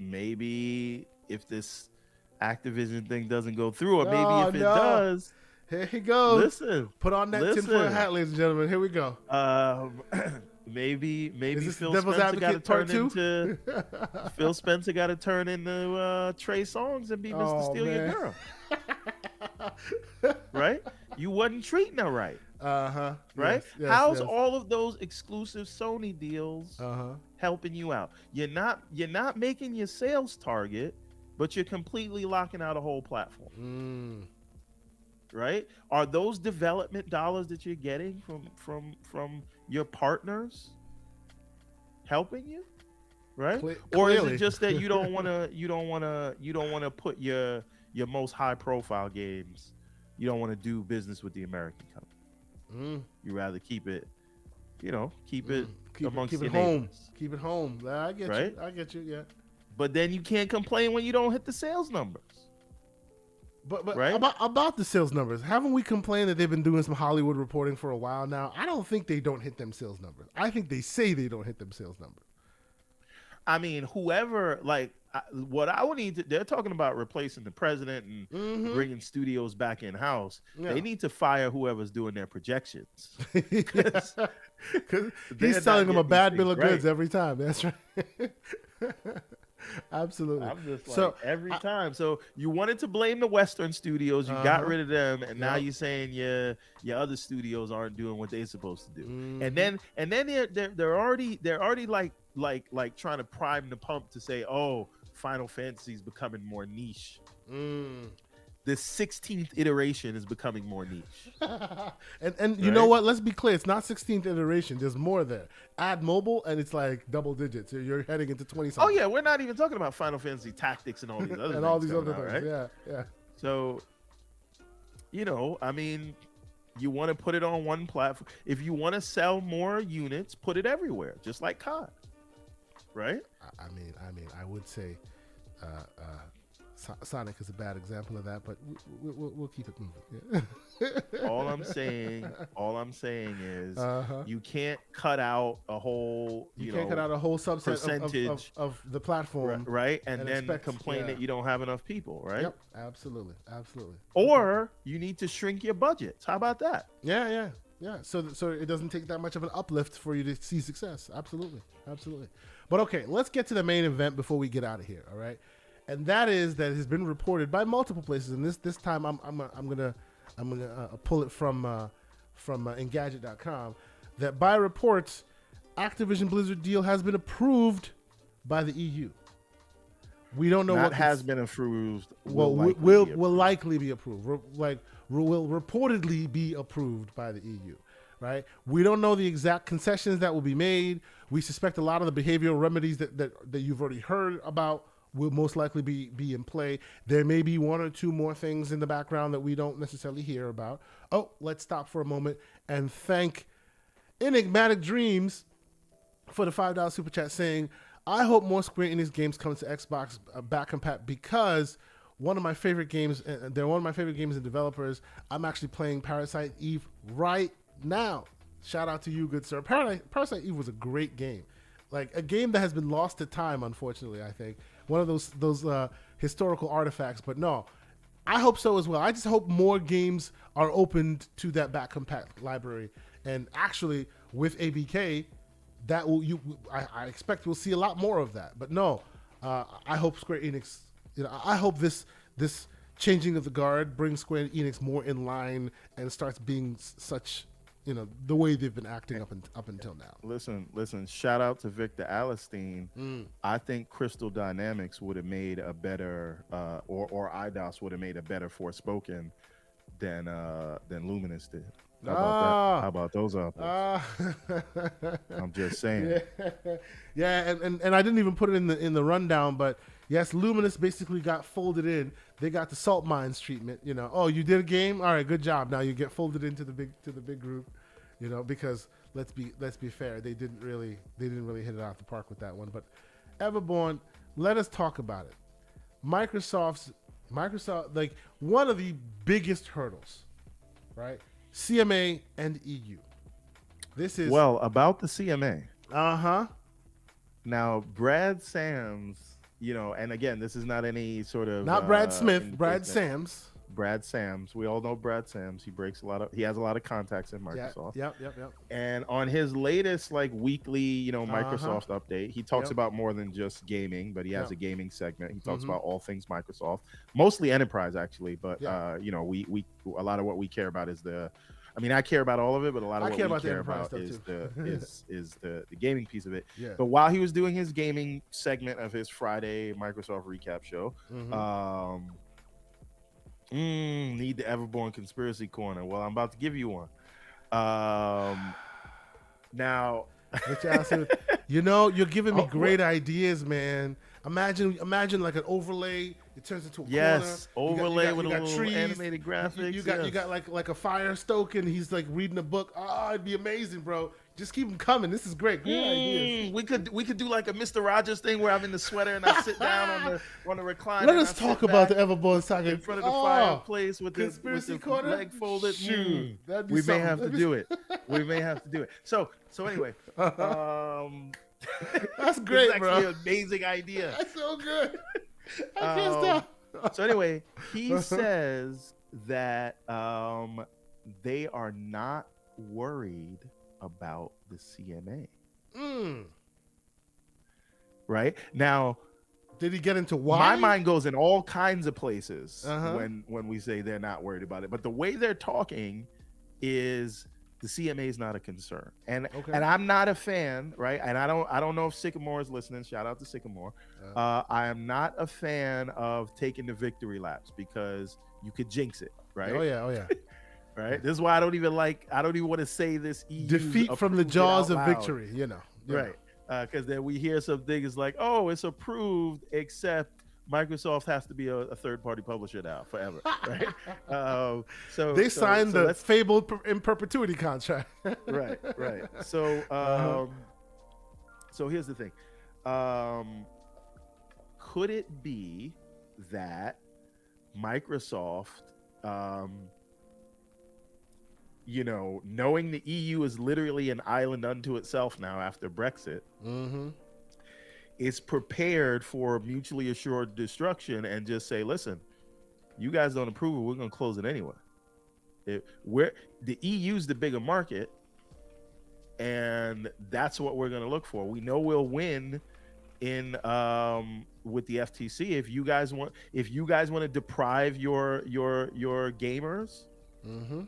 maybe if this Activision thing doesn't go through, or maybe if it does. Here he goes. Listen. Put on that tinfoil hat, ladies and gentlemen. Here we go. Maybe Phil Devil's Spencer got to Part turn 2? into Phil Spencer got to turn into Trey Songz and be Mr. Steal Your Girl. Right? You wasn't treating her right. Right? Yes, How's all of those exclusive Sony deals helping you out? You're not making your sales target, but you're completely locking out a whole platform. Right? Are those development dollars that you're getting from your partners helping you? Right? Or is it just that you don't want to put your most high profile games, you don't want to do business with the American company. You rather keep it amongst your neighbors. Keep it home. I get right? you. I get you. Yeah. But then you can't complain when you don't hit the sales numbers. But right? about the sales numbers, haven't we complained that they've been doing some Hollywood reporting for a while now? I don't think they don't hit them sales numbers. I think they say they don't hit them sales numbers. I mean, whoever, what I would need to, they're talking about replacing the president and bringing studios back in house. Yeah. They need to fire whoever's doing their projections. Because he's selling them a bad bill of goods every time. That's right. Absolutely. I'm just every time. So you wanted to blame the Western studios, you got rid of them, and now you're saying your other studios aren't doing what they're supposed to do. And then they're already like trying to prime the pump to say, oh, Final Fantasy is becoming more niche. The 16th iteration is becoming more niche. and you know what? Let's be clear. It's not 16th iteration. There's more there. Add mobile, and it's like double digits. You're heading into 20-something. Oh, yeah. We're not even talking about Final Fantasy Tactics and all these other things. And all these other things, right? Yeah. So, I mean, you want to put it on one platform. If you want to sell more units, put it everywhere, just like COD. Right? I mean, I would say Sonic is a bad example of that, but we'll keep it moving. Yeah. All I'm saying is you can't cut out a whole subset percentage of the platform, right? And then complain that you don't have enough people, right? Yep, absolutely. Or you need to shrink your budgets. How about that? Yeah. So it doesn't take that much of an uplift for you to see success. Absolutely. But okay, let's get to the main event before we get out of here. All right. And that has been reported by multiple places, and this time I'm gonna pull it from Engadget.com, that by reports, Activision Blizzard deal has been approved by the EU. We don't know Not what has been approved. will likely be approved. Will reportedly be approved by the EU, right? We don't know the exact concessions that will be made. We suspect a lot of the behavioral remedies that you've already heard about will most likely be in play. There may be one or two more things in the background that we don't necessarily hear about. Oh, let's stop for a moment and thank Enigmatic Dreams for the $5 super chat saying, I hope more Square Enix games come to Xbox back compat because one of my favorite games, they're one of my favorite games and developers. I'm actually playing Parasite Eve right now. Shout out to you, good sir. Parasite Eve was a great game. Like a game that has been lost to time, unfortunately, I think. One of those historical artifacts, but no. I hope so as well. I just hope more games are opened to that back compat library. And actually, with ABK, I expect we'll see a lot more of that. But no, I hope Square Enix, I hope this changing of the guard brings Square Enix more in line and starts being such, the way they've been acting up until now. Listen, shout out to Victor Alistine. I think Crystal Dynamics would have made a better, or IDOS would have made a better Forspoken than Luminous did. How about those apples? I'm just saying. Yeah, and I didn't even put it in the rundown, but yes, Luminous basically got folded in. They got the salt mines treatment. Oh, you did a game, all right, good job. Now you get folded into the big group. Because let's be fair, they didn't really hit it out the park with that one. But Everborn, let us talk about it. Microsoft, like one of the biggest hurdles, right? CMA and EU. This is about the CMA. Now, Brad Sams, and again, this is not any sort of not Brad Smith, Brad Sams. Brad Sams. We all know Brad Sams. He has a lot of contacts in Microsoft. Yep. And on his latest weekly, Microsoft update, he talks about more than just gaming, but he has a gaming segment. He talks about all things Microsoft, mostly enterprise actually, but we a lot of what we care about is I care about all of it, but a lot of what we care about is the gaming piece of it. Yeah. But while he was doing his gaming segment of his Friday Microsoft recap show, need the Everborn conspiracy corner. Well, I'm about to give you one. Now, you're giving me great ideas, man. Imagine like an overlay. It turns into a corner. Overlay with a little trees, animated graphics. You got like a fire stoking. He's like reading a book. It'd be amazing, bro. Just keep them coming. This is great. Great ideas. We could do like a Mr. Rogers thing where I'm in the sweater and I sit down on the recliner. Let us talk about the EverbornSaga in front of the fireplace with the corner? Leg folded. We may have to do it. We may have to do it. So anyway, that's great, bro. Actually, an amazing idea. That's so good. I can't stop. So anyway, he says that they are not worried about the CMA. Right now, did he get into why? My mind goes in all kinds of places when we say they're not worried about it. But the way they're talking is the CMA is not a concern, and I'm not a fan, right? And I don't know if Sycamore is listening. Shout out to Sycamore. I am not a fan of taking the victory laps because you could jinx it, right? Oh yeah. Right. This is why I don't even want to say this. Defeat from the jaws of victory, Right. Because then we hear some things like, "Oh, it's approved," except Microsoft has to be a third-party publisher now forever, right? So they signed the fabled in perpetuity contract. right. So, so here's the thing: could it be that Microsoft, knowing the EU is literally an island unto itself now after Brexit, is prepared for mutually assured destruction and just say, listen, you guys don't approve it, we're going to close it anyway. The EU's the bigger market, and that's what we're going to look for. We know we'll win in with the FTC if you guys want to deprive your gamers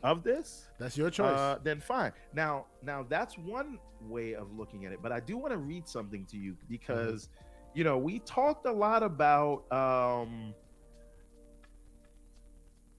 of this, that's your choice. Then fine. Now that's one way of looking at it, but I do want to read something to you because we talked a lot about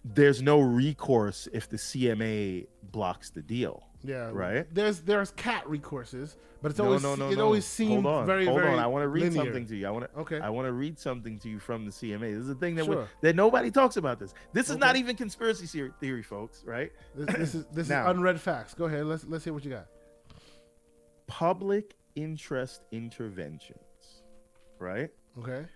there's no recourse if the CMA blocks the deal. Yeah, right. There's cat recourses, but it's No, always no, no, it no. always seemed Hold on, very hold very on. I want to read linear. something to you. I want Okay. to read something to you from the CMA. This is the thing that Sure. that nobody talks about. This is Okay. not even conspiracy theory, folks. Right? This is Now, unread facts. Go ahead. Let's hear what you got. Public interest interventions. Right? Okay.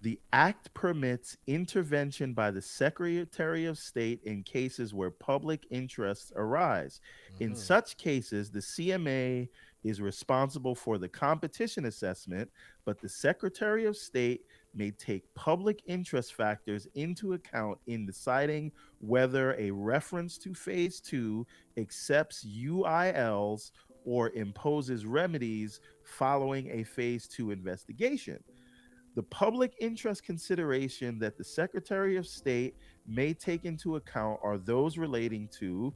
The act permits intervention by the Secretary of State in cases where public interests arise. In such cases, the CMA is responsible for the competition assessment, but the Secretary of State may take public interest factors into account in deciding whether a reference to Phase 2 accepts UILs or imposes remedies following a Phase 2 investigation. The public interest consideration that the Secretary of State may take into account are those relating to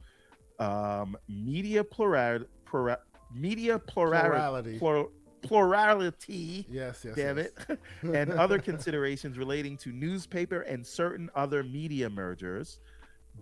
media plurality. Yes. Damn it. And other considerations relating to newspaper and certain other media mergers.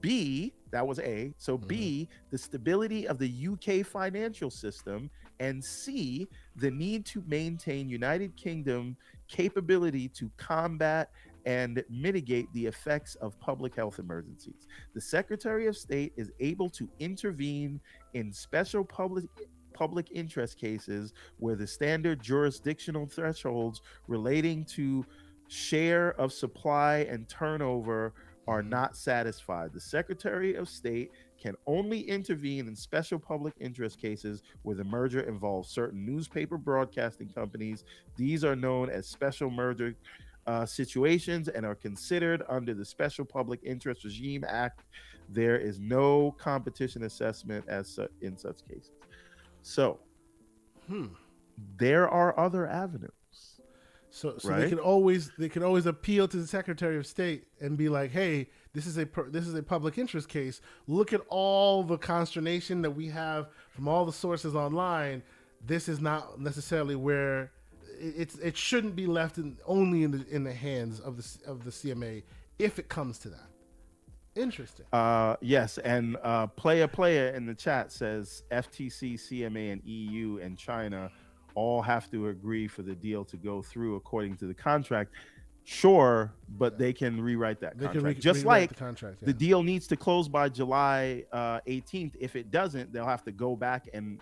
B, that was A. So B, the stability of the UK financial system. And C, the need to maintain United Kingdom capability to combat and mitigate the effects of public health emergencies. The Secretary of State is able to intervene in special public interest cases where the standard jurisdictional thresholds relating to share of supply and turnover are not satisfied. The Secretary of State can only intervene in special public interest cases where the merger involves certain newspaper broadcasting companies. These are known as special merger situations and are considered under the Special Public Interest Regime Act. There is no competition assessment in such cases. So there are other avenues. So right? they can always appeal to the Secretary of State and be like, "Hey, this is a public interest case. Look at all the consternation that we have from all the sources online. This is not necessarily where it shouldn't be left only in the hands of the CMA if it comes to that." Interesting. Yes, and player in the chat says FTC, CMA, and EU and China all have to agree for the deal to go through according to the contract. Sure, but they can rewrite that contract. Just like the contract, the deal needs to close by July 18th. If it doesn't, they'll have to go back and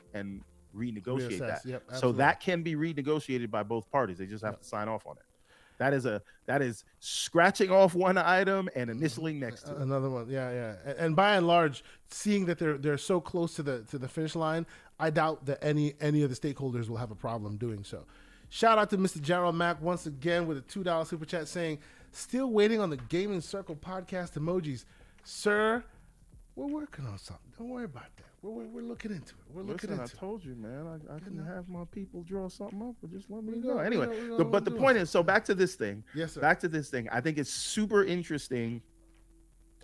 renegotiate that. Yep, so that can be renegotiated by both parties. They just have to sign off on it. That is scratching off one item and initialing next to another one. Yeah. And by and large, seeing that they're so close to the finish line, I doubt that any of the stakeholders will have a problem doing so. Shout out to Mr. Gerald Mack once again with a $2 super chat saying, "Still waiting on the Gaming Circle podcast emojis, sir. We're working on something. Don't worry about that. We're looking into it. Listen, I told you, man. I can have my people draw something up, but just let me know. Anyway, but the point is, so back to this thing. Yes, sir. Back to this thing. I think it's super interesting.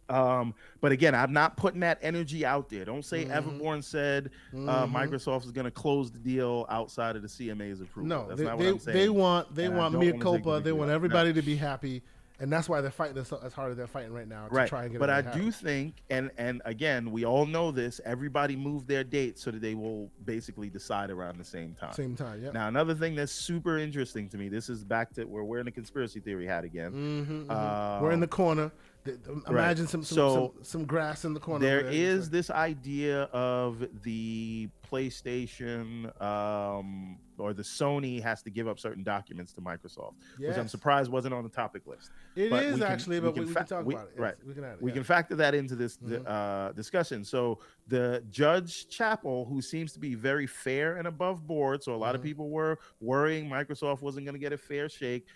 But again, I'm not putting that energy out there. Don't say Everborn said Microsoft is going to close the deal outside of the CMA's approval. No, that's not what I'm saying. They want mea culpa. They want everybody to be happy. happy. And that's why they're fighting as hard as they're fighting right now to try and get it. But I do think, and again, we all know this, everybody moved their dates so that they will basically decide around the same time. Yeah. Now, another thing that's super interesting to me, this is back to where we're in the conspiracy theory hat again. We're in the corner. Imagine some grass in the corner. There is this idea of the PlayStation or the Sony has to give up certain documents to Microsoft, which I'm surprised wasn't on the topic list. But we can talk about it. Right. We can factor that into this discussion. So the Judge Chappell, who seems to be very fair and above board, so a lot of people were worrying Microsoft wasn't going to get a fair shake.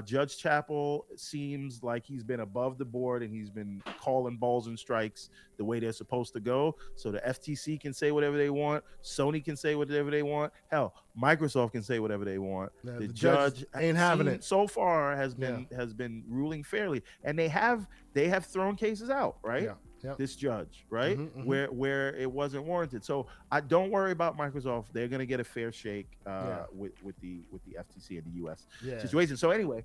Judge Chappell seems like he's been above the board and he's been calling balls and strikes the way they're supposed to go. So the FTC can say whatever they want. Sony can say whatever they want. Hell, Microsoft can say whatever they want. The judge ain't having it so far has been ruling fairly, and they have thrown cases out, right? this judge, right? Where it wasn't warranted. So I don't worry about Microsoft. They're gonna get a fair shake with the FTC and the US situation. So anyway,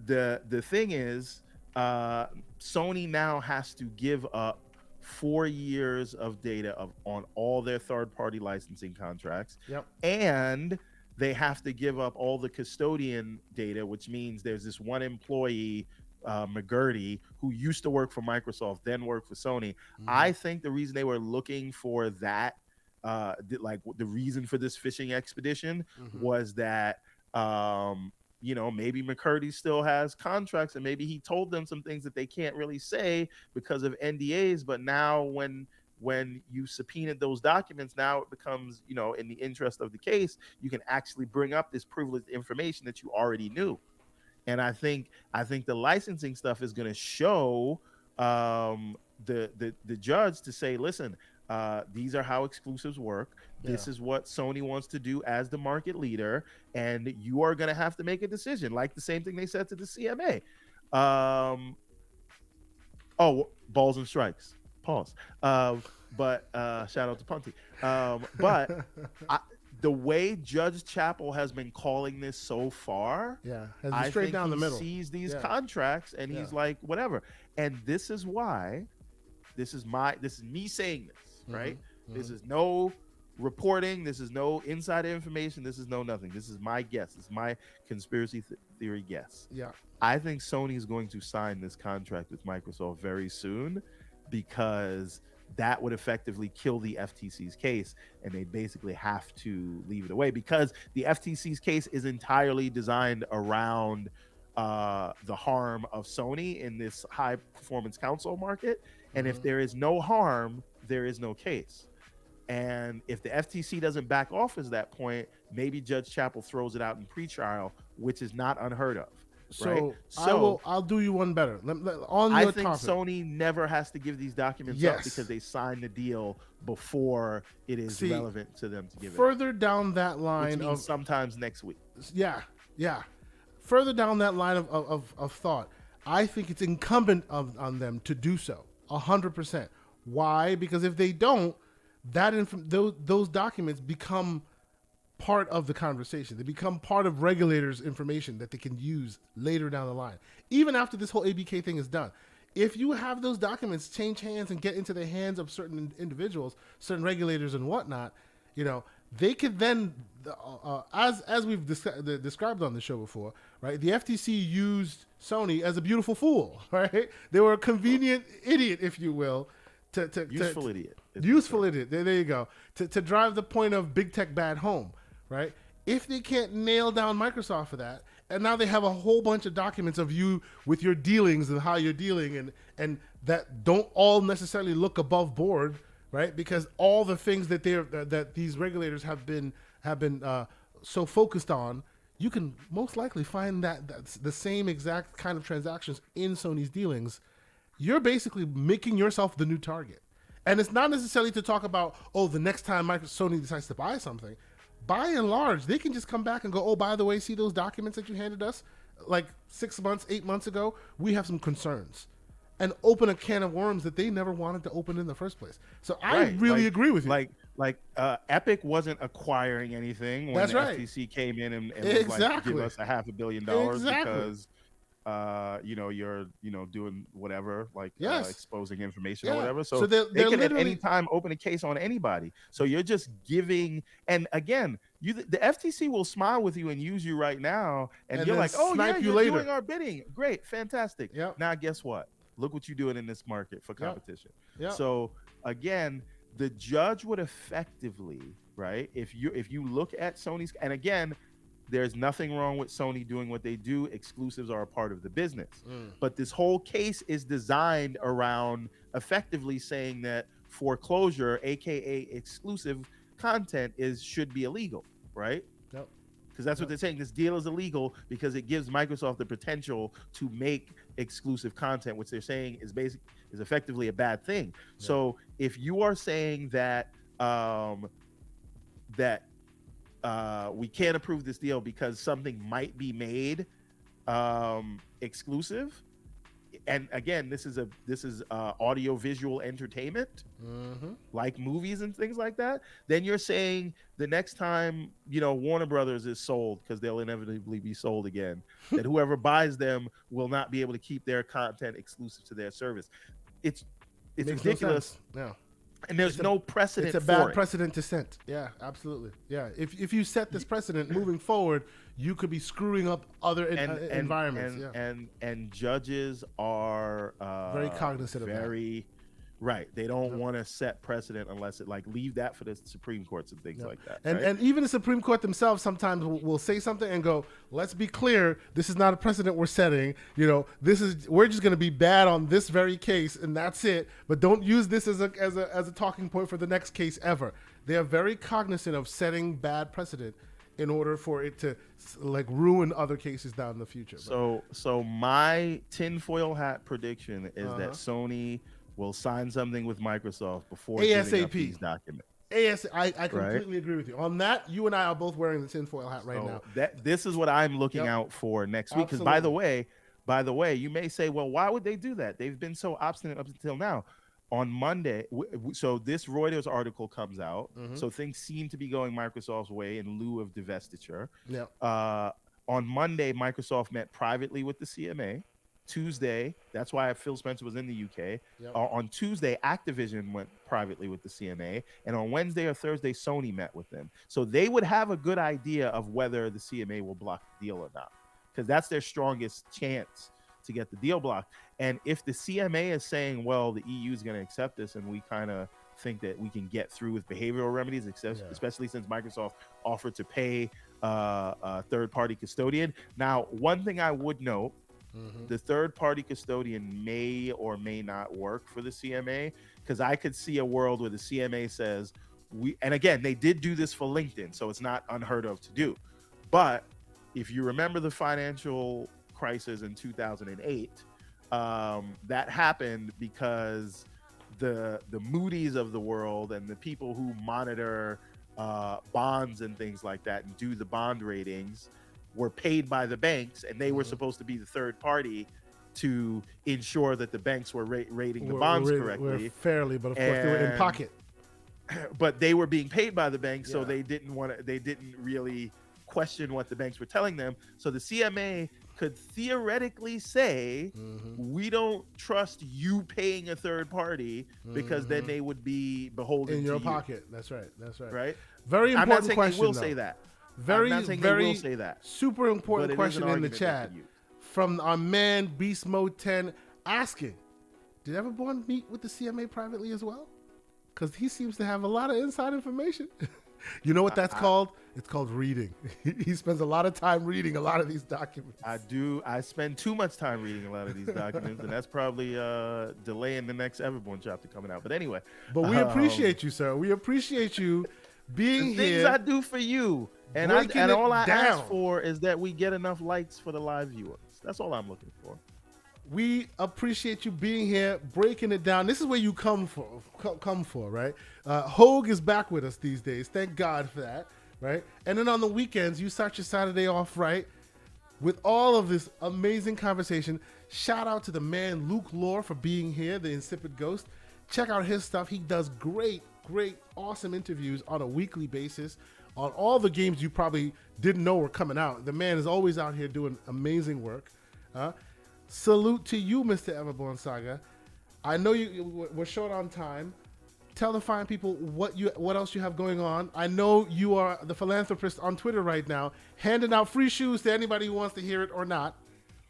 the thing is, Sony now has to give up 4 years of data on all their third-party licensing contracts, and they have to give up all the custodian data, which means there's this one employee, McGurty, who used to work for Microsoft, then worked for Sony. I think the reason they were looking for that, like the reason for this fishing expedition, was that maybe McCurdy still has contracts, and maybe he told them some things that they can't really say because of NDAs. But now when you subpoenaed those documents, now it becomes, in the interest of the case, you can actually bring up this privileged information that you already knew. And I think the licensing stuff is going to show the judge to say, listen, these are how exclusives work. This is what Sony wants to do as the market leader, and you are going to have to make a decision, like the same thing they said to the CMA. Balls and strikes. Pause. But shout out to Punty. But the way Judge Chappell has been calling this so far, has I straight think down he the middle. sees these contracts and he's like, whatever. And this is why, this is me saying this, right? This is no reporting. This is no insider information. This is no nothing. This is my guess. It's my conspiracy theory guess. I think Sony is going to sign this contract with Microsoft very soon, because that would effectively kill the FTC's case, and they basically have to leave it away, because the FTC's case is entirely designed around the harm of Sony in this high performance console market. And if there is no harm, there is no case. And if the FTC doesn't back off at that point, maybe Judge Chappell throws it out in pretrial, which is not unheard of. So, right? I'll do you one better. I think Sony never has to give these documents up because they signed the deal before it is relevant to them to give it further down that line, which means sometimes next week. Further down that line of thought, I think it's incumbent on them to do so 100%. Why? Because if they don't, those documents become part of the conversation. They become part of regulators' information that they can use later down the line, even after this whole ABK thing is done. If you have those documents change hands and get into the hands of certain individuals, certain regulators and whatnot, they could then, as we've described on the show before, right? The FTC used Sony as a beautiful fool, right? They were a convenient idiot, if you will, useful idiot. Useful idiot. There you go. To drive the point of big tech bad home, right? If they can't nail down Microsoft for that, and now they have a whole bunch of documents of you with your dealings and how you're dealing, and that don't all necessarily look above board, right? Because all the things that these regulators have been so focused on, you can most likely find that's the same exact kind of transactions in Sony's dealings. You're basically making yourself the new target. And it's not necessarily to talk about, the next time Sony decides to buy something. By and large, they can just come back and go, by the way, see those documents that you handed us like 6 months, 8 months ago? We have some concerns. And open a can of worms that they never wanted to open in the first place. So I really agree with you. Like Epic wasn't acquiring anything when the FTC came in and was like, give us $500 million because you're doing whatever, exposing information or whatever. So they can at any time open a case on anybody. So you're just giving, and again, the FTC will smile with you and use you right now, and you're like, you're doing our bidding. Great, fantastic. Now guess what? Look what you're doing in this market for competition. So again, the judge would effectively, right? If you look at Sony's, and again, there's nothing wrong with Sony doing what they do. Exclusives are a part of the business. But this whole case is designed around effectively saying that foreclosure, aka exclusive content, should be illegal, right? Because that's what they're saying. This deal is illegal because it gives Microsoft the potential to make exclusive content, which they're saying is effectively a bad thing. So if you are saying that we can't approve this deal because something might be made exclusive, and again, this is audio visual entertainment, like movies and things like that. Then you're saying the next time, you know, Warner Brothers is sold, because they'll inevitably be sold again, that whoever buys them will not be able to keep their content exclusive to their service. It's ridiculous. No, and there's no precedent. It's a bad precedent to set. Yeah, absolutely. Yeah, if you set this precedent moving forward, you could be screwing up other environments. And judges are very cognizant of that. Right. They don't want to set precedent unless it, like, leave that for the Supreme Courts and things like that. And right? and even the Supreme Court themselves sometimes will say something and go, let's be clear, this is not a precedent we're setting. You know, we're just going to be bad on this very case and that's it. But don't use this as a talking point for the next case ever. They are very cognizant of setting bad precedent in order for it to, like, ruin other cases down in the future. So my tinfoil hat prediction is that Sony will sign something with Microsoft before giving up these documents. I completely agree with you on that. You and I are both wearing the tinfoil hat right now. This is what I'm looking out for next week. Because by the way, you may say, well, why would they do that? They've been so obstinate up until now. On Monday, so this Reuters article comes out. So things seem to be going Microsoft's way in lieu of divestiture. On Monday, Microsoft met privately with the CMA. Tuesday, that's why Phil Spencer was in the UK. On Tuesday, Activision went privately with the CMA, and on Wednesday or Thursday, Sony met with them. So they would have a good idea of whether the CMA will block the deal or not, because that's their strongest chance to get the deal blocked. And if the CMA is saying, well, the EU is going to accept this, and we kind of think that we can get through with behavioral remedies, especially since Microsoft offered to pay a third-party custodian. Now, one thing I would note, the third-party custodian may or may not work for the CMA, because I could see a world where the CMA says, and again, they did do this for LinkedIn, so it's not unheard of to do. But if you remember the financial crisis in 2008, that happened because the Moody's of the world and the people who monitor bonds and things like that and do the bond ratings were paid by the banks, and they were supposed to be the third party to ensure that the banks were rating the bonds correctly. Fairly, but of course they were in pocket. But they were being paid by the banks, so they didn't really question what the banks were telling them. So the CMA could theoretically say, we don't trust you paying a third party, because then they would be beholden in your to pocket. That's right. Right? Very important question. I'm not saying they will say that. Very say that. Super important question in the chat from our man Beast Mode 10 asking, did Everborn meet with the CMA privately as well? Because he seems to have a lot of inside information. You know what that's called? It's called reading. He spends a lot of time reading a lot of these documents. I do. I spend too much time reading a lot of these documents, and that's probably delaying the next Everborn chapter coming out. But anyway. But we appreciate you, sir. We appreciate you being here. Things I do for you. And all I ask for is that we get enough likes for the live viewers. That's all I'm looking for. We appreciate you being here, breaking it down. This is where you come for, right? Hogue is back with us these days. Thank God for that, right? And then on the weekends, you start your Saturday off, right? With all of this amazing conversation. Shout out to the man Luke Lohr for being here, the Insipid Ghost. Check out his stuff. He does great, awesome interviews on a weekly basis on all the games you probably didn't know were coming out. The man is always out here doing amazing work. Salute to you, Mr. EverbornSaga. I know we're short on time. Tell the fine people what else you have going on. I know you are the philanthropist on Twitter right now, handing out free shoes to anybody who wants to hear it or not.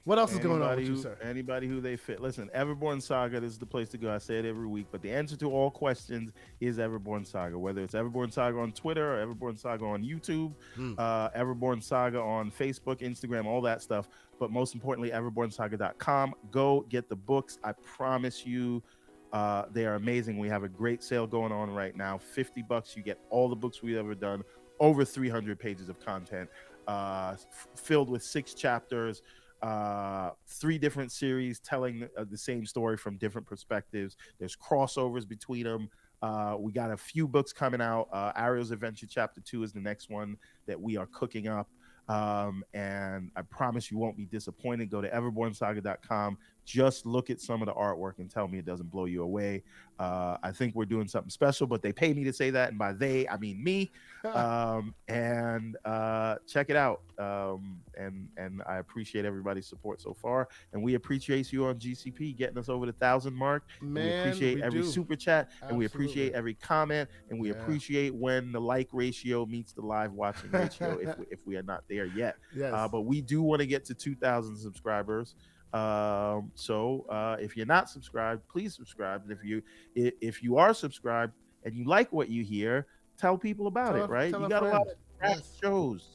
What else is going on with you, sir? Anybody who they fit. Listen, EverbornSaga, this is the place to go. I say it every week, but the answer to all questions is EverbornSaga. Whether it's EverbornSaga on Twitter or EverbornSaga on YouTube, EverbornSaga on Facebook, Instagram, all that stuff. But most importantly, EverbornSaga.com. Go get the books. I promise you, they are amazing. We have a great sale going on right now. $50, you get all the books we've ever done. Over 300 pages of content, filled with 6 chapters. 3 different series telling the same story from different perspectives. There's crossovers between them. We got a few books coming out. Ariel's Adventure Chapter 2 is the next one that we are cooking up. And I promise you won't be disappointed. Go to everbornsaga.com. Just look at some of the artwork and tell me it doesn't blow you away. I think we're doing something special, but they pay me to say that, and by they I mean me. And check it out. And I appreciate everybody's support so far, and we appreciate you on GCP getting us over the 1,000 mark. Man, we appreciate every super chat, and we appreciate every comment, and we Yeah. appreciate when the like ratio meets the live watching ratio if we are not there yet. Yes. But we do want to get to 2,000 subscribers. So if you're not subscribed, please subscribe. And if you are subscribed and you like what you hear, tell people about it, right? You got a lot of trash shows.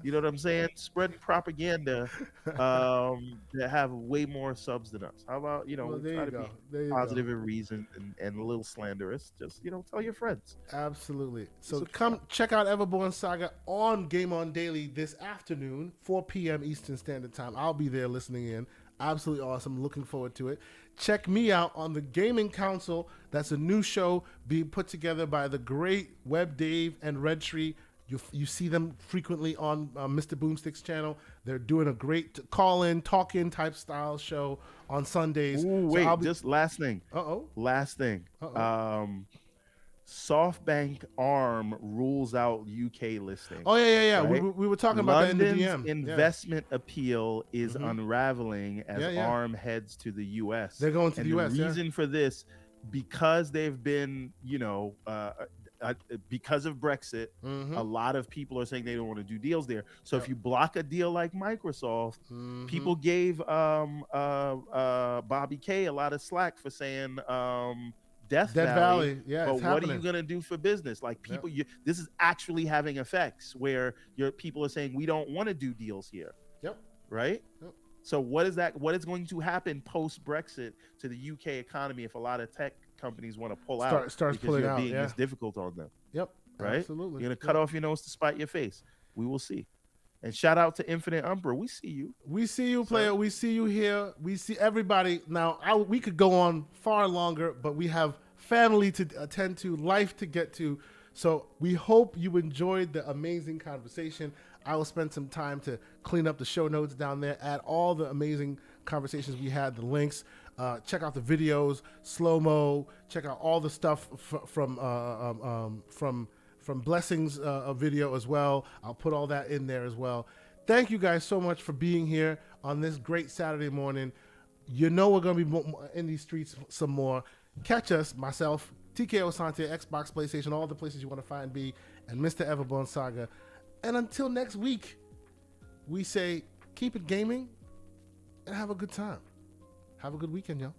You know what I'm saying? Spreading propaganda that have way more subs than us. How about, Well, try to be positive and reasoned and a little slanderous. Just, tell your friends. Absolutely. So come check out Everborn Saga on Game On Daily this afternoon, 4 p.m. Eastern Standard Time. I'll be there listening in. Absolutely awesome. Looking forward to it. Check me out on the Gaming Council. That's a new show being put together by the great Web Dave and Red Tree. You see them frequently on Mr. Boomstick's channel. They're doing a great call-in, talk-in type style show on Sundays. Ooh, wait, just last thing. Last thing. SoftBank ARM rules out UK listing. Oh, yeah. Right? We were talking about that in the DM. Investment appeal is unraveling as ARM heads to the US. They're going to the US. The reason for this, because they've been, because of Brexit, a lot of people are saying they don't want to do deals there. So if you block a deal like Microsoft, people gave Bobby K a lot of slack for saying Death Valley. Yeah, but what are you going to do for business? Like people, this is actually having effects where your people are saying we don't want to do deals here. Right. So what is going to happen post Brexit to the UK economy if a lot of tech companies want to pull out? Starts pulling out. Being this difficult on them. Right. Absolutely. You're going to cut off your nose to spite your face. We will see. And shout out to Infinite Umbra. We see you. We see you, player. We see you here. We see everybody. Now, we could go on far longer, but we have family to attend to, life to get to. So we hope you enjoyed the amazing conversation. I will spend some time to clean up the show notes down there, add all the amazing conversations we had, the links. Check out the videos, slow-mo. Check out all the stuff from Blessings video as well. I'll put all that in there as well. Thank you guys so much for being here on this great Saturday morning. We're going to be in these streets some more. Catch us, myself, TKO Sante, Xbox, PlayStation, all the places you want to find me, and Mr. Everborn Saga. And until next week, we say keep it gaming and have a good time. Have a good weekend, y'all.